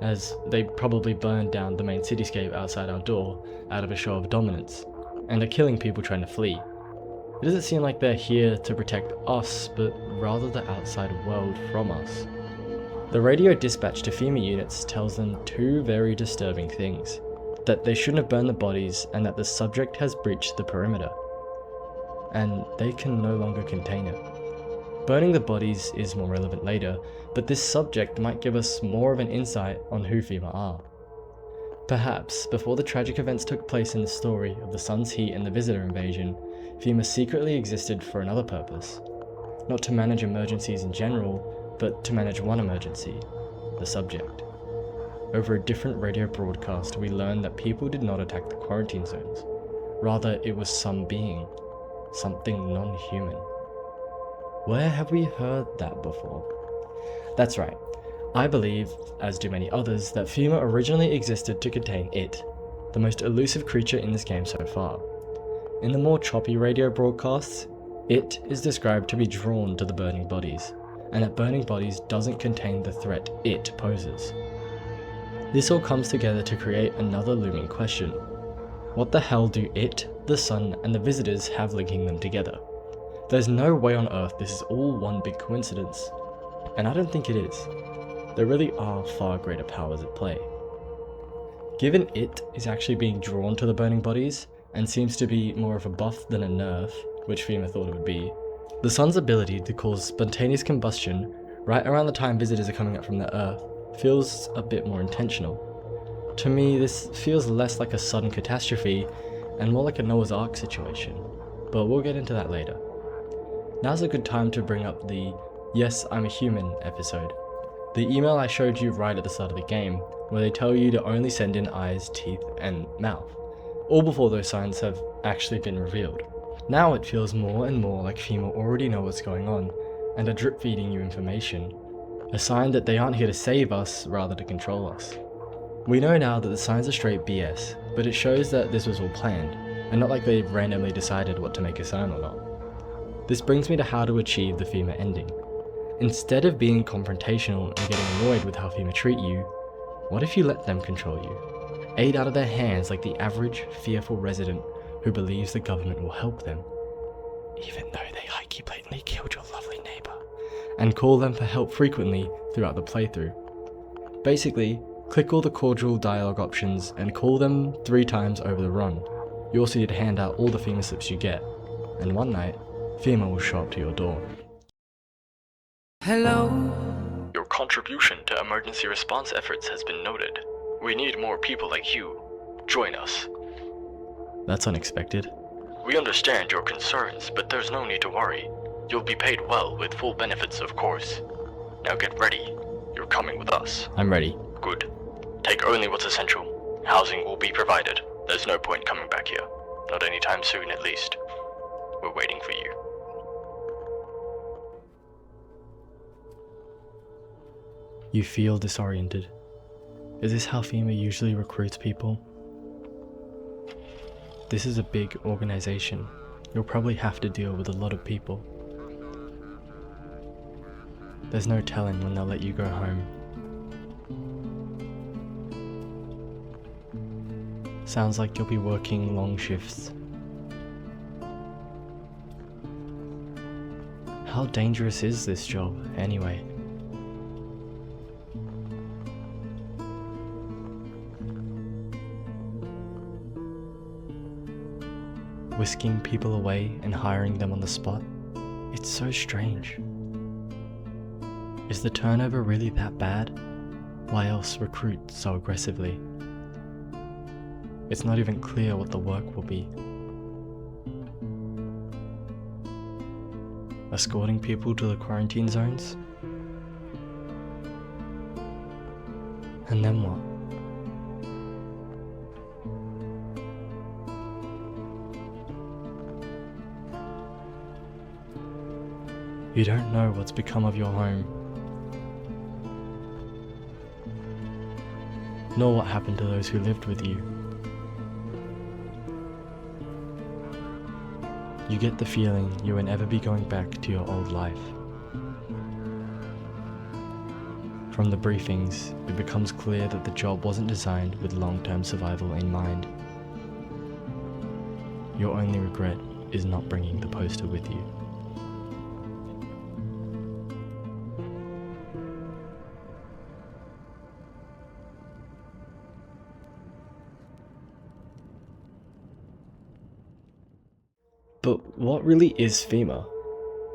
as they probably burned down the main cityscape outside our door out of a show of dominance, and are killing people trying to flee. It doesn't seem like they're here to protect us, but rather the outside world from us. The radio dispatch to FEMA units tells them two very disturbing things: that they shouldn't have burned the bodies and that the subject has breached the perimeter. And they can no longer contain it. Burning the bodies is more relevant later, but this subject might give us more of an insight on who FEMA are. Perhaps, before the tragic events took place in the story of the Sun's Heat and the Visitor invasion, FEMA secretly existed for another purpose. Not to manage emergencies in general, but to manage one emergency, the subject. Over a different radio broadcast, we learned that people did not attack the quarantine zones. Rather, it was some being, something non-human. Where have we heard that before? That's right. I believe, as do many others, that FEMA originally existed to contain it, the most elusive creature in this game so far. In the more choppy radio broadcasts, it is described to be drawn to the burning bodies, and that burning bodies doesn't contain the threat it poses. This all comes together to create another looming question. What the hell do it, the sun, and the visitors have linking them together? There's no way on earth this is all one big coincidence, and I don't think it is. There really are far greater powers at play. Given it is actually being drawn to the burning bodies, and seems to be more of a buff than a nerf, which FEMA thought it would be, the sun's ability to cause spontaneous combustion right around the time visitors are coming up from the Earth feels a bit more intentional. To me, this feels less like a sudden catastrophe and more like a Noah's Ark situation, but we'll get into that later. Now's a good time to bring up the "Yes, I'm a Human" episode. The email I showed you right at the start of the game, where they tell you to only send in eyes, teeth, and mouth, all before those signs have actually been revealed. Now it feels more and more like FEMA already know what's going on, and are drip feeding you information, a sign that they aren't here to save us, rather to control us. We know now that the signs are straight BS, but it shows that this was all planned, and not like they randomly decided what to make a sign or not. This brings me to how to achieve the FEMA ending. Instead of being confrontational and getting annoyed with how FEMA treat you, what if you let them control you? Aid out of their hands like the average, fearful resident who believes the government will help them, even though they high-key blatantly killed your lovely neighbour, and call them for help frequently throughout the playthrough. Basically, click all the cordial dialogue options and call them 3 times over the run. You also need to hand out all the FEMA slips you get, and one night, FEMA will show up to your door.
Hello?
Your contribution to emergency response efforts has been noted. We need more people like you. Join us. That's unexpected. We understand your concerns, but there's no need to worry. You'll be paid well with full benefits, of course. Now get ready. You're coming with us. I'm ready. Good. Take only what's essential. Housing will be provided. There's no point coming back here. Not anytime soon, at least. We're waiting for you. You feel disoriented. Is this how FEMA usually recruits people? This is a big organization. You'll probably have to deal with a lot of people. There's no telling when they'll let you go home. Sounds like you'll be working long shifts. How dangerous is this job, anyway? Whisking people away and hiring them on the spot? It's so strange. Is the turnover really that bad? Why else recruit so aggressively? It's not even clear what the work will be. Escorting people to the quarantine zones? And then what? You don't know what's become of your home, nor what happened to those who lived with you. You get the feeling you will never be going back to your old life. From the briefings, it becomes clear that the job wasn't designed with long-term survival in mind. Your only regret is not bringing the poster with you. But what really is FEMA?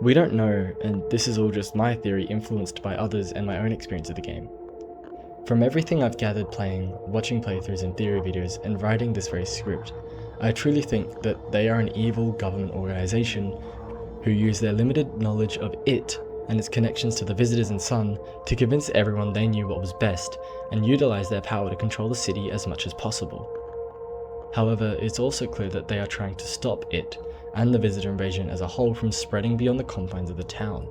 We don't know, and this is all just my theory influenced by others and my own experience of the game. From everything I've gathered playing, watching playthroughs and theory videos, and writing this very script, I truly think that they are an evil government organization who use their limited knowledge of it and its connections to the visitors and Sun to convince everyone they knew what was best and utilize their power to control the city as much as possible. However, it's also clear that they are trying to stop it and the visitor invasion as a whole from spreading beyond the confines of the town.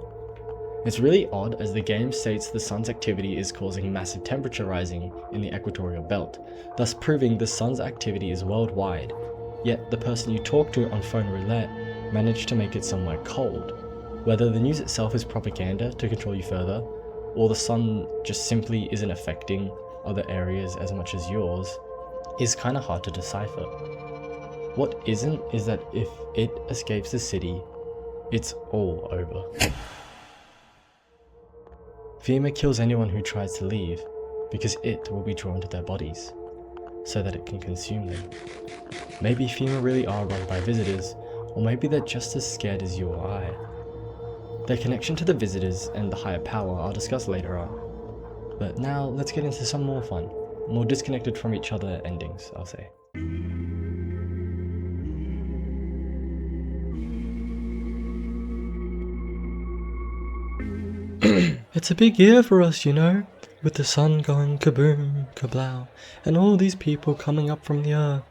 It's really odd as the game states the sun's activity is causing massive temperature rising in the equatorial belt, thus proving the sun's activity is worldwide, yet the person you talk to on phone roulette managed to make it somewhere cold. Whether the news itself is propaganda to control you further, or the sun just simply isn't affecting other areas as much as yours, is kinda hard to decipher. What isn't is that if it escapes the city, it's all over. FEMA kills anyone who tries to leave, because it will be drawn to their bodies, so that it can consume them. Maybe FEMA really are run by visitors, or maybe they're just as scared as you or I. Their connection to the visitors and the higher power are discussed later on. But now, let's get into some more fun, more disconnected from each other endings, I'll say. It's a big year for us, you know, with the sun going kaboom, kablow, and all these people coming up from the earth.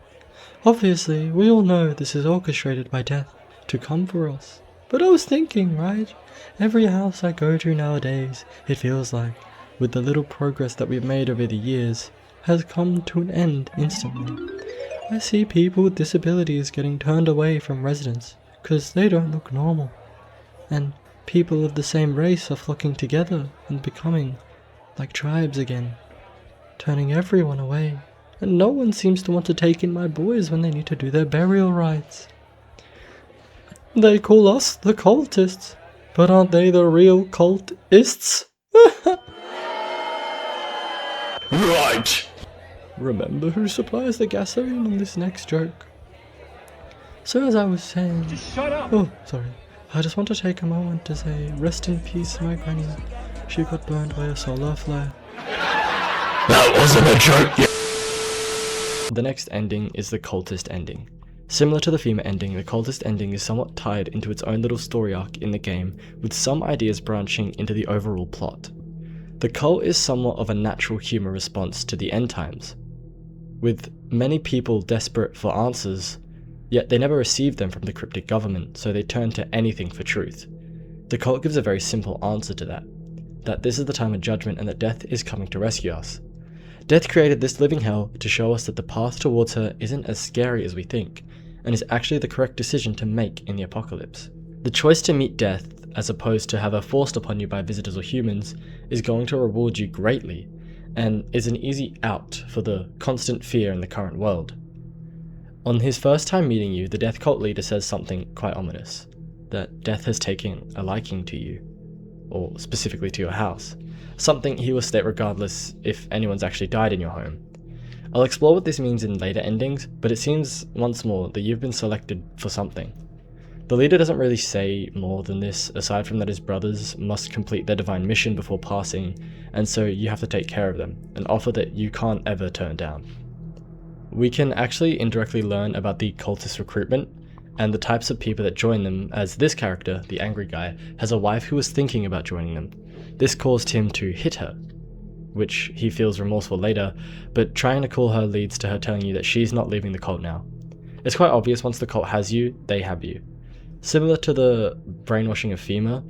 Obviously, we all know this is orchestrated by death to come for us. But I was thinking, right? Every house I go to nowadays, it feels like, with the little progress that we've made over the years, has come to an end instantly. I see people with disabilities getting turned away from residence because they don't look normal. And people of the same race are flocking together and becoming like tribes again, turning everyone away, and no one seems to want to take in my boys when they need to do their burial rites. They call us the cultists, but aren't they the real cultists?
Right!
Remember who supplies the gasoline on this next joke. So as I was saying...
Just shut up!
Oh, sorry. I just want to take a moment to say, rest in peace, my granny. She got burned by a solar flare.
That wasn't a joke yet.
The next ending is the cultist ending. Similar to the FEMA ending, the cultist ending is somewhat tied into its own little story arc in the game, with some ideas branching into the overall plot. The cult is somewhat of a natural human response to the end times, with many people desperate for answers, yet they never received them from the cryptic government, so they turn to anything for truth. The cult gives a very simple answer to that this is the time of judgment and that death is coming to rescue us. Death created this living hell to show us that the path towards her isn't as scary as we think, and is actually the correct decision to make in the apocalypse. The choice to meet death, as opposed to have her forced upon you by visitors or humans, is going to reward you greatly, and is an easy out for the constant fear in the current world. On his first time meeting you, the death cult leader says something quite ominous, that death has taken a liking to you, or specifically to your house, something he will state regardless if anyone's actually died in your home. I'll explore what this means in later endings, but it seems once more that you've been selected for something. The leader doesn't really say more than this, aside from that his brothers must complete their divine mission before passing, and so you have to take care of them, an offer that you can't ever turn down. We can actually indirectly learn about the cultist recruitment, and the types of people that join them, as this character, the angry guy, has a wife who was thinking about joining them. This caused him to hit her, which he feels remorseful later, but trying to call her leads to her telling you that she's not leaving the cult now. It's quite obvious once the cult has you, they have you. Similar to the brainwashing of FEMA,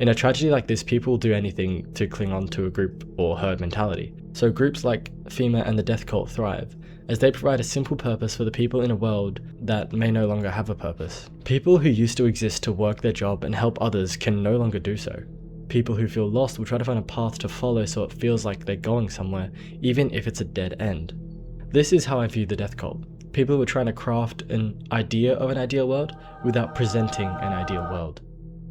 in a tragedy like this, people will do anything to cling on to a group or herd mentality. So groups like FEMA and the death cult thrive, as they provide a simple purpose for the people in a world that may no longer have a purpose. People who used to exist to work their job and help others can no longer do so. People who feel lost will try to find a path to follow so it feels like they're going somewhere, even if it's a dead end. This is how I view the death cult. People who are trying to craft an idea of an ideal world without presenting an ideal world.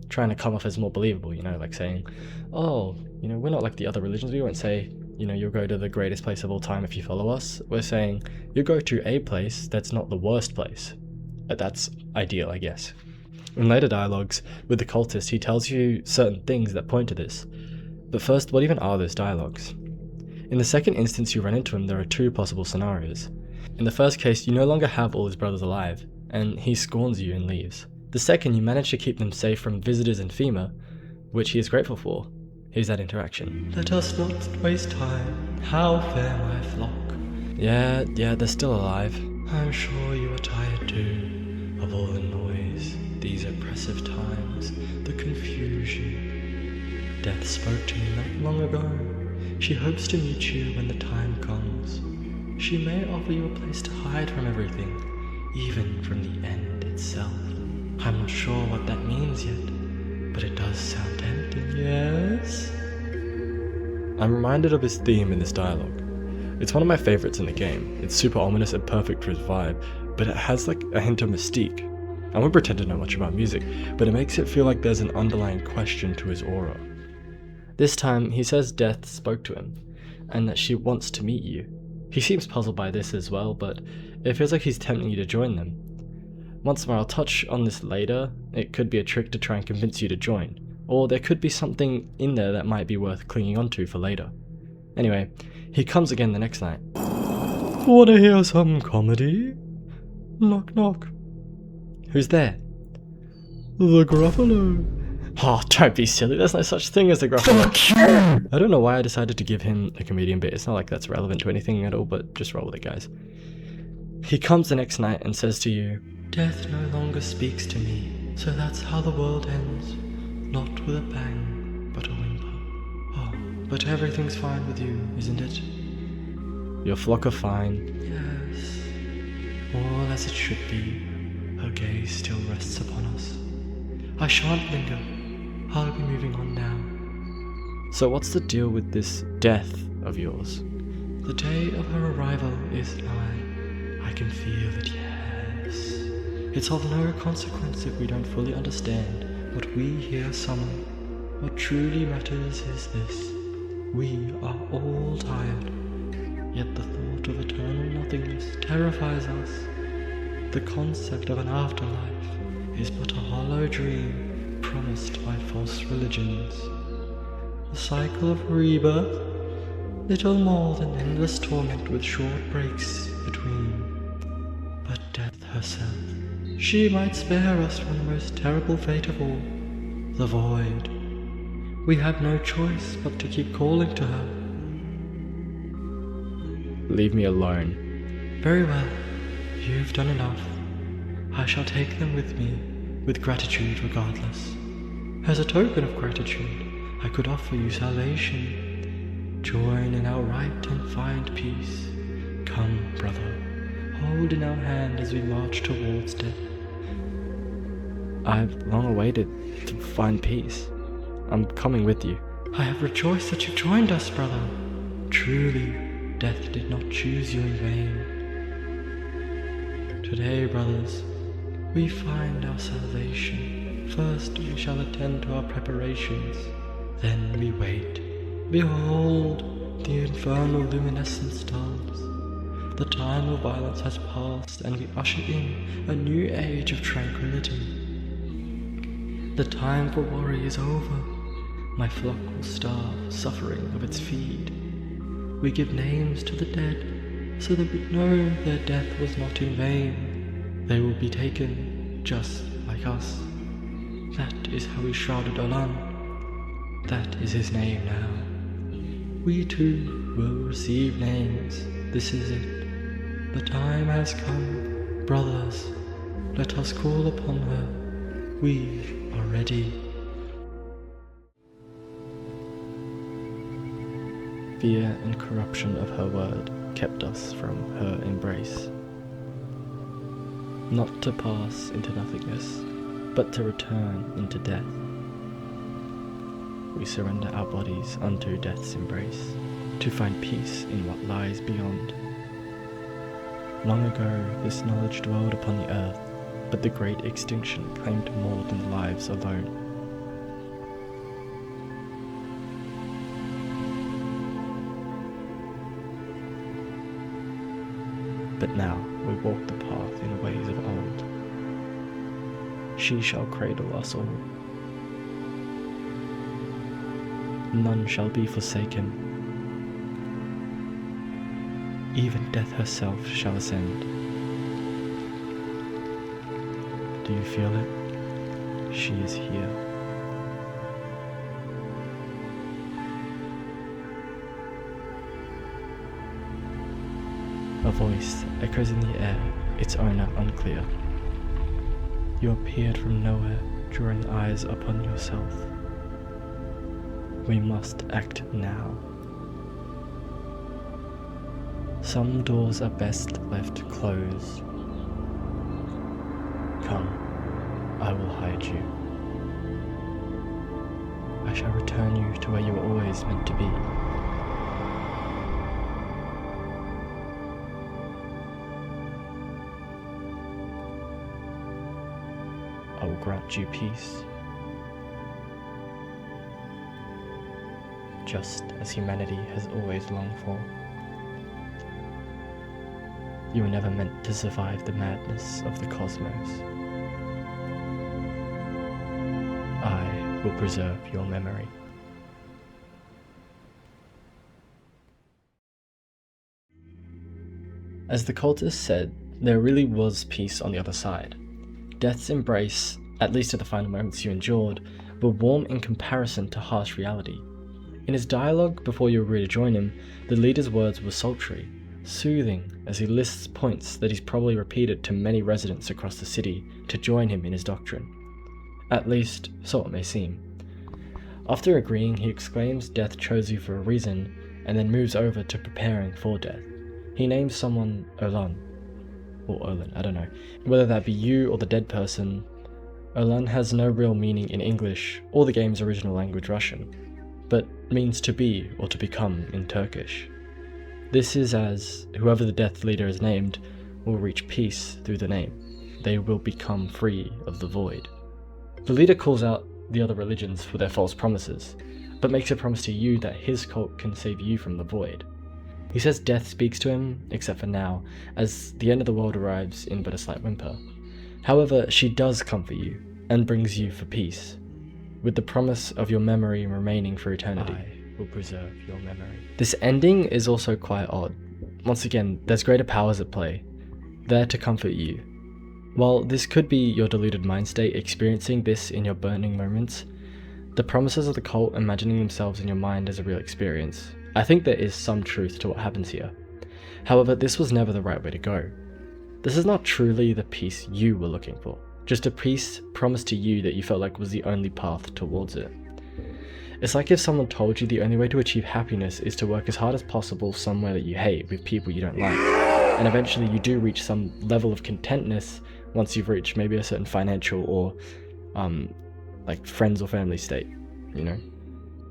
Trying to come off as more believable, like saying, oh, we're not like the other religions. We won't say, you'll go to the greatest place of all time if you follow us. We're saying, you'll go to a place that's not the worst place. That's ideal, I guess. In later dialogues with the cultist, he tells you certain things that point to this. But first, what even are those dialogues? In the second instance you run into him, there are two possible scenarios. In the first case, you no longer have all his brothers alive, and he scorns you and leaves. The second, you manage to keep them safe from visitors and FEMA, which he is grateful for. Here's that interaction. Let us not waste time, how fair my flock. Yeah, they're still alive. I'm sure you are tired too, of all the noise, these oppressive times, the confusion. Death spoke to me not long ago. She hopes to meet you when the time comes. She may offer you a place to hide from everything, even from the end itself. I'm not sure what that means yet, but it does sound tempting, yes?
I'm reminded of his theme in this dialogue. It's one of my favorites in the game. It's super ominous and perfect for his vibe, but it has like a hint of mystique. I won't pretend to know much about music, but it makes it feel like there's an underlying question to his aura.
This time, he says Death spoke to him, and that she wants to meet you. He seems puzzled by this as well, but it feels like he's tempting you to join them. Once more, I'll touch on this later. It could be a trick to try and convince you to join, or there could be something in there that might be worth clinging onto for later. Anyway, he comes again the next night.
Wanna hear some comedy? Knock knock.
Who's there?
The Gruffalo.
Oh, don't be silly, there's no such thing as a Gruffalo. I don't know why I decided to give him a comedian bit. It's not like that's relevant to anything at all, but just roll with it, guys. He comes the next night and says to you,
Death no longer speaks to me, so that's how the world ends. Not with a bang, but a whimper. Oh, but everything's fine with you, isn't it?
Your flock are fine.
Yes. All as it should be. Her gaze still rests upon us. I shan't linger. I'll be moving on now.
So what's the deal with this death of yours?
The day of her arrival is nigh. I can feel it, yes. It's of no consequence if we don't fully understand what we here summon. What truly matters is this. We are all tired. Yet the thought of eternal nothingness terrifies us. The concept of an afterlife is but a hollow dream promised by false religions. The cycle of rebirth, little more than endless torment with short breaks between. But death herself, she might spare us from the most terrible fate of all, the void. We have no choice but to keep calling to her.
Leave me alone.
Very well, you've done enough. I shall take them with me, with gratitude regardless. As a token of gratitude, I could offer you salvation. Join in our right and find peace. Come, brother, hold in our hand as we march towards death.
I've long awaited to find peace. I'm coming with you.
I have rejoiced that you've joined us, brother. Truly, death did not choose you in vain. Today, brothers, we find our salvation. First we shall attend to our preparations, then we wait. Behold, the infernal luminescence stars. The time of violence has passed, and we usher in a new age of tranquility. The time for worry is over. My flock will starve, suffering of its feed. We give names to the dead, so that we know their death was not in vain. They will be taken, just like us. That is how we shrouded Olan. That is his name now. We too will receive names. This is it. The time has come. Brothers, let us call upon her. We are ready.
Fear and corruption of her word kept us from her embrace. Not to pass into nothingness, but to return into death. We surrender our bodies unto death's embrace, to find peace in what lies beyond. Long ago this knowledge dwelled upon the earth, but the great extinction claimed more than lives alone. But now we walk the path in the ways of old. She shall cradle us all. None shall be forsaken. Even death herself shall ascend. Do you feel it? She is here. A voice echoes in the air,
its owner unclear. You appeared from nowhere, drawing eyes upon yourself. We must act now. Some doors are best left closed. Come, I will hide you. I shall return you to where you were always meant to be. I will grant you peace, just as humanity has always longed for. You were never meant to survive the madness of the cosmos. I will preserve your memory. As the cultist said, there really was peace on the other side. Death's embrace, at least at the final moments you endured, were warm in comparison to harsh reality. In his dialogue before you agree to join him, the leader's words were sultry, soothing as he lists points that he's probably repeated to many residents across the city to join him in his doctrine. At least, so it may seem. After agreeing, he exclaims death chose you for a reason, and then moves over to preparing for death. He names someone Olan, or Olin, I don't know. Whether that be you or the dead person, Olan has no real meaning in English or the game's original language Russian, but means to be or to become in Turkish. This is as whoever the death leader is named will reach peace through the name. They will become free of the void. The leader calls out the other religions for their false promises, but makes a promise to you that his cult can save you from the void. He says death speaks to him, except for now, as the end of the world arrives in but a slight whimper. However, she does comfort you, and brings you for peace, with the promise of your memory remaining for eternity. I will preserve your memory. This ending is also quite odd. Once again, there's greater powers at play, there to comfort you. While this could be your deluded mind state experiencing this in your burning moments, the promises of the cult imagining themselves in your mind as a real experience, I think there is some truth to what happens here. However, this was never the right way to go. This is not truly the peace you were looking for, just a peace promised to you that you felt like was the only path towards it. It's like if someone told you the only way to achieve happiness is to work as hard as possible somewhere that you hate with people you don't like, and eventually you do reach some level of contentness once you've reached maybe a certain financial or like friends or family state, you know?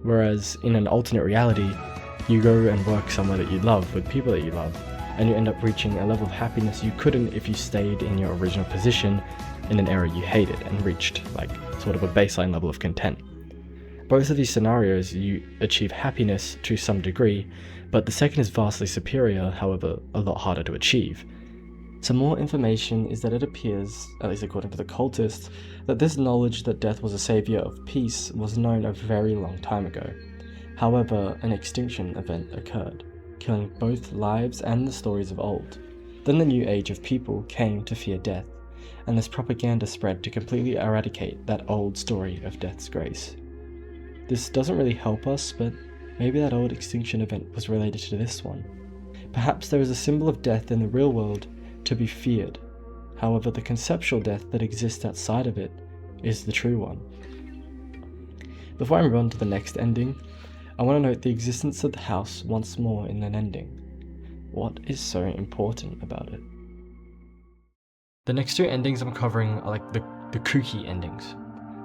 Whereas in an alternate reality, you go and work somewhere that you love with people that you love, and you end up reaching a level of happiness you couldn't if you stayed in your original position in an area you hated and reached like sort of a baseline level of content. Both of these scenarios you achieve happiness to some degree, but the second is vastly superior, however a lot harder to achieve. Some more information is that it appears, at least according to the cultists, that this knowledge that death was a saviour of peace was known a very long time ago. However, an extinction event occurred, killing both lives and the stories of old. Then the new age of people came to fear death, and this propaganda spread to completely eradicate that old story of death's grace. This doesn't really help us, but maybe that old extinction event was related to this one. Perhaps there is a symbol of death in the real world to be feared. However, the conceptual death that exists outside of it is the true one. Before I move on to the next ending, I want to note the existence of the house once more in an ending. What is so important about it? The next two endings I'm covering are like the kooky endings.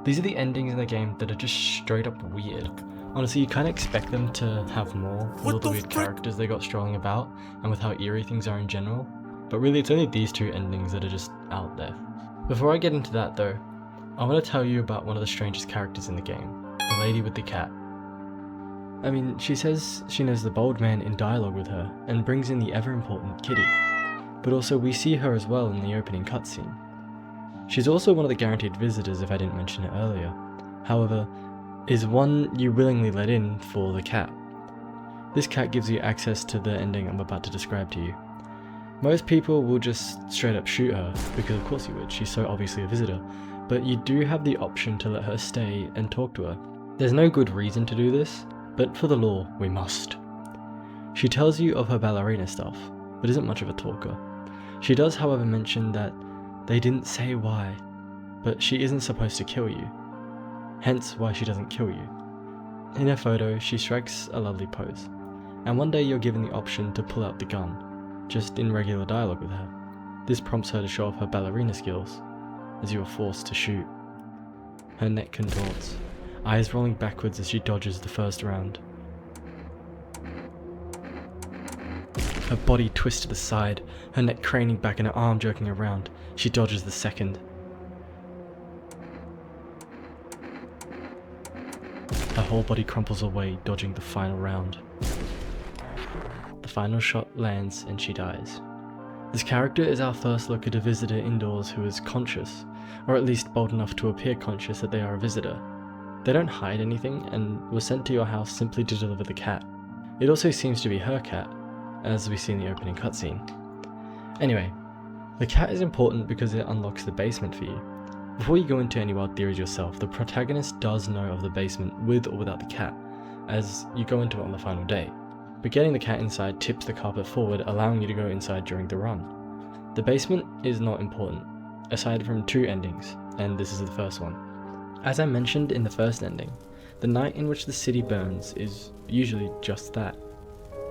These are the endings in the game that are just straight up weird. Honestly, you kind of expect them to have more with all the weird characters they got strolling about, and with how eerie things are in general. But really, it's only these two endings that are just out there. Before I get into that though, I want to tell you about one of the strangest characters in the game, the lady with the cat. I mean, she says she knows the bold man in dialogue with her, and brings in the ever-important Kitty. But also we see her as well in the opening cutscene. She's also one of the guaranteed visitors if I didn't mention it earlier. However, is one you willingly let in for the cat. This cat gives you access to the ending I'm about to describe to you. Most people will just straight up shoot her, because of course you would, she's so obviously a visitor, but you do have the option to let her stay and talk to her. There's no good reason to do this, but for the law, we must. She tells you of her ballerina stuff, but isn't much of a talker.
She does, however, mention that they didn't say why, but she isn't supposed to kill you, hence why she doesn't kill you. In her photo, she strikes a lovely pose, and one day you're given the option to pull out the gun, just in regular dialogue with her. This prompts her to show off her ballerina skills, as you are forced to shoot. Her neck contorts, eyes rolling backwards as she dodges the first round. Her body twists to the side, her neck craning back and her arm jerking around. She dodges the second. Her whole body crumples away, dodging the final round. The final shot lands and she dies. This character is our first look at a visitor indoors who is conscious, or at least bold enough to appear conscious that they are a visitor. They don't hide anything and were sent to your house simply to deliver the cat. It also seems to be her cat, as we see in the opening cutscene. Anyway, the cat is important because it unlocks the basement for you. Before you go into any wild theories yourself, the protagonist does know of the basement with or without the cat, as you go into it on the final day. But getting the cat inside tips the carpet forward, allowing you to go inside during the run. The basement is not important, aside from 2 endings, and this is the first one. As I mentioned in the first ending, the night in which the city burns is usually just that.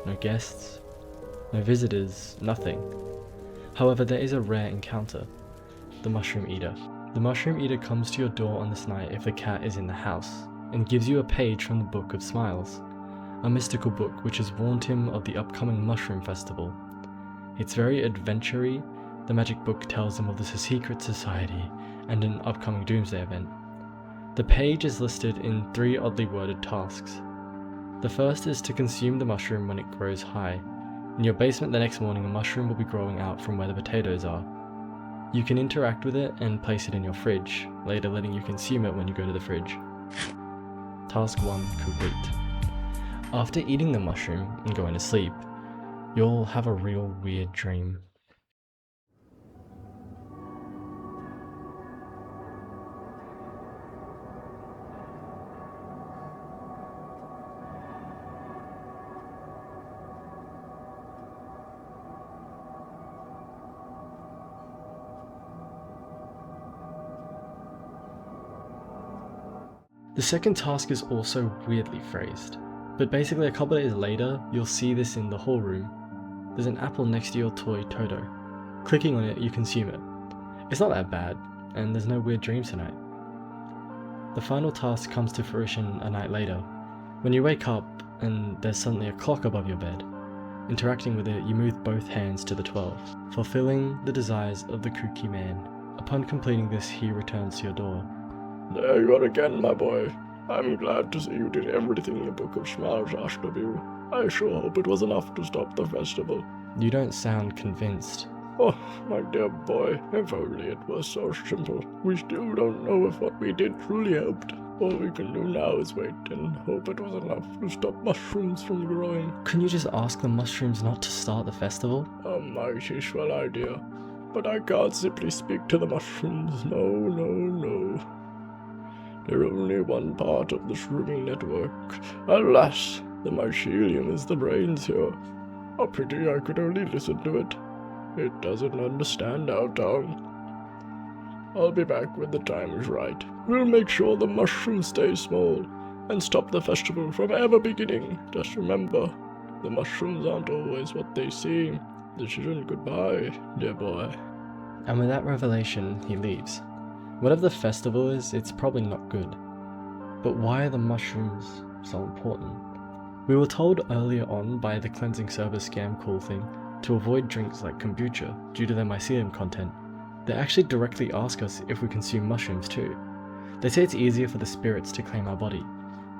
No guests, no visitors, nothing. However, there is a rare encounter, the Mushroom Eater. The Mushroom Eater comes to your door on this night if the cat is in the house, and gives you a page from the Book of Smiles, a mystical book which has warned him of the upcoming Mushroom Festival. It's very adventure-y. The magic book tells him of the secret society and an upcoming doomsday event. The page is listed in 3 oddly worded tasks. The first is to consume the mushroom when it grows high. In your basement the next morning, a mushroom will be growing out from where the potatoes are. You can interact with it and place it in your fridge, later letting you consume it when you go to the fridge. Task 1 complete. After eating the mushroom and going to sleep, you'll have a real weird dream. The second task is also weirdly phrased, but basically a couple of days later, you'll see this in the hall room. There's an apple next to your toy Toto. Clicking on it, you consume it. It's not that bad, and there's no weird dreams tonight. The final task comes to fruition a night later, when you wake up and there's suddenly a clock above your bed. Interacting with it, you move both hands to the 12, fulfilling the desires of the kooky man. Upon completing this, he returns to your door.
There you are again, my boy. I'm glad to see you did everything the Book of Smiles asked of you. I sure hope it was enough to stop the festival.
You don't sound convinced.
Oh, my dear boy, if only it was so simple. We still don't know if what we did truly helped. All we can do now is wait and hope it was enough to stop mushrooms from growing.
Couldn't you just ask the mushrooms not to start the festival?
A mighty swell idea. But I can't simply speak to the mushrooms. No. They're only one part of the shrooming network. Alas, the mycelium is the brains here. A pity I could only listen to it. It doesn't understand our tongue. I'll be back when the time is right. We'll make sure the mushrooms stay small and stop the festival from ever beginning. Just remember, the mushrooms aren't always what they seem. This isn't goodbye, dear boy.
And with that revelation, he leaves. Whatever the festival is, it's probably not good. But why are the mushrooms so important? We were told earlier on by the cleansing service scam call thing to avoid drinks like kombucha due to their mycelium content. They actually directly ask us if we consume mushrooms too. They say it's easier for the spirits to claim our body.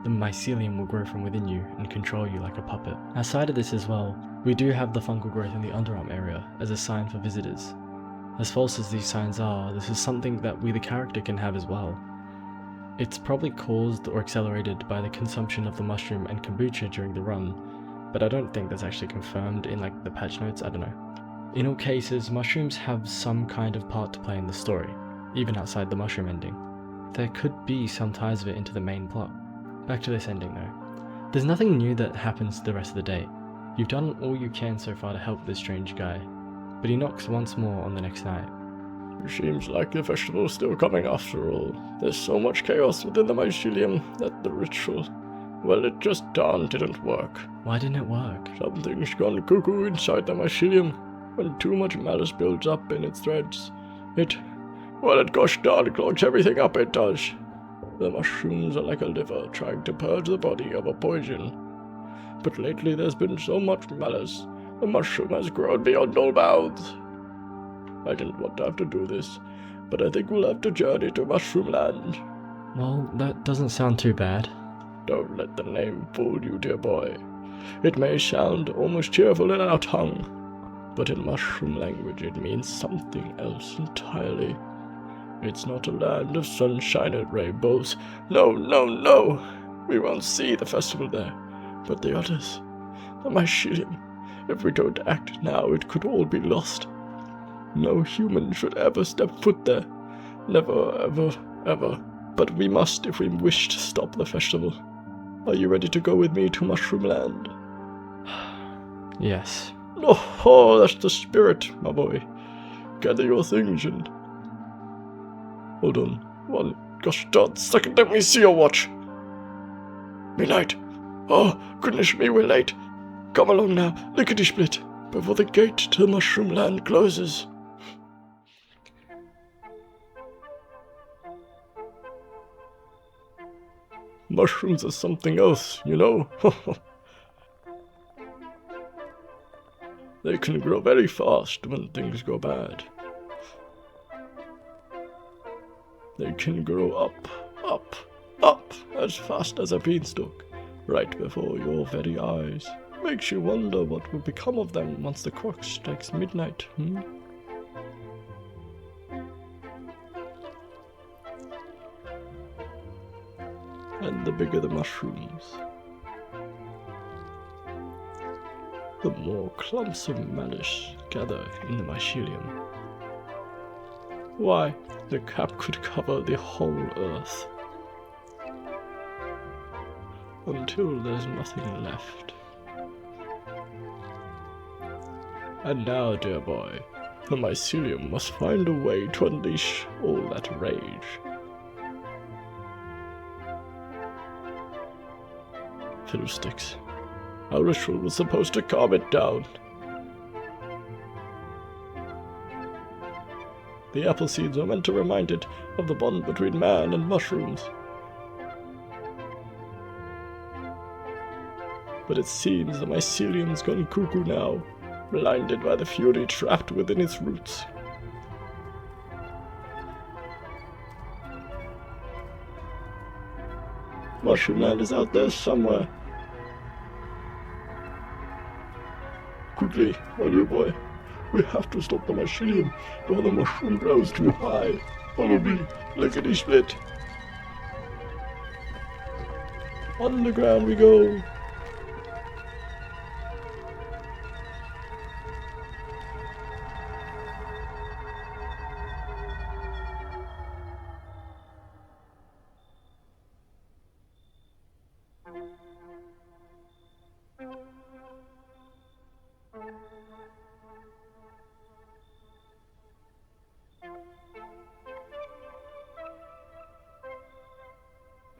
The mycelium will grow from within you and control you like a puppet. Outside of this as well, we do have the fungal growth in the underarm area as a sign for visitors. As false as these signs are, this is something that we the character can have as well. It's probably caused or accelerated by the consumption of the mushroom and kombucha during the run, but I don't think that's actually confirmed in like the patch notes, I don't know. In all cases, mushrooms have some kind of part to play in the story, even outside the mushroom ending. There could be some ties of it into the main plot. Back to this ending though. There's nothing new that happens the rest of the day. You've done all you can so far to help this strange guy.
but he knocks once more on the next night.
It seems like the festival's still coming after all. There's so much chaos within the mycelium that the ritual, well, it just didn't work.
Why didn't it work?
Something's gone cuckoo inside the mycelium. When too much malice builds up in its threads, it gosh darn clogs everything up, it does. The mushrooms are like a liver trying to purge the body of a poison. But lately there's been so much malice, the mushroom has grown beyond all bounds. I didn't want to have to do this, but I think we'll have to journey to Mushroom Land.
Well, that doesn't sound too bad.
Don't let the name fool you, dear boy. It may sound almost cheerful in our tongue, but in mushroom language it means something else entirely. It's not a land of sunshine and rainbows. No, no, no! We won't see the festival there, but the others, the mycelium. If we don't act now, it could all be lost. No human should ever step foot there. Never, ever, ever. But we must if we wish to stop the festival. Are you ready to go with me to Mushroom Land?
Yes.
Oh, that's the spirit, my boy. Gather your things and... Hold on. One gosh darn second, let me see your watch. Midnight. Oh, goodness me, we're late. Come along now, lickety-split, before the gate to Mushroom Land closes. Mushrooms are something else, you know. They can grow very fast when things go bad. They can grow up, as fast as a beanstalk, right before your very eyes. Makes you wonder what will become of them once the clock strikes midnight, And the bigger the mushrooms, the more clumps of malice gather in the mycelium. Why, the cap could cover the whole earth, until there's nothing left. And now, dear boy, the mycelium must find a way to unleash all that rage. Fiddlesticks. Our ritual was supposed to calm it down. The apple seeds are meant to remind it of the bond between man and mushrooms. But it seems the mycelium's gone cuckoo now, blinded by the fury trapped within its roots. Mushroom Land is out there somewhere. Quickly, my dear boy. We have to stop the mycelium before the mushroom grows too high. Follow me, lickety-split. Underground we go.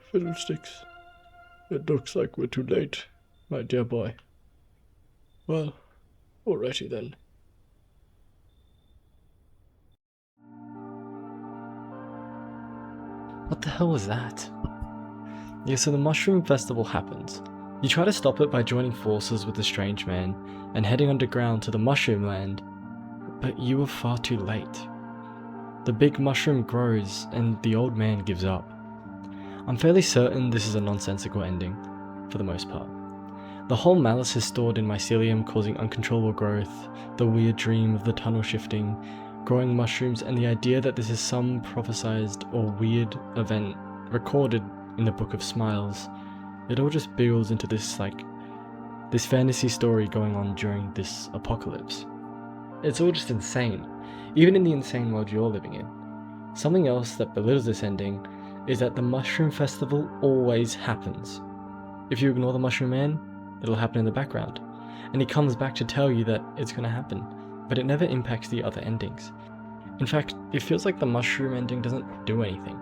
Fiddlesticks. It looks like we're too late, my dear boy. Well, alrighty then.
What the hell was that? Yeah, so the Mushroom Festival happens. You try to stop it by joining forces with the strange man and heading underground to the Mushroom Land, but you were far too late. The big mushroom grows and the old man gives up. I'm fairly certain this is a nonsensical ending, for the most part. The whole malice is stored in mycelium, causing uncontrollable growth, the weird dream of the tunnel shifting, growing mushrooms, and the idea that this is some prophesized or weird event recorded in the Book of Smiles. It all just builds into this fantasy story going on during this apocalypse. It's all just insane, even in the insane world you're living in. Something else that belittles this ending is that the Mushroom Festival always happens. If you ignore the Mushroom Man, it'll happen in the background, and he comes back to tell you that it's going to happen. but it never impacts the other endings. In fact, it feels like the mushroom ending doesn't do anything.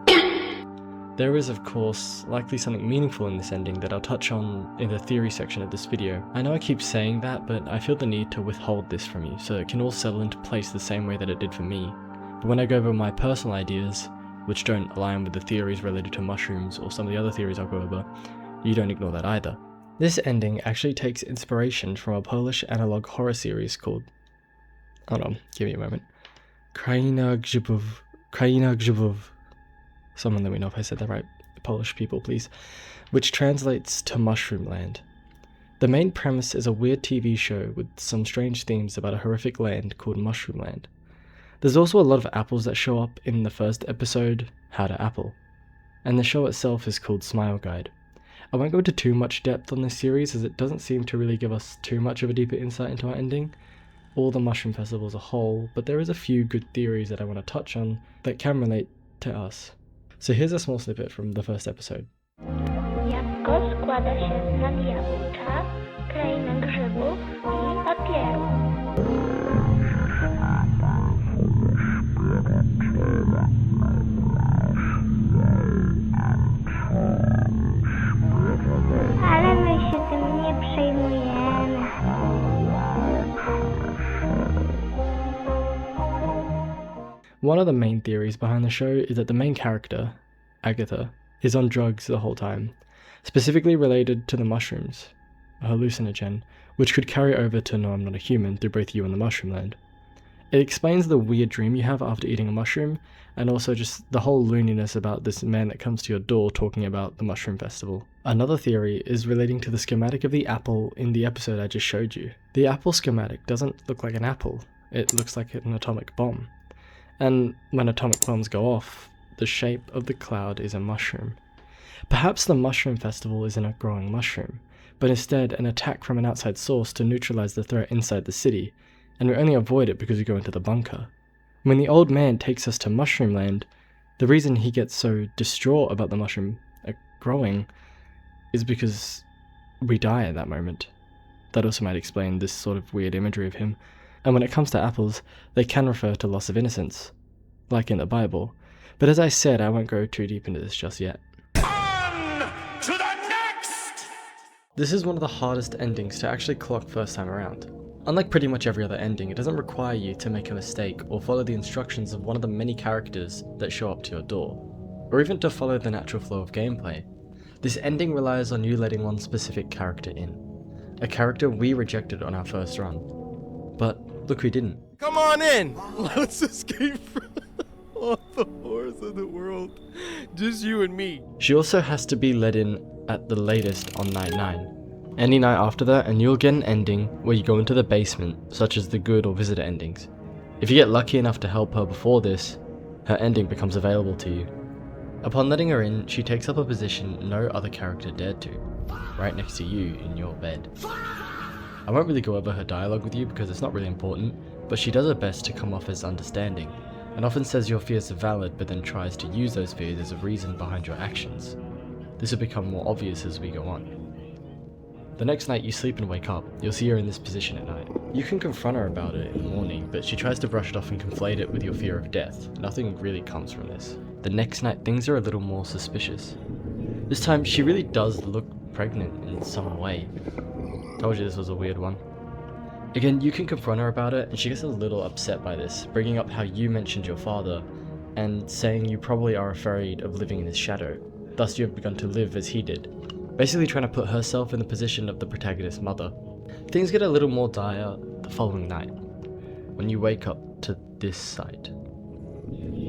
There is, of course, likely something meaningful in this ending that I'll touch on in the theory section of this video. I know I keep saying that, but I feel the need to withhold this from you so it can all settle into place the same way that it did for me. But when I go over my personal ideas, which don't align with the theories related to mushrooms or some of the other theories I'll go over, you don't ignore that either. This ending actually takes inspiration from a Polish analog horror series called... Hold on, give me a moment. Kraina Grzybów. Someone let me know if I said that right, Polish people please, which translates to Mushroom Land. The main premise is a weird TV show with some strange themes about a horrific land called Mushroom Land. There's also a lot of apples that show up in the first episode, How to Apple, and the show itself is called Smile Guide. I won't go into too much depth on this series as it doesn't seem to really give us too much of a deeper insight into our ending, or the Mushroom Festival as a whole, but there is a few good theories that I want to touch on that can relate to us. So here's a small snippet from the first episode.
Jabłko składa się z nadjabłcza, krainy grzybów i papieru. Ale my się tym nie przejmujemy.
One of the main theories behind the show is that the main character, Agatha, is on drugs the whole time, specifically related to the mushrooms, a hallucinogen, which could carry over to No I'm Not a Human through both you and the Mushroom Land. It explains the weird dream you have after eating a mushroom, and also just the whole looniness about this man that comes to your door talking about the Mushroom Festival. Another theory is relating to the schematic of the apple in the episode I just showed you. The apple schematic doesn't look like an apple, it looks like an atomic bomb. And when atomic bombs go off, the shape of the cloud is a mushroom. Perhaps the Mushroom Festival isn't a growing mushroom, but instead an attack from an outside source to neutralize the threat inside the city, and we only avoid it because we go into the bunker. When the old man takes us to Mushroom Land, the reason he gets so distraught about the mushroom growing is because we die at that moment. That also might explain this sort of weird imagery of him. And when it comes to apples, they can refer to loss of innocence, like in the Bible. But as I said, I won't go too deep into this just yet.
On to the next!
This is one of the hardest endings to actually clock first time around. Unlike pretty much every other ending, it doesn't require you to make a mistake or follow the instructions of one of the many characters that show up to your door, or even to follow the natural flow of gameplay. This ending relies on you letting one specific character in, a character we rejected on our first run. But look who didn't.
Come on in! Let's escape from all the horrors of the world. Just you and me.
She also has to be let in at the latest on night 9. Any night after that and you'll get an ending where you go into the basement, such as the good or visitor endings. If you get lucky enough to help her before this, her ending becomes available to you. Upon letting her in, she takes up a position no other character dared to, right next to you in your bed. I won't really go over her dialogue with you because it's not really important, but she does her best to come off as understanding, and often says your fears are valid but then tries to use those fears as a reason behind your actions. This will become more obvious as we go on. The next night you sleep and wake up, you'll see her in this position at night. You can confront her about it in the morning, but she tries to brush it off and conflate it with your fear of death. Nothing really comes from this. The next night things are a little more suspicious. This time she really does look pregnant in some way. Told you this was a weird one. Again, you can confront her about it and she gets a little upset by this, bringing up how you mentioned your father and saying you probably are afraid of living in his shadow. Thus you have begun to live as he did. Basically trying to put herself in the position of the protagonist's mother. Things get a little more dire the following night, when you wake up to this sight.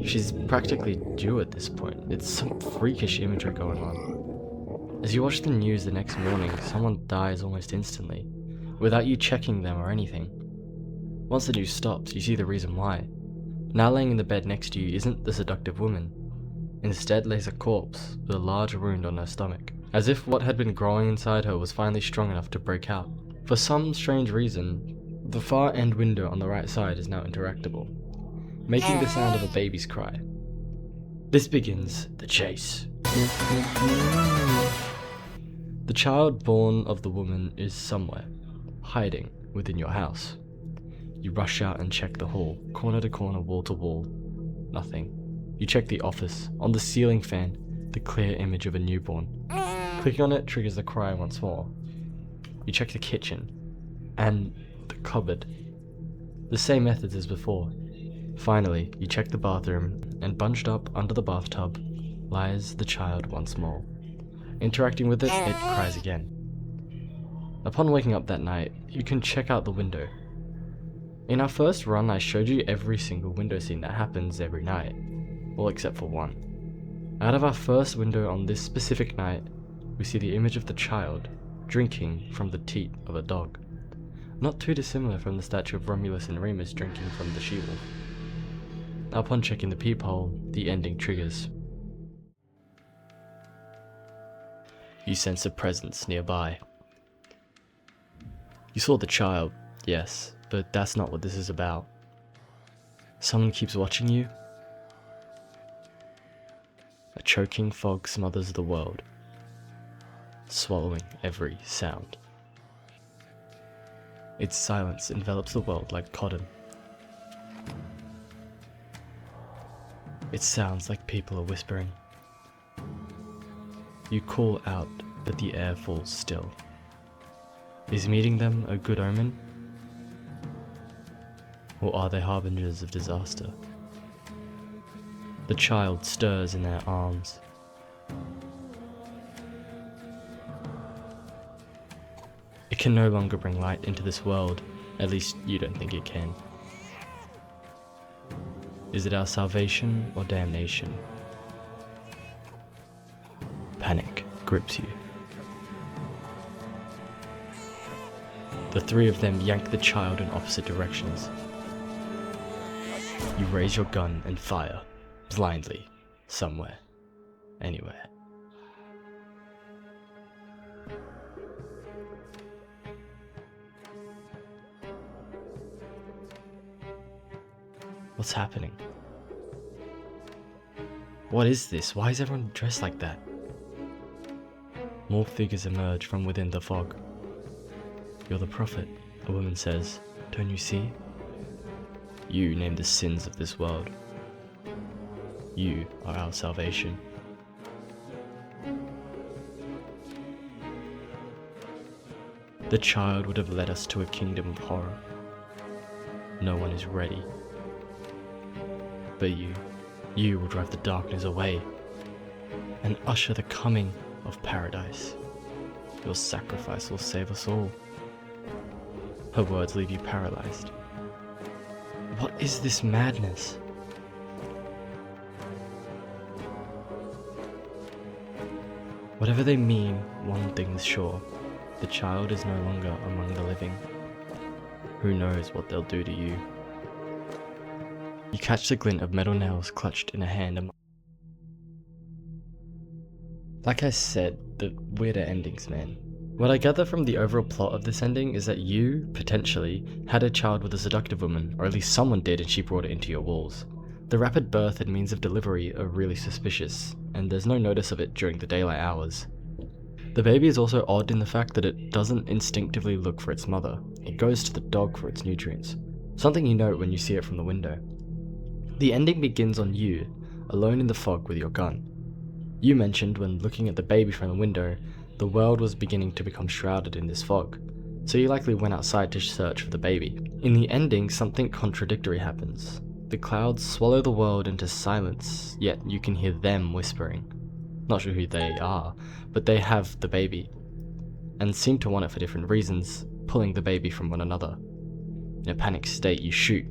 She's practically due at this point. It's some freakish imagery going on. As you watch the news the next morning, someone dies almost instantly, without you checking them or anything. Once the news stops, you see the reason why. Now laying in the bed next to you isn't the seductive woman. Instead lays a corpse with a large wound on her stomach, as if what had been growing inside her was finally strong enough to break out. For some strange reason, the far end window on the right side is now interactable, making the sound of a baby's cry. This begins the chase. The child born of the woman is somewhere, hiding within your house.
You rush out and check the hall, corner to corner, wall to wall. Nothing. You check the office. On the ceiling fan, the clear image of a newborn. Clicking on it triggers the cry once more. You check the kitchen. And the cupboard. The same methods as before. Finally, you check the bathroom, and bunched up under the bathtub lies the child once more. Interacting with it, it cries again. Upon waking up that night, you can check out the window. In our first run, I showed you every single window scene that happens every night. Well, except for one. Out of our first window on this specific night, we see the image of the child drinking from the teat of a dog. Not too dissimilar from the statue of Romulus and Remus drinking from the she-wolf. Upon checking the peephole, the ending triggers. You sense a presence nearby. You saw the child, yes, but that's not what this is about. Someone keeps watching you. A choking fog smothers the world, swallowing every sound. Its silence envelops the world like cotton. It sounds like people are whispering. You call out, but the air falls still. Is meeting them a good omen? Or are they harbingers of disaster? The child stirs in their arms. It can no longer bring light into this world, at least you don't think it can. Is it our salvation or damnation? Panic grips you. The three of them yank the child in opposite directions. You raise your gun and fire, blindly, somewhere, anywhere. What's happening? What is this? Why is everyone dressed like that? More figures emerge from within the fog. You're the prophet, a woman says. Don't you see? You name the sins of this world. You are our salvation. The child would have led us to a kingdom of horror. No one is ready. But you will drive the darkness away and usher the coming of paradise. Your sacrifice will save us all. Her words leave you paralyzed. What is this madness? Whatever they mean, one thing's sure. The child is no longer among the living. Who knows what they'll do to you? You catch the glint of metal nails clutched in a hand. Like I said, the weirder endings, man. What I gather from the overall plot of this ending is that you, potentially, had a child with a seductive woman, or at least someone did and she brought it into your walls. The rapid birth and means of delivery are really suspicious, and there's no notice of it during the daylight hours. The baby is also odd in the fact that it doesn't instinctively look for its mother. It goes to the dog for its nutrients. Something you note when you see it from the window. The ending begins on you, alone in the fog with your gun. You mentioned when looking at the baby from the window, the world was beginning to become shrouded in this fog, so you likely went outside to search for the baby. In the ending, something contradictory happens. The clouds swallow the world into silence, yet you can hear them whispering. Not sure who they are, but they have the baby, and seem to want it for different reasons, pulling the baby from one another. In a panicked state, you shoot,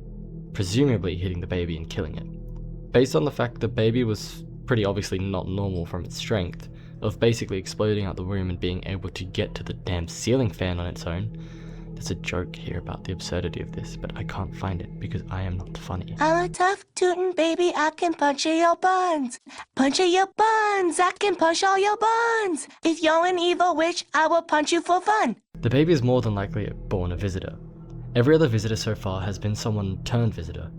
presumably hitting the baby and killing it. Based on the fact the baby was pretty obviously not normal from its strength, of basically exploding out the room and being able to get to the damn ceiling fan on its own, there's a joke here about the absurdity of this, but I can't find it because I am not funny.
I'm a tough tootin' baby, I can punch in your buns. Punch in your buns, I can punch all your buns. If you're an evil witch, I will punch you for fun.
The baby is more than likely born a visitor. Every other visitor so far has been someone turned visitor,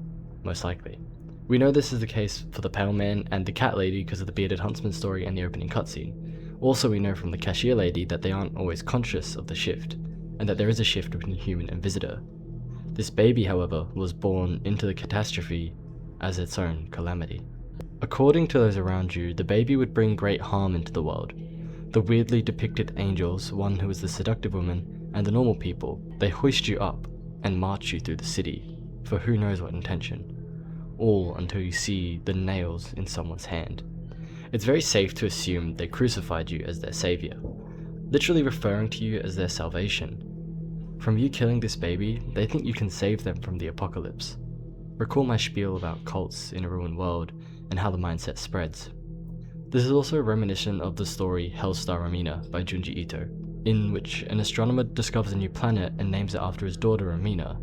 most likely. We know this is the case for the pale man and the cat lady because of the bearded huntsman story and the opening cutscene. Also, we know from the cashier lady that they aren't always conscious of the shift, and that there is a shift between human and visitor. This baby, however, was born into the catastrophe as its own calamity. According to those around you, the baby would bring great harm into the world. The weirdly depicted angels, one who is the seductive woman, and the normal people, they hoist you up and march you through the city, for who knows what intention. All until you see the nails in someone's hand. It's very safe to assume they crucified you as their savior, literally referring to you as their salvation. From you killing this baby, they think you can save them from the apocalypse. Recall my spiel about cults in a ruined world and how the mindset spreads. This is also reminiscent of the story Hellstar Amina by Junji Ito, in which an astronomer discovers a new planet and names it after his daughter Amina.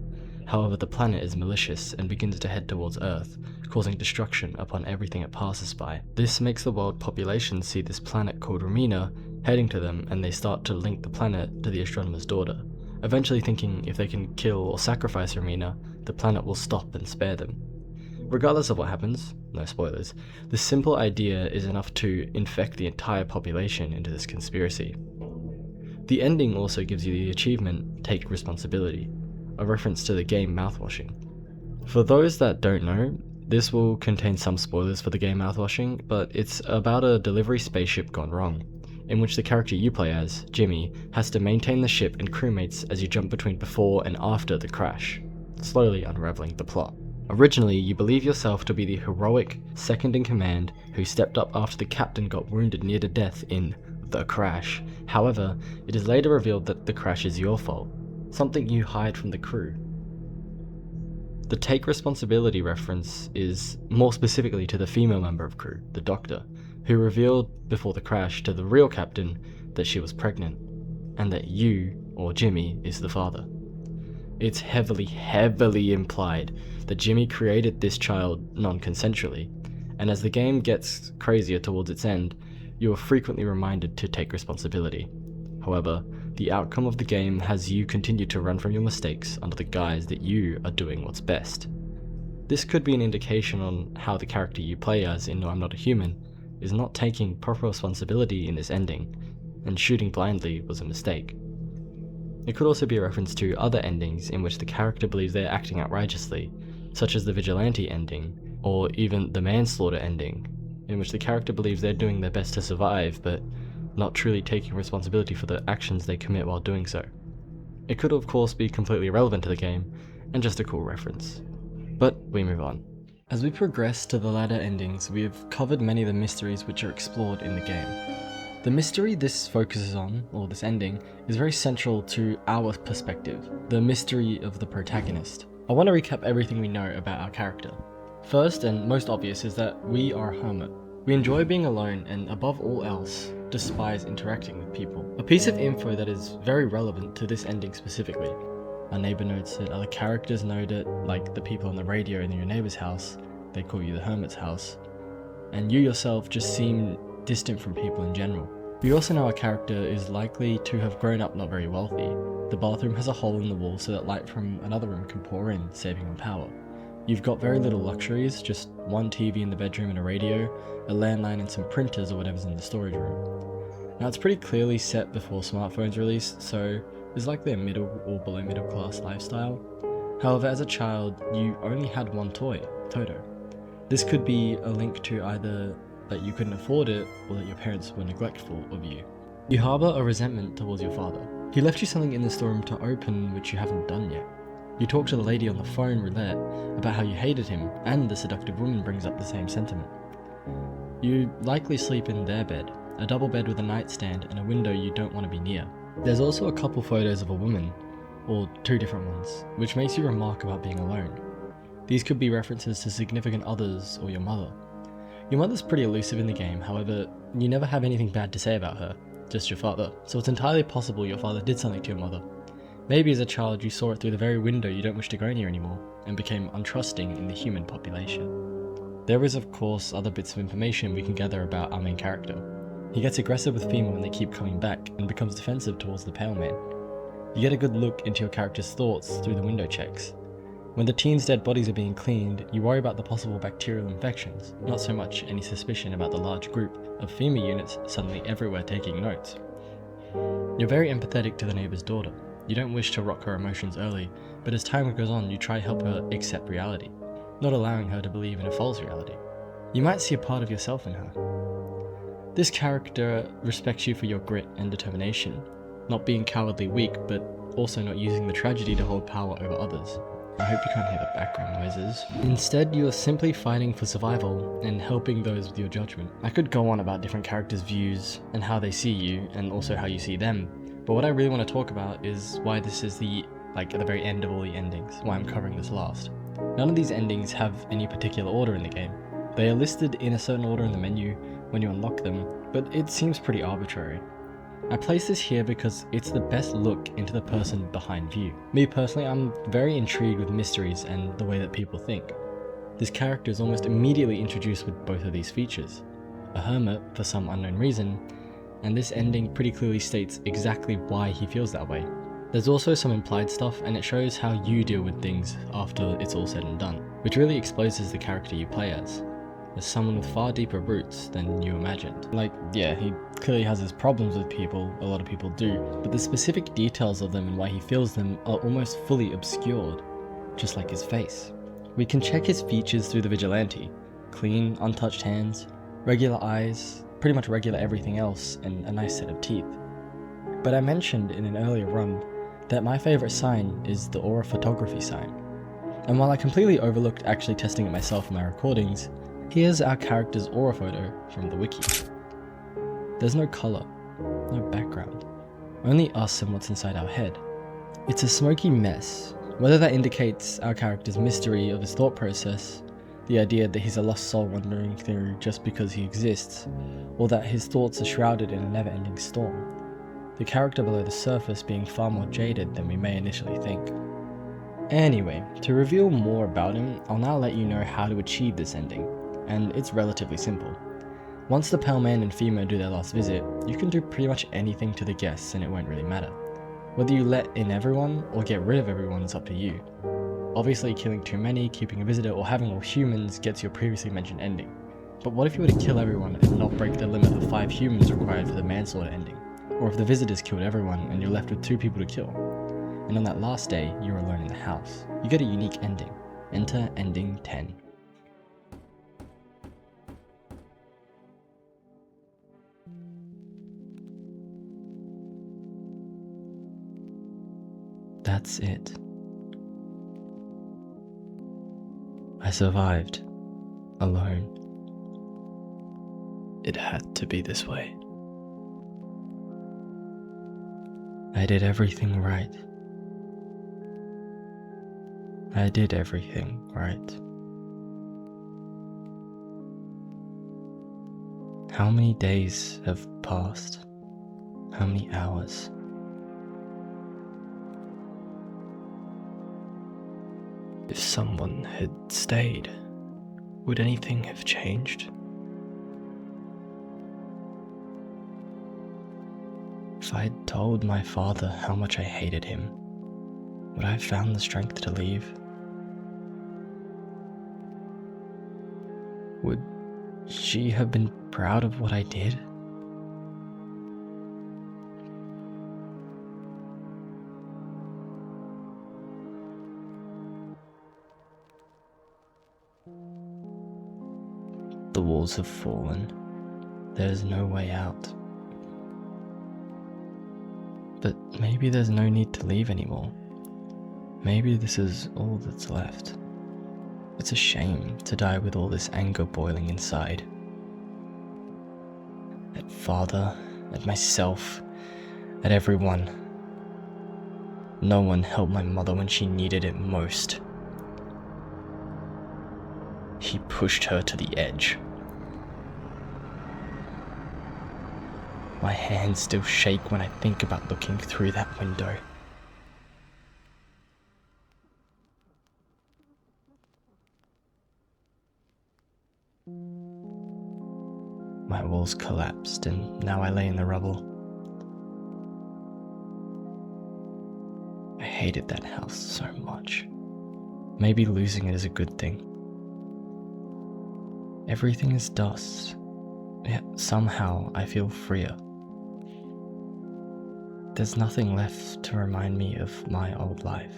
However, the planet is malicious and begins to head towards Earth, causing destruction upon everything it passes by. This makes the world population see this planet called Ramina heading to them, and they start to link the planet to the astronomer's daughter, eventually thinking if they can kill or sacrifice Ramina, the planet will stop and spare them. Regardless of what happens, no spoilers, this simple idea is enough to infect the entire population into this conspiracy. The ending also gives you the achievement, Take Responsibility, a reference to the game Mouthwashing. For those that don't know, this will contain some spoilers for the game Mouthwashing, but it's about a delivery spaceship gone wrong, in which the character you play as, Jimmy, has to maintain the ship and crewmates as you jump between before and after the crash, slowly unraveling the plot. Originally, you believe yourself to be the heroic second-in-command who stepped up after the captain got wounded near to death in the crash. However, it is later revealed that the crash is your fault, something you hide from the crew. The Take Responsibility reference is more specifically to the female member of crew, the doctor, who revealed before the crash to the real captain that she was pregnant, and that you, or Jimmy, is the father. It's heavily implied that Jimmy created this child non-consensually, and as the game gets crazier towards its end, you are frequently reminded to take responsibility. However, the outcome of the game has you continue to run from your mistakes under the guise that you are doing what's best. This could be an indication on how the character you play as in No I'm Not a Human is not taking proper responsibility in this ending, and shooting blindly was a mistake. It could also be a reference to other endings in which the character believes they're acting outrageously, such as the Vigilante ending, or even the Manslaughter ending, in which the character believes they're doing their best to survive, but not truly taking responsibility for the actions they commit while doing so. It could of course be completely irrelevant to the game, and just a cool reference. But we move on. As we progress to the latter endings, we have covered many of the mysteries which are explored in the game. The mystery this focuses on, or this ending, is very central to our perspective, the mystery of the protagonist. I want to recap everything we know about our character. First and most obvious is that we are a hermit. We enjoy being alone and above all else, despise interacting with people. A piece of info that is very relevant to this ending specifically. Our neighbor notes it, other characters note it, like the people on the radio in your neighbor's house, they call you the hermit's house. And you yourself just seem distant from people in general. We also know our character is likely to have grown up not very wealthy. The bathroom has a hole in the wall so that light from another room can pour in, saving on power. You've got very little luxuries, just one TV in the bedroom and a radio, a landline and some printers or whatever's in the storage room. Now it's pretty clearly set before smartphones released, so it's likely a middle or below middle class lifestyle. However, as a child, you only had one toy, Toto. This could be a link to either that you couldn't afford it, or that your parents were neglectful of you. You harbour a resentment towards your father. He left you something in the storeroom to open which you haven't done yet. You talk to the lady on the phone roulette about how you hated him, and the seductive woman brings up the same sentiment. You likely sleep in their bed, a double bed with a nightstand and a window you don't want to be near. There's also a couple photos of a woman, or two different ones, which makes you remark about being alone. These could be references to significant others or your mother. Your mother's pretty elusive in the game, however, you never have anything bad to say about her, just your father, so it's entirely possible your father did something to your mother. Maybe as a child you saw it through the very window you don't wish to go near anymore, and became untrusting in the human population. There is of course other bits of information we can gather about our main character. He gets aggressive with female when they keep coming back, and becomes defensive towards the pale man. You get a good look into your character's thoughts through the window checks. When the teens' dead bodies are being cleaned, you worry about the possible bacterial infections, not so much any suspicion about the large group of FEMA units suddenly everywhere taking notes. You're very empathetic to the neighbor's daughter. You don't wish to rock her emotions early, but as time goes on, you try to help her accept reality, not allowing her to believe in a false reality. You might see a part of yourself in her. This character respects you for your grit and determination, not being cowardly weak, but also not using the tragedy to hold power over others. I hope you can't hear the background noises. Instead, you are simply fighting for survival and helping those with your judgment. I could go on about different characters' views and how they see you, and also how you see them, but what I really want to talk about is why this is at the very end of all the endings, why I'm covering this last. None of these endings have any particular order in the game. They are listed in a certain order in the menu when you unlock them, but it seems pretty arbitrary. I place this here because it's the best look into the person behind view. Me personally, I'm very intrigued with mysteries and the way that people think. This character is almost immediately introduced with both of these features. A hermit for some unknown reason, and this ending pretty clearly states exactly why he feels that way. There's also some implied stuff, and it shows how you deal with things after it's all said and done, which really exposes the character you play as someone with far deeper roots than you imagined. Yeah, he clearly has his problems with people, a lot of people do, but the specific details of them and why he feels them are almost fully obscured, just like his face. We can check his features through the Vigilante. Clean, untouched hands, regular eyes, pretty much regular everything else, and a nice set of teeth. But I mentioned in an earlier run that my favourite sign is the aura photography sign. And while I completely overlooked actually testing it myself in my recordings, here's our character's aura photo from the wiki. There's no colour, no background, only us and what's inside our head. It's a smoky mess, whether that indicates our character's mystery of his thought process, the idea that he's a lost soul wandering through just because he exists, or that his thoughts are shrouded in a never-ending storm. The character below the surface being far more jaded than we may initially think. Anyway, to reveal more about him, I'll now let you know how to achieve this ending, and it's relatively simple. Once the Pale Man and Fema do their last visit, you can do pretty much anything to the guests and it won't really matter. Whether you let in everyone or get rid of everyone is up to you. Obviously, killing too many, keeping a visitor, or having all humans gets your previously mentioned ending. But what if you were to kill everyone and not break the limit of 5 humans required for the manslaughter ending? Or if the visitors killed everyone and you're left with 2 people to kill? And on that last day, you're alone in the house. You get a unique ending. Enter ending 10. That's it. I survived. Alone. It had to be this way. I did everything right. I did everything right. How many days have passed? How many hours? If someone had stayed, would anything have changed? If I'd told my father how much I hated him, would I have found the strength to leave? Would she have been proud of what I did? The walls have fallen. There's no way out. But maybe there's no need to leave anymore. Maybe this is all that's left. It's a shame to die with all this anger boiling inside. At father, at myself, at everyone. No one helped my mother when she needed it most. He pushed her to the edge. My hands still shake when I think about looking through that window. My walls collapsed and now I lay in the rubble. I hated that house so much. Maybe losing it is a good thing. Everything is dust, yet somehow I feel freer.
there's nothing left to remind me of my old life.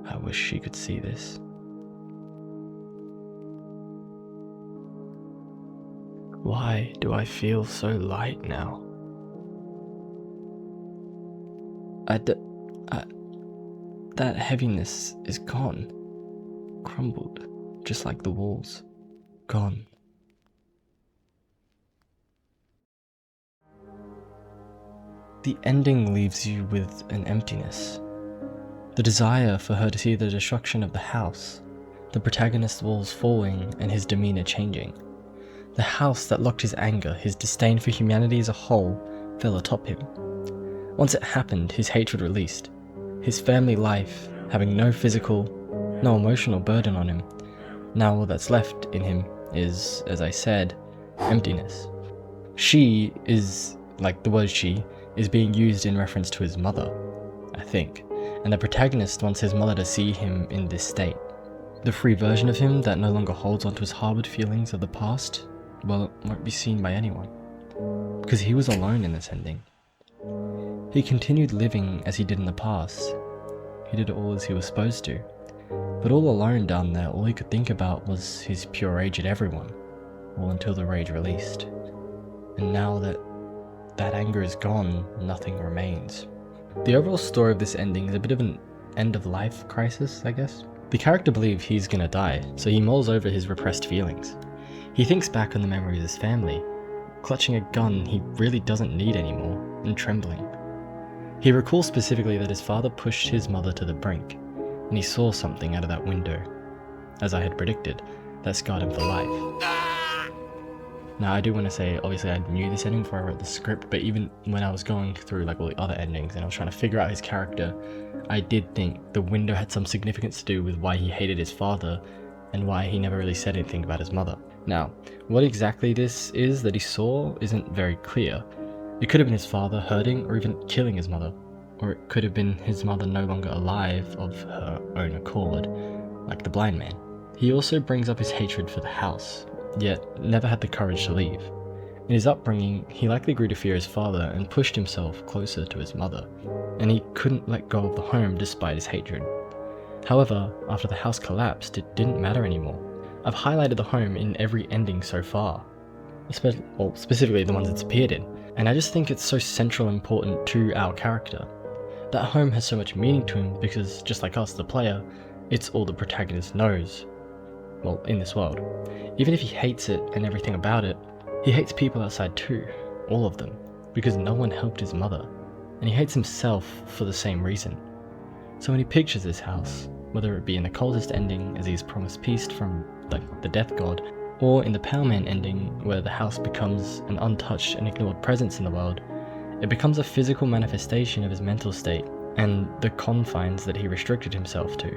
I wish she could see this. Why do I feel so light now? That heaviness is gone. Crumbled, just like the walls. Gone. The ending leaves you with an emptiness. The desire for her to see the destruction of the house, the protagonist's walls falling and his demeanor changing. The house that locked his anger, his disdain for humanity as a whole, fell atop him. Once it happened, his hatred released. His family life, having no physical, no emotional burden on him. Now all that's left in him is, as I said, emptiness. She is, like the word she, is being used in reference to his mother, I think. And the protagonist wants his mother to see him in this state. The free version of him that no longer holds onto his harbored feelings of the past, well, it won't be seen by anyone. Because he was alone in this ending. He continued living as he did in the past. He did all as he was supposed to. But all alone down there, all he could think about was his pure rage at everyone. All until the rage released. And now that that anger is gone, nothing remains. The overall story of this ending is a bit of an end-of-life crisis, I guess. The character believes he's gonna die, so he mulls over his repressed feelings. He thinks back on the memories of his family, clutching a gun he really doesn't need anymore, and trembling. He recalls specifically that his father pushed his mother to the brink, and he saw something out of that window. As I had predicted, that scarred him for life. Now I do want to say, obviously I knew this ending before I wrote the script, but even when I was going through like all the other endings and I was trying to figure out his character, I did think the window had some significance to do with why he hated his father and why he never really said anything about his mother. Now, what exactly this is that he saw isn't very clear. It could have been his father hurting or even killing his mother, or it could have been his mother no longer alive of her own accord, like the blind man. He also brings up his hatred for the house, yet never had the courage to leave. In his upbringing, he likely grew to fear his father and pushed himself closer to his mother, and he couldn't let go of the home despite his hatred. However, after the house collapsed, it didn't matter anymore. I've highlighted the home in every ending so far, specifically the ones it's appeared in, and I just think it's so central and important to our character. That home has so much meaning to him because, just like us, the player, it's all the protagonist knows. Well, in this world. Even if he hates it and everything about it, he hates people outside too, all of them, because no one helped his mother, and he hates himself for the same reason. So when he pictures this house, whether it be in the cultist ending as he is promised peace from the death god, or in the Power Man ending where the house becomes an untouched and ignored presence in the world, it becomes a physical manifestation of his mental state and the confines that he restricted himself to.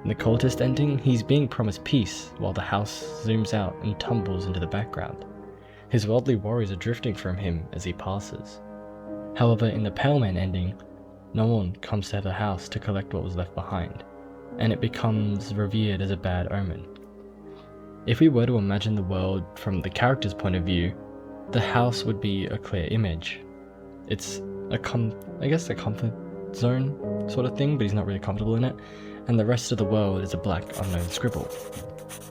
In the cultist ending, he's being promised peace while the house zooms out and tumbles into the background. His worldly worries are drifting from him as he passes. However, in the Pale Man ending, no one comes to the house to collect what was left behind, and it becomes revered as a bad omen. If we were to imagine the world from the character's point of view, the house would be a clear image. It's a comfort zone sort of thing, but he's not really comfortable in it. And the rest of the world is a black unknown scribble.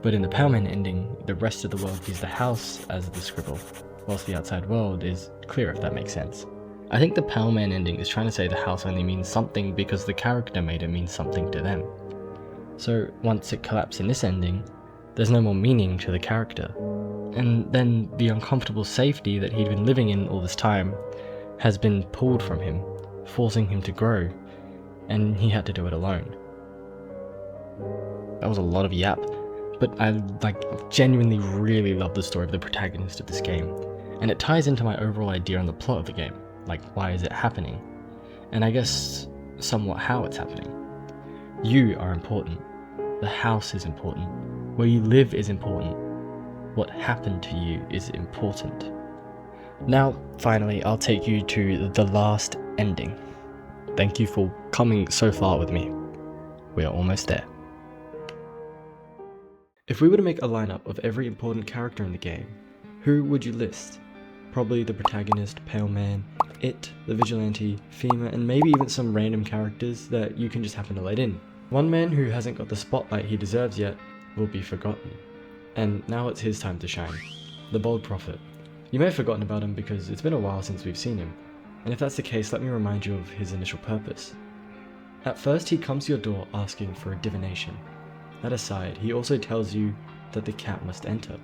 But in the Power Man ending, the rest of the world views the house as the scribble, whilst the outside world is clear, if that makes sense. I think the Power Man ending is trying to say the house only means something because the character made it mean something to them. So once it collapsed in this ending, there's no more meaning to the character. And then the uncomfortable safety that he'd been living in all this time has been pulled from him, forcing him to grow, and he had to do it alone. That was a lot of yap, but I genuinely really love the story of the protagonist of this game, and it ties into my overall idea on the plot of the game, like why is it happening, and I guess somewhat how it's happening. You are important, the house is important, where you live is important, what happened to you is important. Now, finally, I'll take you to the last ending. Thank you for coming so far with me. We are almost there. If we were to make a lineup of every important character in the game, who would you list? Probably the protagonist, Pale Man, It, the Vigilante, FEMA, and maybe even some random characters that you can just happen to let in. One man who hasn't got the spotlight he deserves yet will be forgotten. And now it's his time to shine. The Bold Prophet. You may have forgotten about him because it's been a while since we've seen him. And if that's the case, let me remind you of his initial purpose. At first, he comes to your door asking for a divination. That aside, he also tells you that the cat must enter,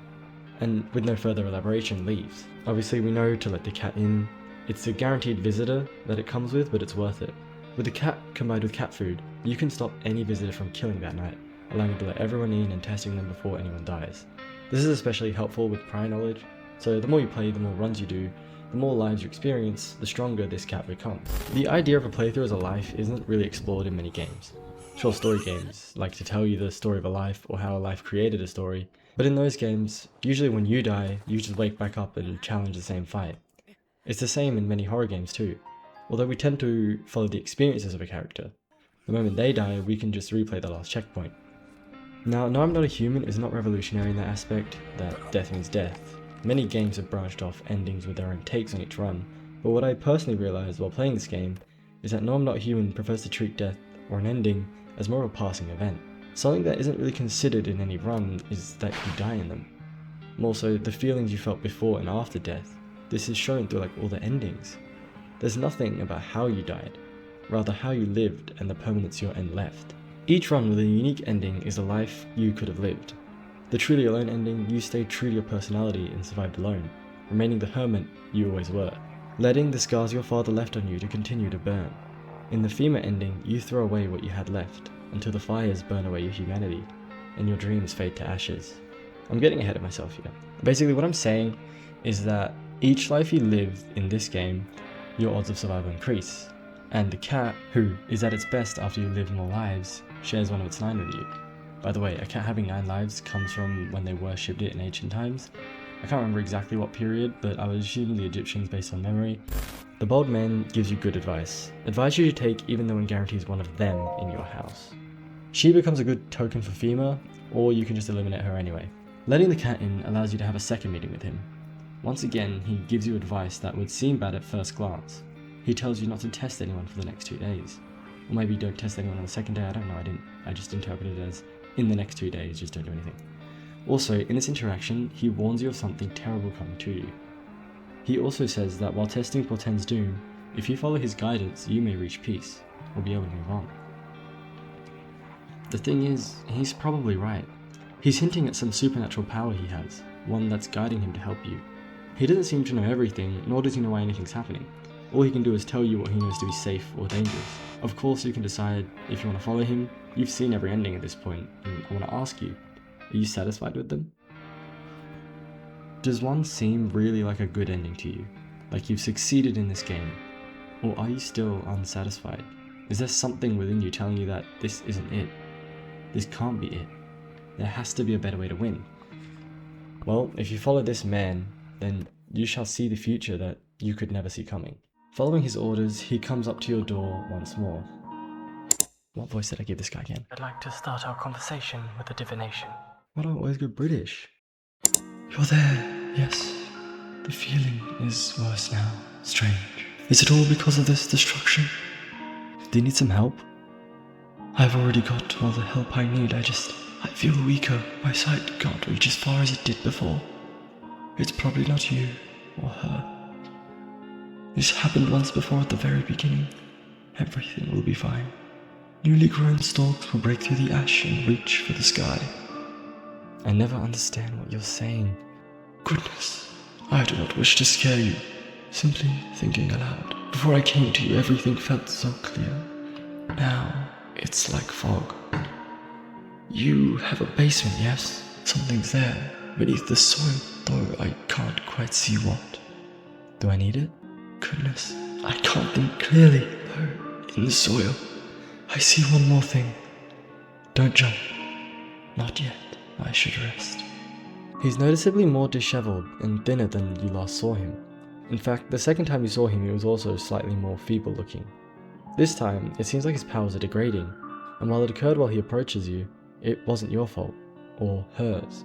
and with no further elaboration, leaves. Obviously, we know to let the cat in. It's a guaranteed visitor that it comes with, but it's worth it. With the cat combined with cat food, you can stop any visitor from killing that night, allowing you to let everyone in and testing them before anyone dies. This is especially helpful with prior knowledge, so the more you play, the more runs you do, the more lives you experience, the stronger this cat becomes. The idea of a playthrough as a life isn't really explored in many games. Sure, story games like to tell you the story of a life or how a life created a story, but in those games, usually when you die, you just wake back up and challenge the same fight. It's the same in many horror games too, although we tend to follow the experiences of a character. The moment they die, we can just replay the last checkpoint. Now, No I'm Not a Human is not revolutionary in that aspect, that death means death. Many games have branched off endings with their own takes on each run, but what I personally realised while playing this game is that No I'm Not Human prefers to treat death, or an ending, as more of a passing event. Something that isn't really considered in any run is that you die in them. More so, the feelings you felt before and after death. This is shown through all the endings. There's nothing about how you died, rather how you lived and the permanence your end left. Each run with a unique ending is a life you could have lived. The Truly Alone ending, you stayed true to your personality and survived alone, remaining the hermit you always were, letting the scars your father left on you to continue to burn. In the FEMA ending, you throw away what you had left, until the fires burn away your humanity, and your dreams fade to ashes. I'm getting ahead of myself here. Basically what I'm saying is that each life you live in this game, your odds of survival increase. And the cat, who is at its best after you live more lives, shares one of its 9 with you. By the way, a cat having 9 lives comes from when they worshipped it in ancient times. I can't remember exactly what period, but I was assuming the Egyptians based on memory. The Bold Man gives you good advice. Advice you should take even though it guarantees one of them in your house. She becomes a good token for FEMA, or you can just eliminate her anyway. Letting the cat in allows you to have a second meeting with him. Once again, he gives you advice that would seem bad at first glance. He tells you not to test anyone for the next 2 days. Or maybe don't test anyone on the second day, I don't know, I just interpreted it as in the next 2 days, just don't do anything. Also, in this interaction, he warns you of something terrible coming to you. He also says that while testing portends doom, if you follow his guidance, you may reach peace, or be able to move on. The thing is, he's probably right. He's hinting at some supernatural power he has, one that's guiding him to help you. He doesn't seem to know everything, nor does he know why anything's happening. All he can do is tell you what he knows to be safe or dangerous. Of course, you can decide if you want to follow him. You've seen every ending at this point, and I want to ask you, are you satisfied with them? Does one seem really like a good ending to you? Like you've succeeded in this game? Or are you still unsatisfied? Is there something within you telling you that this isn't it? This can't be it. There has to be a better way to win. Well, if you follow this man, then you shall see the future that you could never see coming. Following his orders, he comes up to your door once more. What voice did I give this guy again? I'd like to start our conversation with a divination. Why do I always go British? You're there, yes. The feeling is worse now. Strange. Is it all because of this destruction? Do you need some help? I've already got all the help I need, I feel weaker. My sight can't reach as far as it did before. It's probably not you or her. This happened once before at the very beginning. Everything will be fine. Newly grown stalks will break through the ash and reach for the sky. I never understand what you're saying. Goodness, I do not wish to scare you. Simply thinking aloud. Before I came to you, everything felt so clear. Now, it's like fog. You have a basement, yes? Something's there, beneath the soil, though I can't quite see what. Do I need it? Goodness, I can't think clearly, though, in the soil. I see one more thing. Don't jump. Not yet. I should rest. He's noticeably more disheveled and thinner than you last saw him. In fact, the second time you saw him, he was also slightly more feeble looking. This time, it seems like his powers are degrading, and while it occurred while he approaches you, it wasn't your fault, or hers.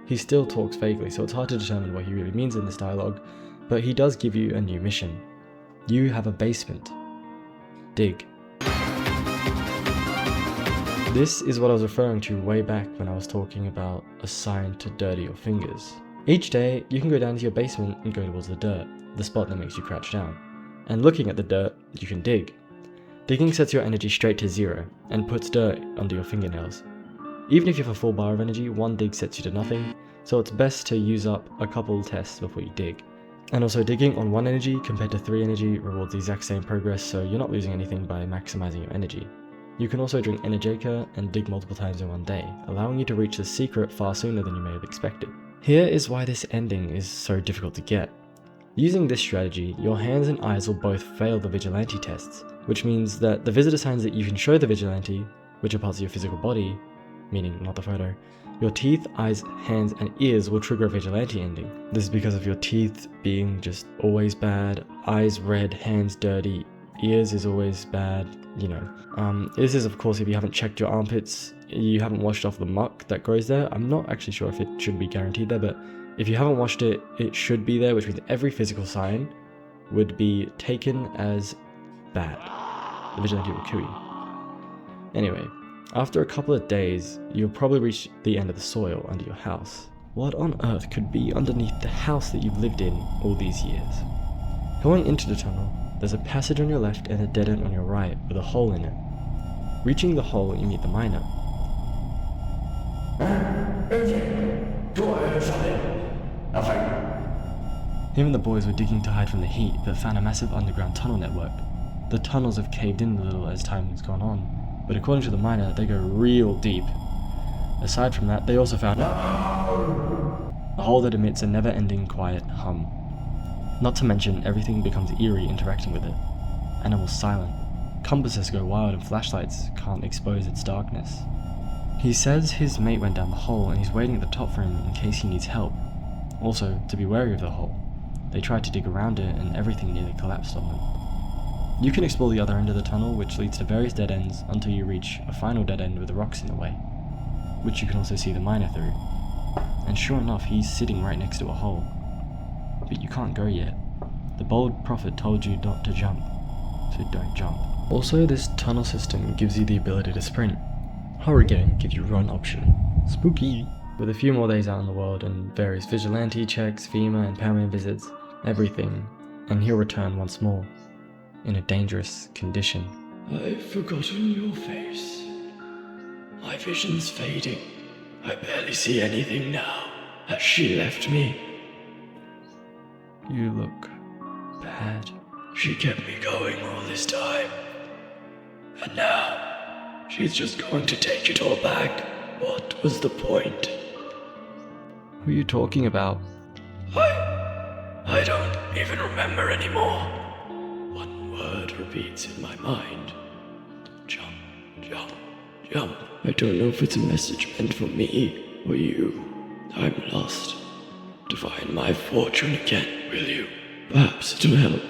He still talks vaguely, so it's hard to determine what he really means in this dialogue,
but he does give you a new mission. You have a basement. Dig. This is what I was referring to way back when I was talking about a sign to dirty your fingers. Each day, you can go down to your basement and go towards the dirt, the spot that makes you crouch down. And looking at the dirt, you can dig. Digging sets your energy straight to 0, and puts dirt under your fingernails. Even if you have a full bar of energy, one dig sets you to nothing, so it's best to use up a couple tests before you dig. And also digging on 1 energy compared to 3 energy rewards the exact same progress, so you're not losing anything by maximizing your energy. You can also drink Energetica and dig multiple times in one day, allowing you to reach the secret far sooner than you may have expected. Here is why this ending is so difficult to get. Using this strategy, your hands and eyes will both fail the Vigilante tests, which means that the visitor signs that you can show the Vigilante, which are parts of your physical body, meaning not the photo, your teeth, eyes, hands, and ears will trigger a Vigilante ending. This is because of your teeth being just always bad, eyes red, hands dirty, ears is always bad, you know. This is of course if you haven't checked your armpits, you haven't washed off the muck that grows there. I'm not actually sure if it should be guaranteed there, but if you haven't washed it, it should be there, which means every physical sign would be taken as bad. The Vigilante will kill you. Anyway, after a couple of days, you'll probably reach the end of the soil under your house. What on earth could be underneath the house that you've lived in all these years? Going into the tunnel, there's a passage on your left and a dead end on your right with a hole in it. Reaching the hole, you meet the miner. Him and the boys were digging to hide from the heat, but found a massive underground tunnel network. The tunnels have caved in a little as time has gone on, but according to the miner, they go real deep. Aside from that, they also found a hole that emits a never-ending quiet hum. Not to mention, everything becomes eerie interacting with it. Animals silent. Compasses go wild and flashlights can't expose its darkness. He says his mate went down the hole and he's waiting at the top for him in case he needs help. Also, to be wary of the hole. They tried to dig around it and everything nearly collapsed on them. You can explore the other end of the tunnel, which leads to various dead ends until you reach a final dead end with the rocks in the way, which you can also see the miner through. And sure enough, he's sitting right next to a hole. But you can't go yet. The bold prophet told you not to jump, so don't jump. Also, this tunnel system gives you the ability to sprint. Horror game gives you run option. Spooky! With a few more days out in the world and various vigilante checks, FEMA and Powerman visits, everything, and he'll return once more, in a dangerous condition.
I've forgotten your face. My vision's fading. I barely see anything now. Has she left me?
You look bad.
She kept me going all this time. And now, she's just going to take it all back. What was the point?
Who are you talking about?
I don't even remember anymore. One word repeats in my mind. Jump, jump, jump. I don't know if it's a message meant for me or you. I'm lost. To find my fortune again, will you? Perhaps it'll help.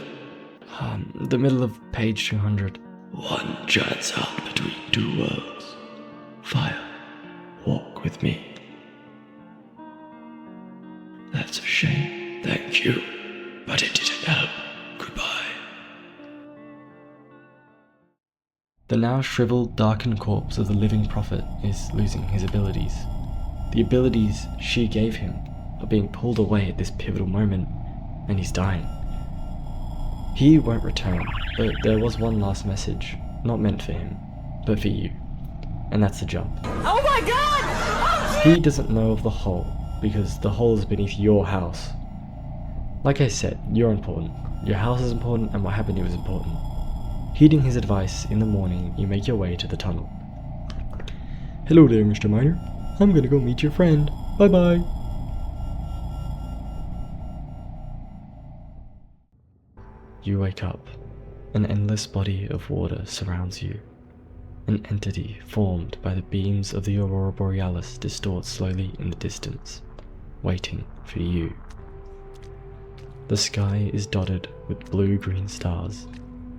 The middle of page 200.
One giant sound between two worlds. Fire. Walk with me. That's a shame. Thank you. But it didn't help. Goodbye.
The now shriveled, darkened corpse of the living prophet is losing his abilities. The abilities she gave him are being pulled away at this pivotal moment, and he's dying. He won't return, but there was one last message, not meant for him, but for you, and that's the jump.
Oh my god! Oh,
He doesn't know of the hole, because the hole is beneath your house. Like I said, you're important. Your house is important, and what happened to you is important. Heeding his advice, in the morning, you make your way to the tunnel. Hello there, Mr. Miner. I'm gonna go meet your friend. Bye-bye. You wake up. An endless body of water surrounds you. An entity formed by the beams of the Aurora Borealis distorts slowly in the distance, waiting for you. The sky is dotted with blue-green stars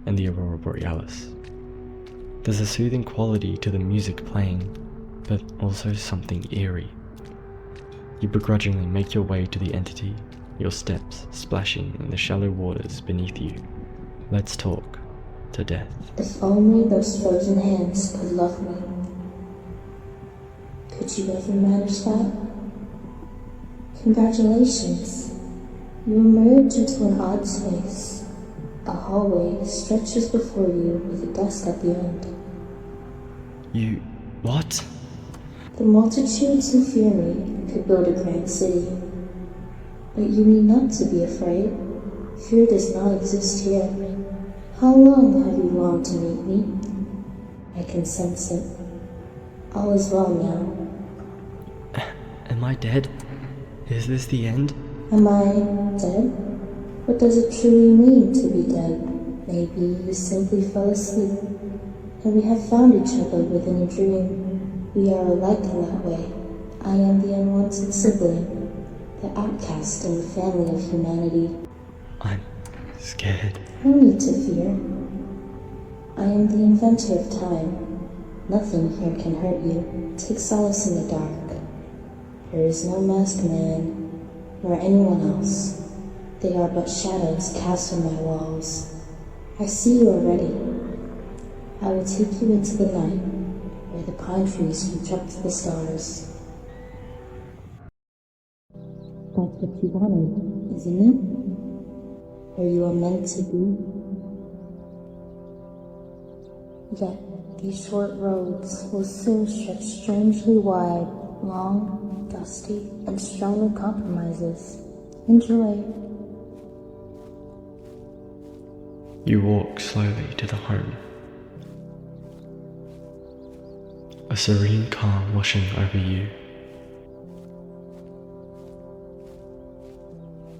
and the Aurora Borealis. There's a soothing quality to the music playing, but also something eerie. You begrudgingly make your way to the entity your steps splashing in the shallow waters beneath you. Let's talk to death.
If only those frozen hands could love me. Could you ever manage that? Congratulations. You emerge into an odd space. A hallway stretches before you with a desk at the end.
You... what?
The multitudes who fear me could build a grand city. But you need not to be afraid. Fear does not exist here. How long have you longed to meet me? I can sense it. All is well now.
Am I dead? Is this the end?
Am I dead? What does it truly mean to be dead? Maybe you simply fell asleep, and we have found each other within a dream. We are alike in that way. I am the unwanted sibling, the outcast in the family of humanity.
I'm scared.
No need to fear. I am the inventor of time. Nothing here can hurt you. Take solace in the dark. There is no masked man, nor anyone else. They are but shadows cast on my walls. I see you already. I will take you into the night, where the pine trees reach up to the stars. That's what you wanted, isn't it? Where you are meant to be? Yet, these short roads will soon stretch strangely wide, long, dusty, and strewn with compromises. Enjoy.
You walk slowly to the home. A serene calm washing over you.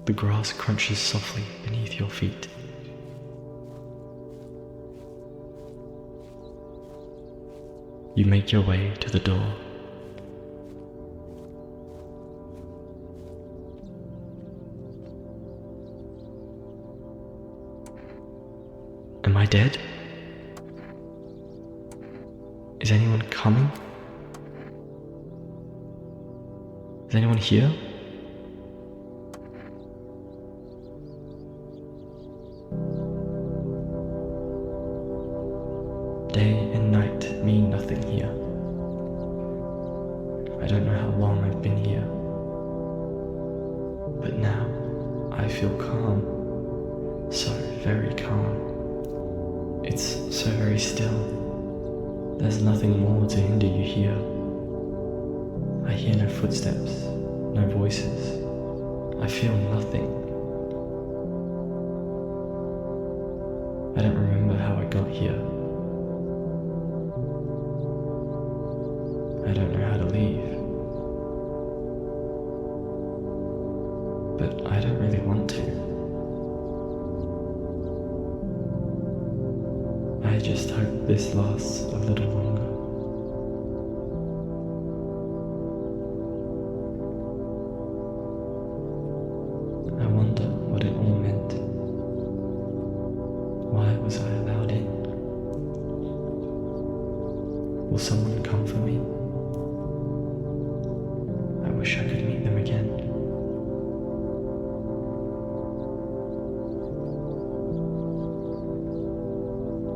The grass crunches softly beneath your feet. You make your way to the door. Am I dead? Is anyone coming? Is anyone here? Day and night mean nothing here. I don't know how long I've been here, but now I feel calm, so very calm. It's so very still. There's nothing more to hinder you here. I hear no footsteps, no voices. I feel nothing. I don't remember how I got here. I don't know how to leave. But I don't really want to. I just hope this lasts a little longer. I wonder what it all meant. Why was I allowed in? Will someone come for me? I wish I could meet them again.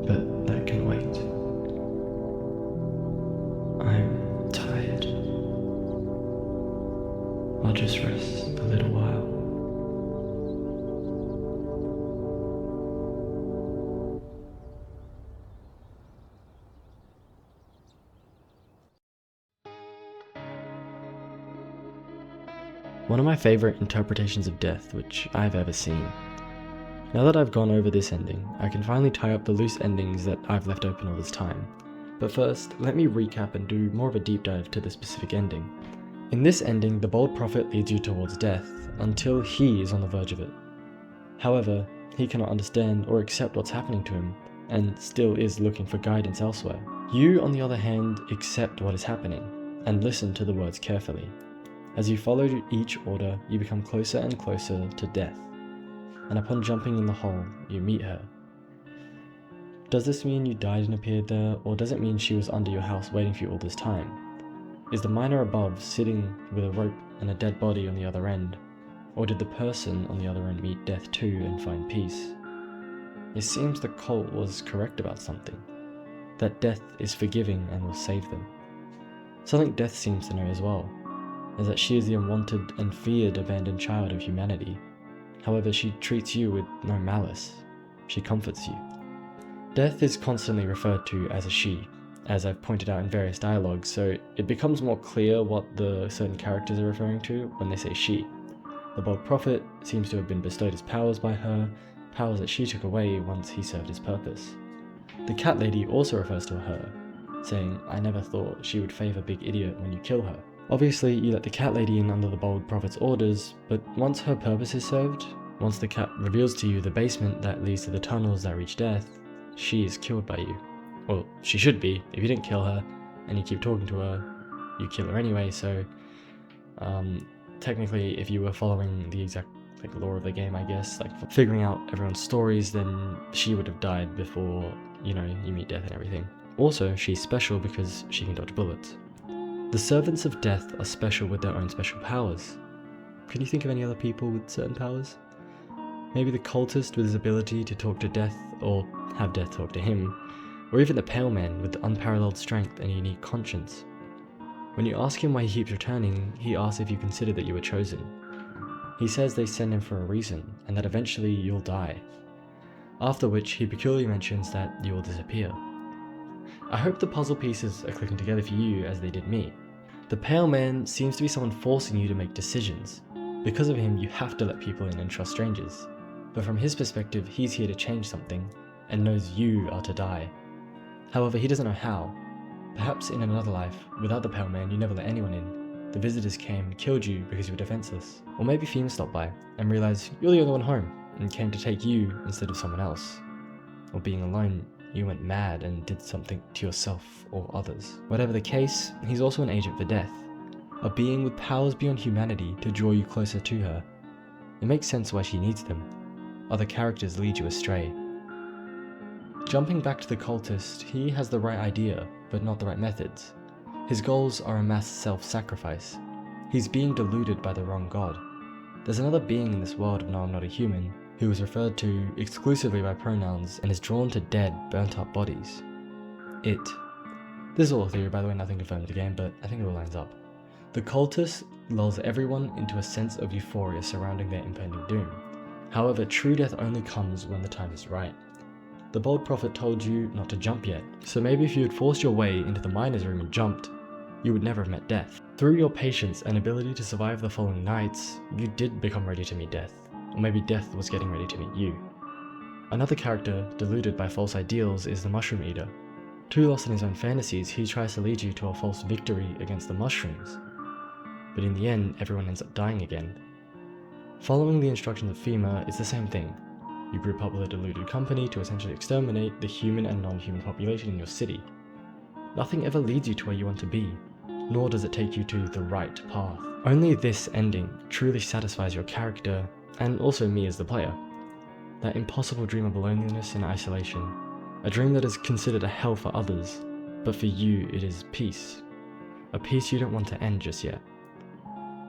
But that can wait. I'm tired. I'll just rest a little while. One of my favourite interpretations of death which I've ever seen. Now that I've gone over this ending, I can finally tie up the loose endings that I've left open all this time. But first, let me recap and do more of a deep dive to the specific ending. In this ending, the bold prophet leads you towards death, until he is on the verge of it. However, he cannot understand or accept what's happening to him, and still is looking for guidance elsewhere. You, on the other hand, accept what is happening, and listen to the words carefully. As you follow each order, you become closer and closer to death, and upon jumping in the hole, you meet her. Does this mean you died and appeared there, or does it mean she was under your house waiting for you all this time? Is the miner above sitting with a rope and a dead body on the other end? Or did the person on the other end meet death too and find peace? It seems the cult was correct about something, that death is forgiving and will save them. Something death seems to know as well, is that she is the unwanted and feared abandoned child of humanity. However, she treats you with no malice. She comforts you. Death is constantly referred to as a she, as I've pointed out in various dialogues, so it becomes more clear what the certain characters are referring to when they say she. The Bold Prophet seems to have been bestowed his powers by her, powers that she took away once he served his purpose. The Cat Lady also refers to her, saying, "I never thought she would favour Big Idiot when you kill her." Obviously, you let the Cat Lady in under the Bold Prophet's orders, but once her purpose is served, once the cat reveals to you the basement that leads to the tunnels that reach death, she is killed by you. Well, she should be. If you didn't kill her, and you keep talking to her, you kill her anyway, so technically if you were following the exact lore of the game, I guess, figuring out everyone's stories, then she would have died before, you meet death and everything. Also, she's special because she can dodge bullets. The servants of death are special with their own special powers. Can you think of any other people with certain powers? Maybe the cultist with his ability to talk to death, or have death talk to him, or even the Pale Man with unparalleled strength and a unique conscience. When you ask him why he keeps returning, he asks if you consider that you were chosen. He says they send him for a reason, and that eventually you'll die. After which, he peculiarly mentions that you will disappear. I hope the puzzle pieces are clicking together for you as they did me. The Pale Man seems to be someone forcing you to make decisions. Because of him, you have to let people in and trust strangers. But from his perspective, he's here to change something, and knows you are to die. However, he doesn't know how. Perhaps in another life, without the Pale Man, you never let anyone in. The visitors came and killed you because you were defenseless. Or maybe Fiend stopped by and realized you're the only one home and came to take you instead of someone else. Or being alone, you went mad and did something to yourself or others. Whatever the case, he's also an agent for death. A being with powers beyond humanity to draw you closer to her. It makes sense why she needs them. Other characters lead you astray. Jumping back to the cultist, he has the right idea, but not the right methods. His goals are a mass self-sacrifice. He's being deluded by the wrong god. There's another being in this world of No I'm Not a Human, who is referred to exclusively by pronouns and is drawn to dead, burnt-up bodies. It. This is all a theory, by the way, nothing confirmed in the game, but I think it all lines up. The cultist lulls everyone into a sense of euphoria surrounding their impending doom. However, true death only comes when the time is right. The Bold Prophet told you not to jump yet, so maybe if you had forced your way into the miner's room and jumped, you would never have met death. Through your patience and ability to survive the following nights, you did become ready to meet death, or maybe death was getting ready to meet you. Another character, deluded by false ideals, is the Mushroom Eater. Too lost in his own fantasies, he tries to lead you to a false victory against the mushrooms. But in the end, everyone ends up dying again. Following the instructions of FEMA is the same thing. You group up with a deluded company to essentially exterminate the human and non-human population in your city. Nothing ever leads you to where you want to be, nor does it take you to the right path. Only this ending truly satisfies your character, and also me as the player. That impossible dream of loneliness and isolation, a dream that is considered a hell for others, but for you it is peace. A peace you don't want to end just yet.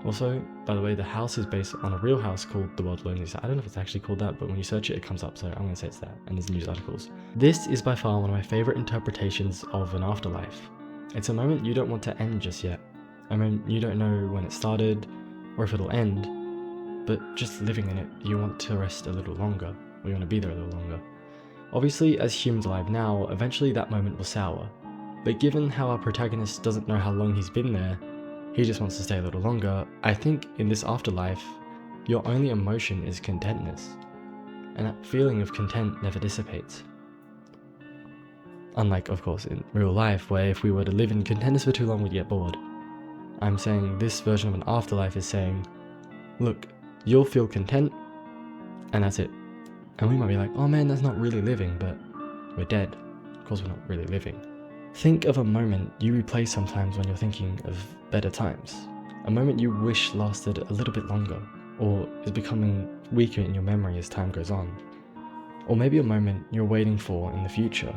Also, by the way, the house is based on a real house called the World's Loneliest. I don't know if it's actually called that, but when you search it, it comes up, so I'm going to say it's that, and there's news articles. This is by far one of my favourite interpretations of an afterlife. It's a moment you don't want to end just yet. I mean, you don't know when it started, or if it'll end, but just living in it, you want to rest a little longer, or you want to be there a little longer. Obviously, as humans alive now, eventually that moment will sour, but given how our protagonist doesn't know how long he's been there, he just wants to stay a little longer, I think in this afterlife, your only emotion is contentness, and that feeling of content never dissipates. Unlike, of course, in real life, where if we were to live in contentness for too long, we'd get bored. I'm saying this version of an afterlife is saying, look, you'll feel content, and that's it. And we might be like, oh man, that's not really living, but we're dead. Of course we're not really living. Think of a moment you replay sometimes when you're thinking of better times. A moment you wish lasted a little bit longer, or is becoming weaker in your memory as time goes on. Or maybe a moment you're waiting for in the future,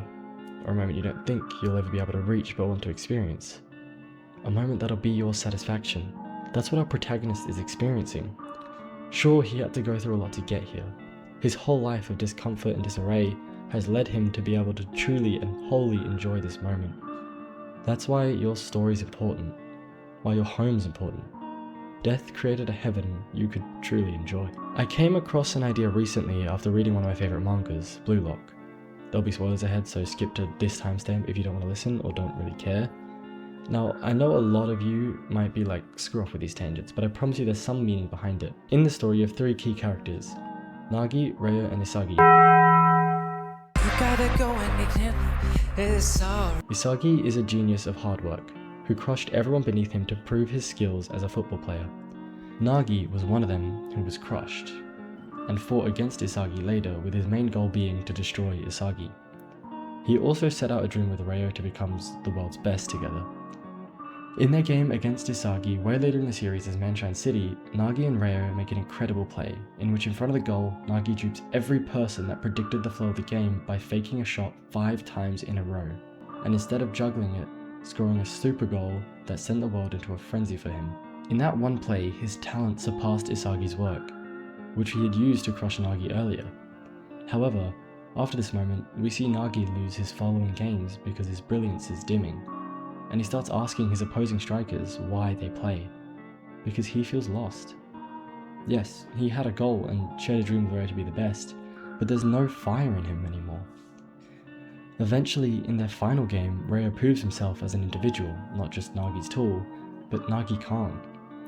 or a moment you don't think you'll ever be able to reach but want to experience. A moment that'll be your satisfaction. That's what our protagonist is experiencing. Sure, he had to go through a lot to get here. His whole life of discomfort and disarray has led him to be able to truly and wholly enjoy this moment. That's why your story's important, why your home's important. Death created a heaven you could truly enjoy. I came across an idea recently after reading one of my favourite mangas, Blue Lock. There'll be spoilers ahead, so skip to this timestamp if you don't want to listen or don't really care. Now, I know a lot of you might be like, screw off with these tangents, but I promise you there's some meaning behind it. In the story, you have 3 key characters, Nagi, Ryo, and Isagi. Isagi is a genius of hard work, who crushed everyone beneath him to prove his skills as a football player. Nagi was one of them who was crushed, and fought against Isagi later with his main goal being to destroy Isagi. He also set out a dream with Ryo to become the world's best together. In their game against Isagi, way later in the series as Manshine City, Nagi and Ryo make an incredible play, in which in front of the goal, Nagi dupes every person that predicted the flow of the game by faking a shot 5 times in a row, and instead of juggling it, scoring a super goal that sent the world into a frenzy for him. In that one play, his talent surpassed Isagi's work, which he had used to crush Nagi earlier. However, after this moment, we see Nagi lose his following games because his brilliance is dimming, and he starts asking his opposing strikers why they play, because he feels lost. Yes, he had a goal and shared a dream with Ryo to be the best, but there's no fire in him anymore. Eventually, in their final game, Ryo proves himself as an individual, not just Nagi's tool, but Nagi can't,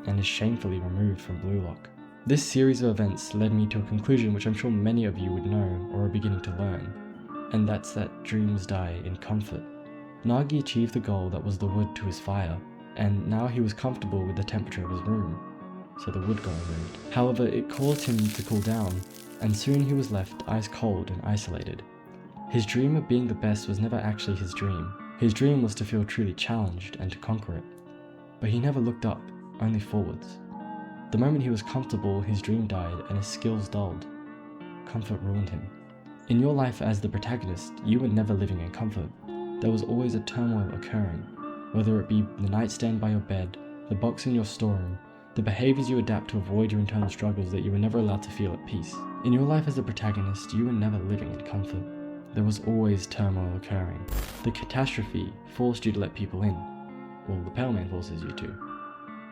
and is shamefully removed from Blue Lock. This series of events led me to a conclusion which I'm sure many of you would know or are beginning to learn, and that's that dreams die in comfort. Nagi achieved the goal that was the wood to his fire, and now he was comfortable with the temperature of his room, so the wood got removed. However, it caused him to cool down, and soon he was left ice cold and isolated. His dream of being the best was never actually his dream. His dream was to feel truly challenged and to conquer it. But he never looked up, only forwards. The moment he was comfortable, his dream died and his skills dulled. Comfort ruined him. In your life as the protagonist, you were never living in comfort. There was always a turmoil occurring, whether it be the nightstand by your bed, the box in your storeroom, the behaviors you adapt to avoid your internal struggles that you were never allowed to feel at peace. In your life as the protagonist, you were never living in comfort. There was always turmoil occurring. The catastrophe forced you to let people in. Well, the Pale Man forces you to.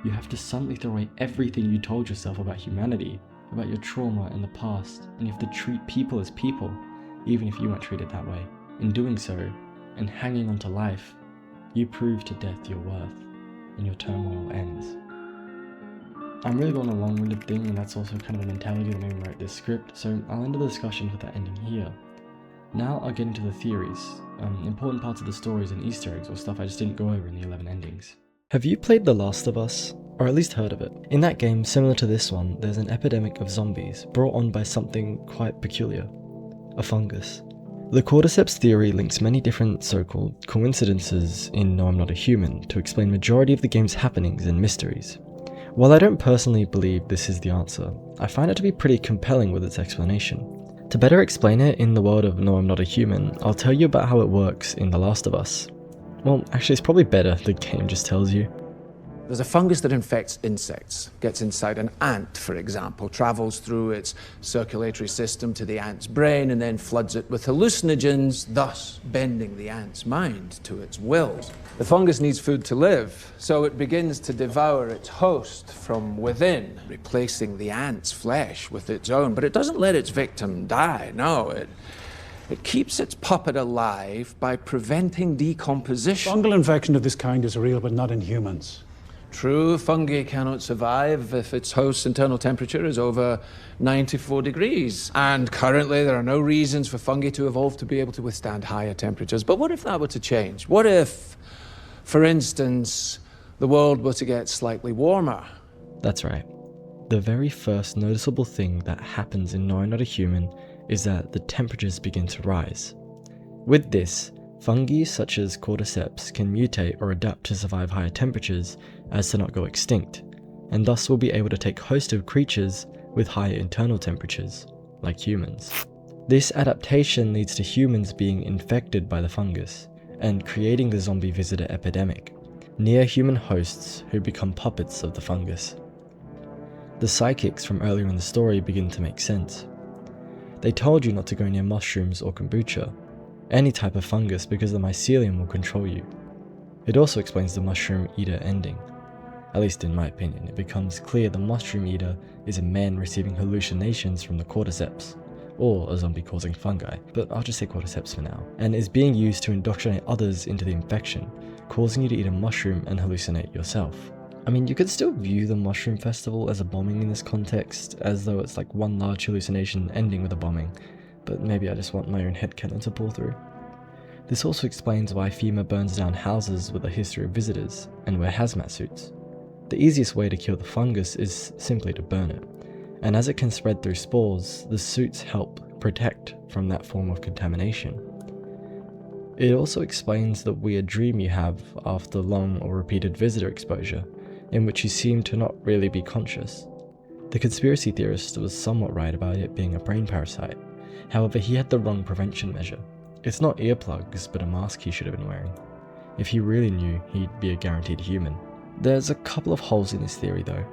You have to suddenly throw away everything you told yourself about humanity, about your trauma and the past, and you have to treat people as people, even if you weren't treated that way. In doing so, and hanging on to life, you prove to death your worth, and your turmoil ends. I'm really going a long-winded thing, and that's also kind of the mentality that made me write this script, so I'll end the discussion with that ending here. Now I'll get into the theories, important parts of the stories and Easter eggs or stuff I just didn't go over in the 11 endings. Have you played The Last of Us? Or at least heard of it? In that game, similar to this one, there's an epidemic of zombies brought on by something quite peculiar. A fungus. The cordyceps theory links many different so-called coincidences in No I'm Not a Human to explain majority of the game's happenings and mysteries. While I don't personally believe this is the answer, I find it to be pretty compelling with its explanation. To better explain it in the world of No I'm Not a Human, I'll tell you about how it works in The Last of Us. Well, actually it's probably better the game just tells you.
There's a fungus that infects insects, gets inside an ant, for example, travels through its circulatory system to the ant's brain and then floods it with hallucinogens, thus bending the ant's mind to its will. The fungus needs food to live, so it begins to devour its host from within, replacing the ant's flesh with its own. But it doesn't let its victim die, no, it keeps its puppet alive by preventing decomposition.
Fungal infection of this kind is real, but not in humans.
True, fungi cannot survive if its host's internal temperature is over 94 degrees. And currently there are no reasons for fungi to evolve to be able to withstand higher temperatures. But what if that were to change? What if, for instance, the world were to get slightly warmer?
That's right. The very first noticeable thing that happens in No I'm Not a Human is that the temperatures begin to rise. With this, fungi such as cordyceps can mutate or adapt to survive higher temperatures as to not go extinct, and thus will be able to take host of creatures with higher internal temperatures, like humans. This adaptation leads to humans being infected by the fungus, and creating the zombie visitor epidemic, near human hosts who become puppets of the fungus. The psychics from earlier in the story begin to make sense. They told you not to go near mushrooms or kombucha, any type of fungus, because the mycelium will control you. It also explains the mushroom eater ending. At least in my opinion, it becomes clear the mushroom eater is a man receiving hallucinations from the cordyceps, or a zombie causing fungi, but I'll just say cordyceps for now, and is being used to indoctrinate others into the infection, causing you to eat a mushroom and hallucinate yourself. I mean, you could still view the mushroom festival as a bombing in this context, as though it's like one large hallucination ending with a bombing, but maybe I just want my own headcanon to pull through. This also explains why FEMA burns down houses with a history of visitors, and wear hazmat suits. The easiest way to kill the fungus is simply to burn it, and as it can spread through spores, the suits help protect from that form of contamination. It also explains the weird dream you have after long or repeated visitor exposure, in which you seem to not really be conscious. The conspiracy theorist was somewhat right about it being a brain parasite, however he had the wrong prevention measure. It's not earplugs, but a mask he should have been wearing. If he really knew, he'd be a guaranteed human. There's a couple of holes in this theory though.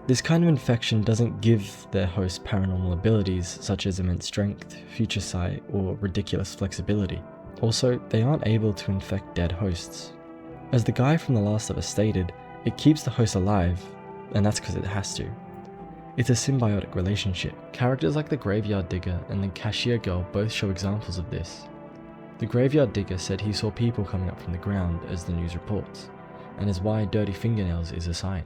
This kind of infection doesn't give their host paranormal abilities such as immense strength, future sight, or ridiculous flexibility. Also, they aren't able to infect dead hosts. As the guy from The Last of Us stated, it keeps the host alive, and that's because it has to. It's a symbiotic relationship. Characters like the Graveyard Digger and the Cashier Girl both show examples of this. The Graveyard Digger said he saw people coming up from the ground as the news reports, and is why dirty fingernails is a sign.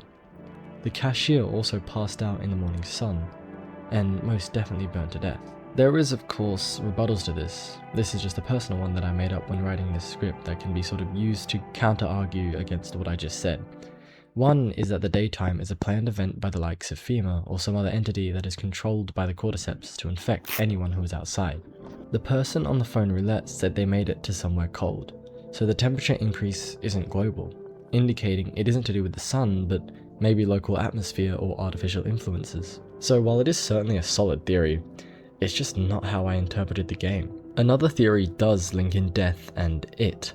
The cashier also passed out in the morning sun, and most definitely burnt to death. There is of course rebuttals to this. This is just a personal one that I made up when writing this script that can be sort of used to counter-argue against what I just said. One is that the daytime is a planned event by the likes of FEMA or some other entity that is controlled by the cordyceps to infect anyone who is outside. The person on the phone roulette said they made it to somewhere cold, so the temperature increase isn't global, indicating it isn't to do with the sun, but maybe local atmosphere or artificial influences. So while it is certainly a solid theory, it's just not how I interpreted the game. Another theory does link in death and it.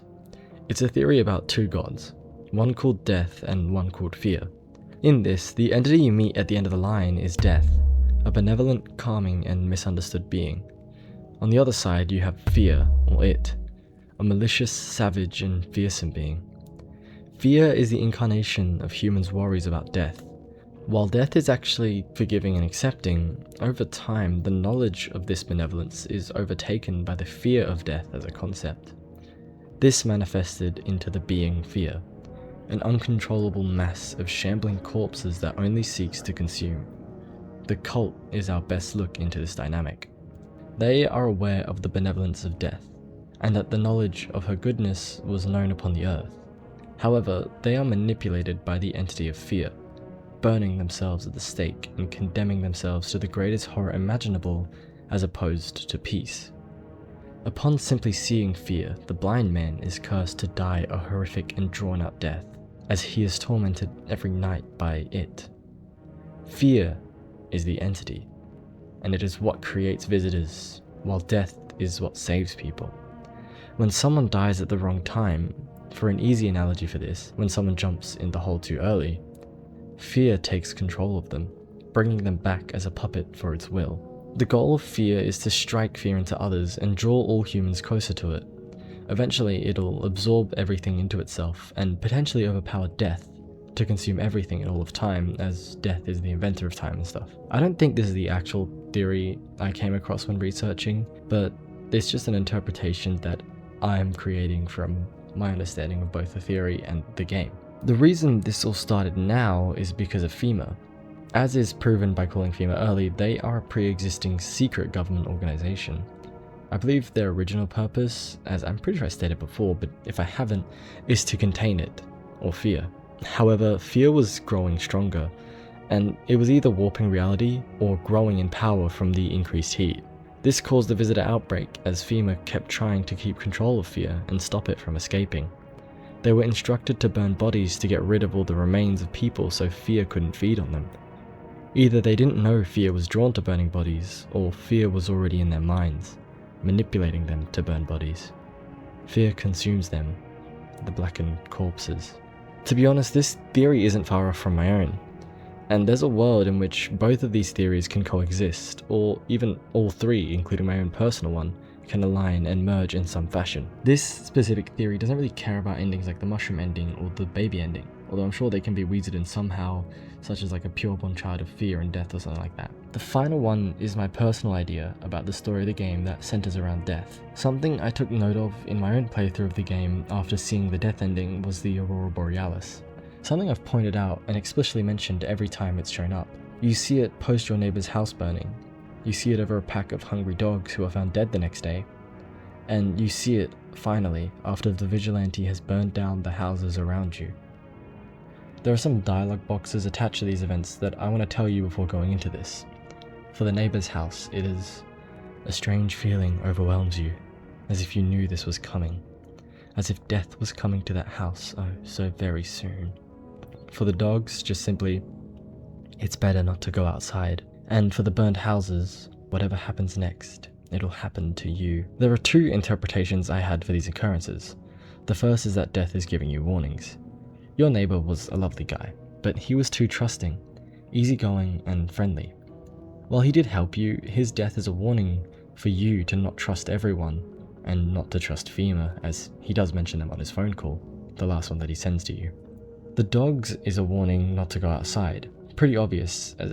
It's a theory about two gods, one called death and one called fear. In this, the entity you meet at the end of the line is death, a benevolent, calming, and misunderstood being. On the other side, you have fear, or it, a malicious, savage, and fearsome being. Fear is the incarnation of humans' worries about death. While death is actually forgiving and accepting, over time the knowledge of this benevolence is overtaken by the fear of death as a concept. This manifested into the being fear, an uncontrollable mass of shambling corpses that only seeks to consume. The cult is our best look into this dynamic. They are aware of the benevolence of death, and that the knowledge of her goodness was known upon the earth. However, they are manipulated by the entity of fear, burning themselves at the stake and condemning themselves to the greatest horror imaginable as opposed to peace. Upon simply seeing fear, the blind man is cursed to die a horrific and drawn-out death, as he is tormented every night by it. Fear is the entity, and it is what creates visitors, while death is what saves people. When someone dies at the wrong time, for an easy analogy for this, when someone jumps in the hole too early, fear takes control of them, bringing them back as a puppet for its will. The goal of fear is to strike fear into others and draw all humans closer to it. Eventually, it'll absorb everything into itself and potentially overpower death to consume everything in all of time, as death is the inventor of time and stuff. I don't think this is the actual theory I came across when researching, but it's just an interpretation that I'm creating from my understanding of both the theory and the game. The reason this all started now is because of FEMA. As is proven by calling FEMA early, they are a pre-existing secret government organization. I believe their original purpose, as I'm pretty sure I stated before, but if I haven't, is to contain it, or fear. However, fear was growing stronger, and it was either warping reality or growing in power from the increased heat. This caused the visitor outbreak as FEMA kept trying to keep control of fear and stop it from escaping. They were instructed to burn bodies to get rid of all the remains of people so fear couldn't feed on them. Either they didn't know fear was drawn to burning bodies, or fear was already in their minds, manipulating them to burn bodies. Fear consumes them, the blackened corpses. To be honest, this theory isn't far off from my own. And there's a world in which both of these theories can coexist, or even all three, including my own personal one, can align and merge in some fashion. This specific theory doesn't really care about endings like the mushroom ending or the baby ending, although I'm sure they can be weased in somehow, such as like a pure-born child of fear and death or something like that. The final one is my personal idea about the story of the game that centers around death. Something I took note of in my own playthrough of the game after seeing the death ending was the Aurora Borealis. Something I've pointed out and explicitly mentioned every time it's shown up. You see it post your neighbor's house burning. You see it over a pack of hungry dogs who are found dead the next day. And you see it, finally, after the Vigilante has burned down the houses around you. There are some dialogue boxes attached to these events that I want to tell you before going into this. For the neighbor's house, it is a strange feeling overwhelms you, as if you knew this was coming. As if death was coming to that house, oh, so very soon. For the dogs, just simply, it's better not to go outside. And for the burned houses, whatever happens next, it'll happen to you. There are two interpretations I had for these occurrences. The first is that death is giving you warnings. Your neighbor was a lovely guy, but he was too trusting, easygoing, and friendly. While he did help you, his death is a warning for you to not trust everyone, and not to trust FEMA, as he does mention them on his phone call, the last one that he sends to you. The dogs is a warning not to go outside. Pretty obvious as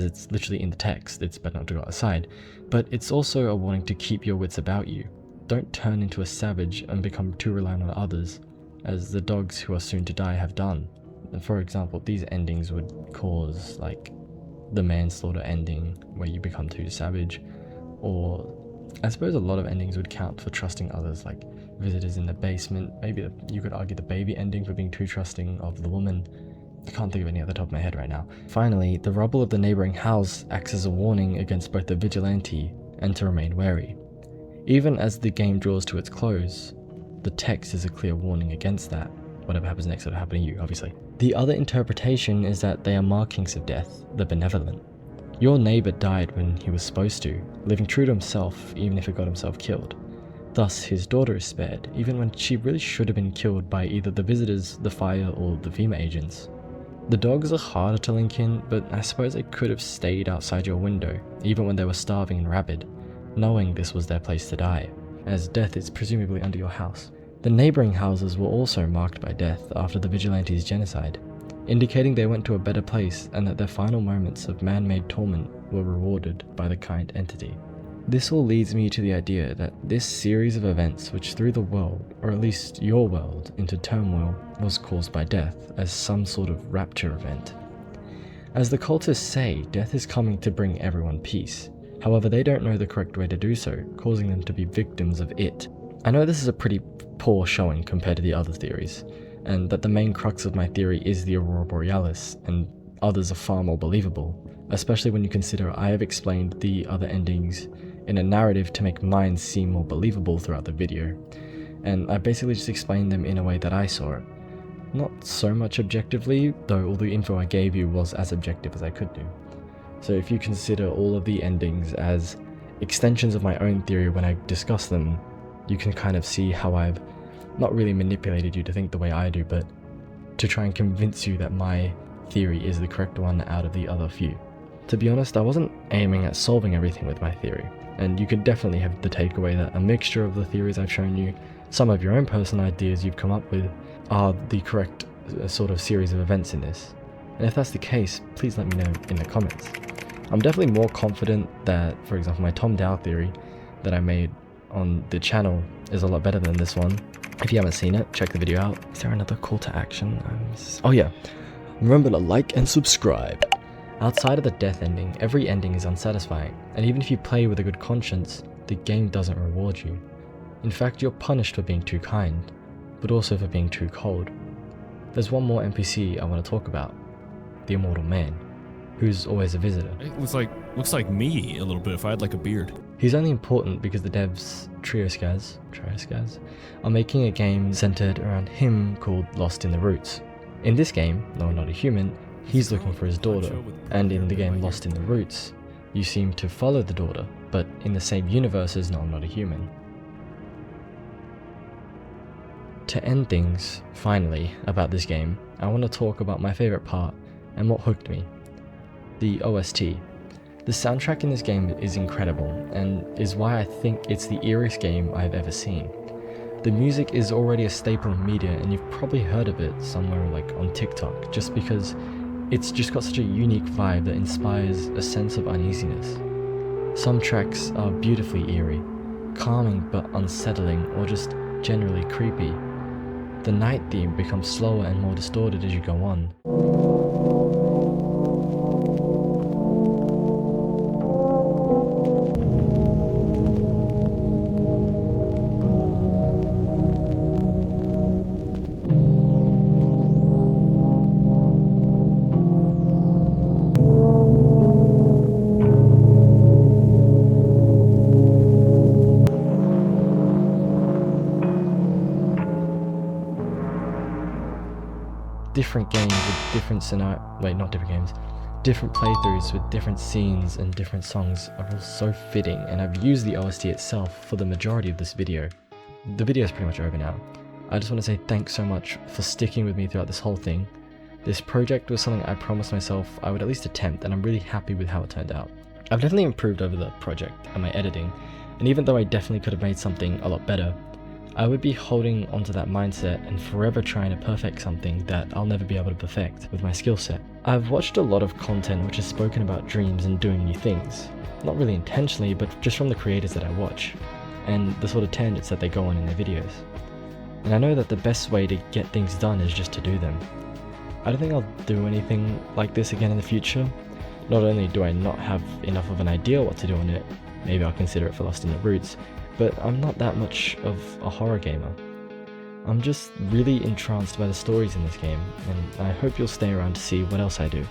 it's literally in the text, it's better not to go outside, but it's also a warning to keep your wits about you. Don't turn into a savage and become too reliant on others, as the dogs who are soon to die have done. For example, these endings would cause, like, the manslaughter ending, where you become too savage, or I suppose a lot of endings would count for trusting others, like visitors in the basement. Maybe you could argue the baby ending for being too trusting of the woman. I can't think of any at the top of my head right now. Finally, the rubble of the neighboring house acts as a warning against both the Vigilante and to remain wary. Even as the game draws to its close, the text is a clear warning against that. Whatever happens next will happen to you, obviously. The other interpretation is that they are markings of death, the benevolent. Your neighbor died when he was supposed to, living true to himself even if he got himself killed. Thus, his daughter is spared, even when she really should have been killed by either the visitors, the fire, or the FEMA agents. The dogs are harder to link in, but I suppose they could have stayed outside your window, even when they were starving and rabid, knowing this was their place to die, as death is presumably under your house. The neighbouring houses were also marked by death after the Vigilante's genocide, indicating they went to a better place and that their final moments of man-made torment were rewarded by the kind entity. This all leads me to the idea that this series of events which threw the world, or at least your world, into turmoil was caused by death as some sort of rapture event. As the cultists say, death is coming to bring everyone peace. However, they don't know the correct way to do so, causing them to be victims of it. I know this is a pretty poor showing compared to the other theories, and that the main crux of my theory is the Aurora Borealis, and others are far more believable, especially when you consider I have explained the other endings in a narrative to make mine seem more believable throughout the video, and I basically just explained them in a way that I saw it. Not so much objectively, though all the info I gave you was as objective as I could do. So if you consider all of the endings as extensions of my own theory when I discuss them, you can kind of see how I've not really manipulated you to think the way I do, but to try and convince you that my theory is the correct one out of the other few. To be honest, I wasn't aiming at solving everything with my theory, and you could definitely have the takeaway that a mixture of the theories I've shown you, some of your own personal ideas you've come up with, are the correct sort of series of events in this. And if that's the case, please let me know in the comments. I'm definitely more confident that, for example, my Tom Dow theory that I made on the channel is a lot better than this one. If you haven't seen it, check the video out. Is there another call to action? Oh yeah, remember to like and subscribe. Outside of the death ending, every ending is unsatisfying, and even if you play with a good conscience, the game doesn't reward you. In fact, you're punished for being too kind, but also for being too cold. There's one more NPC I want to talk about, the Immortal Man, who's always a visitor.
It looks like me a little bit if I had like a beard.
He's only important because the devs, Trioskaz, are making a game centered around him called Lost in the Roots. In this game, though not a human, he's looking for his daughter, and in the game Lost in the Roots, you seem to follow the daughter, but in the same universe as No, I'm Not a Human. To end things, finally, about this game, I want to talk about my favourite part and what hooked me. The OST. The soundtrack in this game is incredible, and is why I think it's the eeriest game I've ever seen. The music is already a staple in media, and you've probably heard of it somewhere like on TikTok, just because it's just got such a unique vibe that inspires a sense of uneasiness. Some tracks are beautifully eerie, calming but unsettling, or just generally creepy. The night theme becomes slower and more distorted as you go on. Different games with different different playthroughs with different scenes and different songs are all so fitting, and I've used the OST itself for the majority of this video. The video is pretty much over now. I just want to say thanks so much for sticking with me throughout this whole thing. This project was something I promised myself I would at least attempt, and I'm really happy with how it turned out. I've definitely improved over the project and my editing, and even though I definitely could have made something a lot better, I would be holding onto that mindset and forever trying to perfect something that I'll never be able to perfect with my skill set. I've watched a lot of content which has spoken about dreams and doing new things. Not really intentionally, but just from the creators that I watch, and the sort of tangents that they go on in their videos. And I know that the best way to get things done is just to do them. I don't think I'll do anything like this again in the future. Not only do I not have enough of an idea what to do on it, maybe I'll consider it for Lost in the Roots, but I'm not that much of a horror gamer. I'm just really entranced by the stories in this game, and I hope you'll stay around to see what else I do.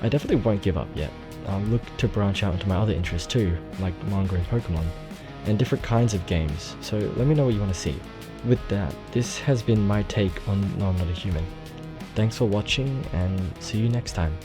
I definitely won't give up yet. I'll look to branch out into my other interests too, like manga and Pokemon, and different kinds of games, so let me know what you want to see. With that, this has been my take on No, I'm Not a Human. Thanks for watching, and see you next time.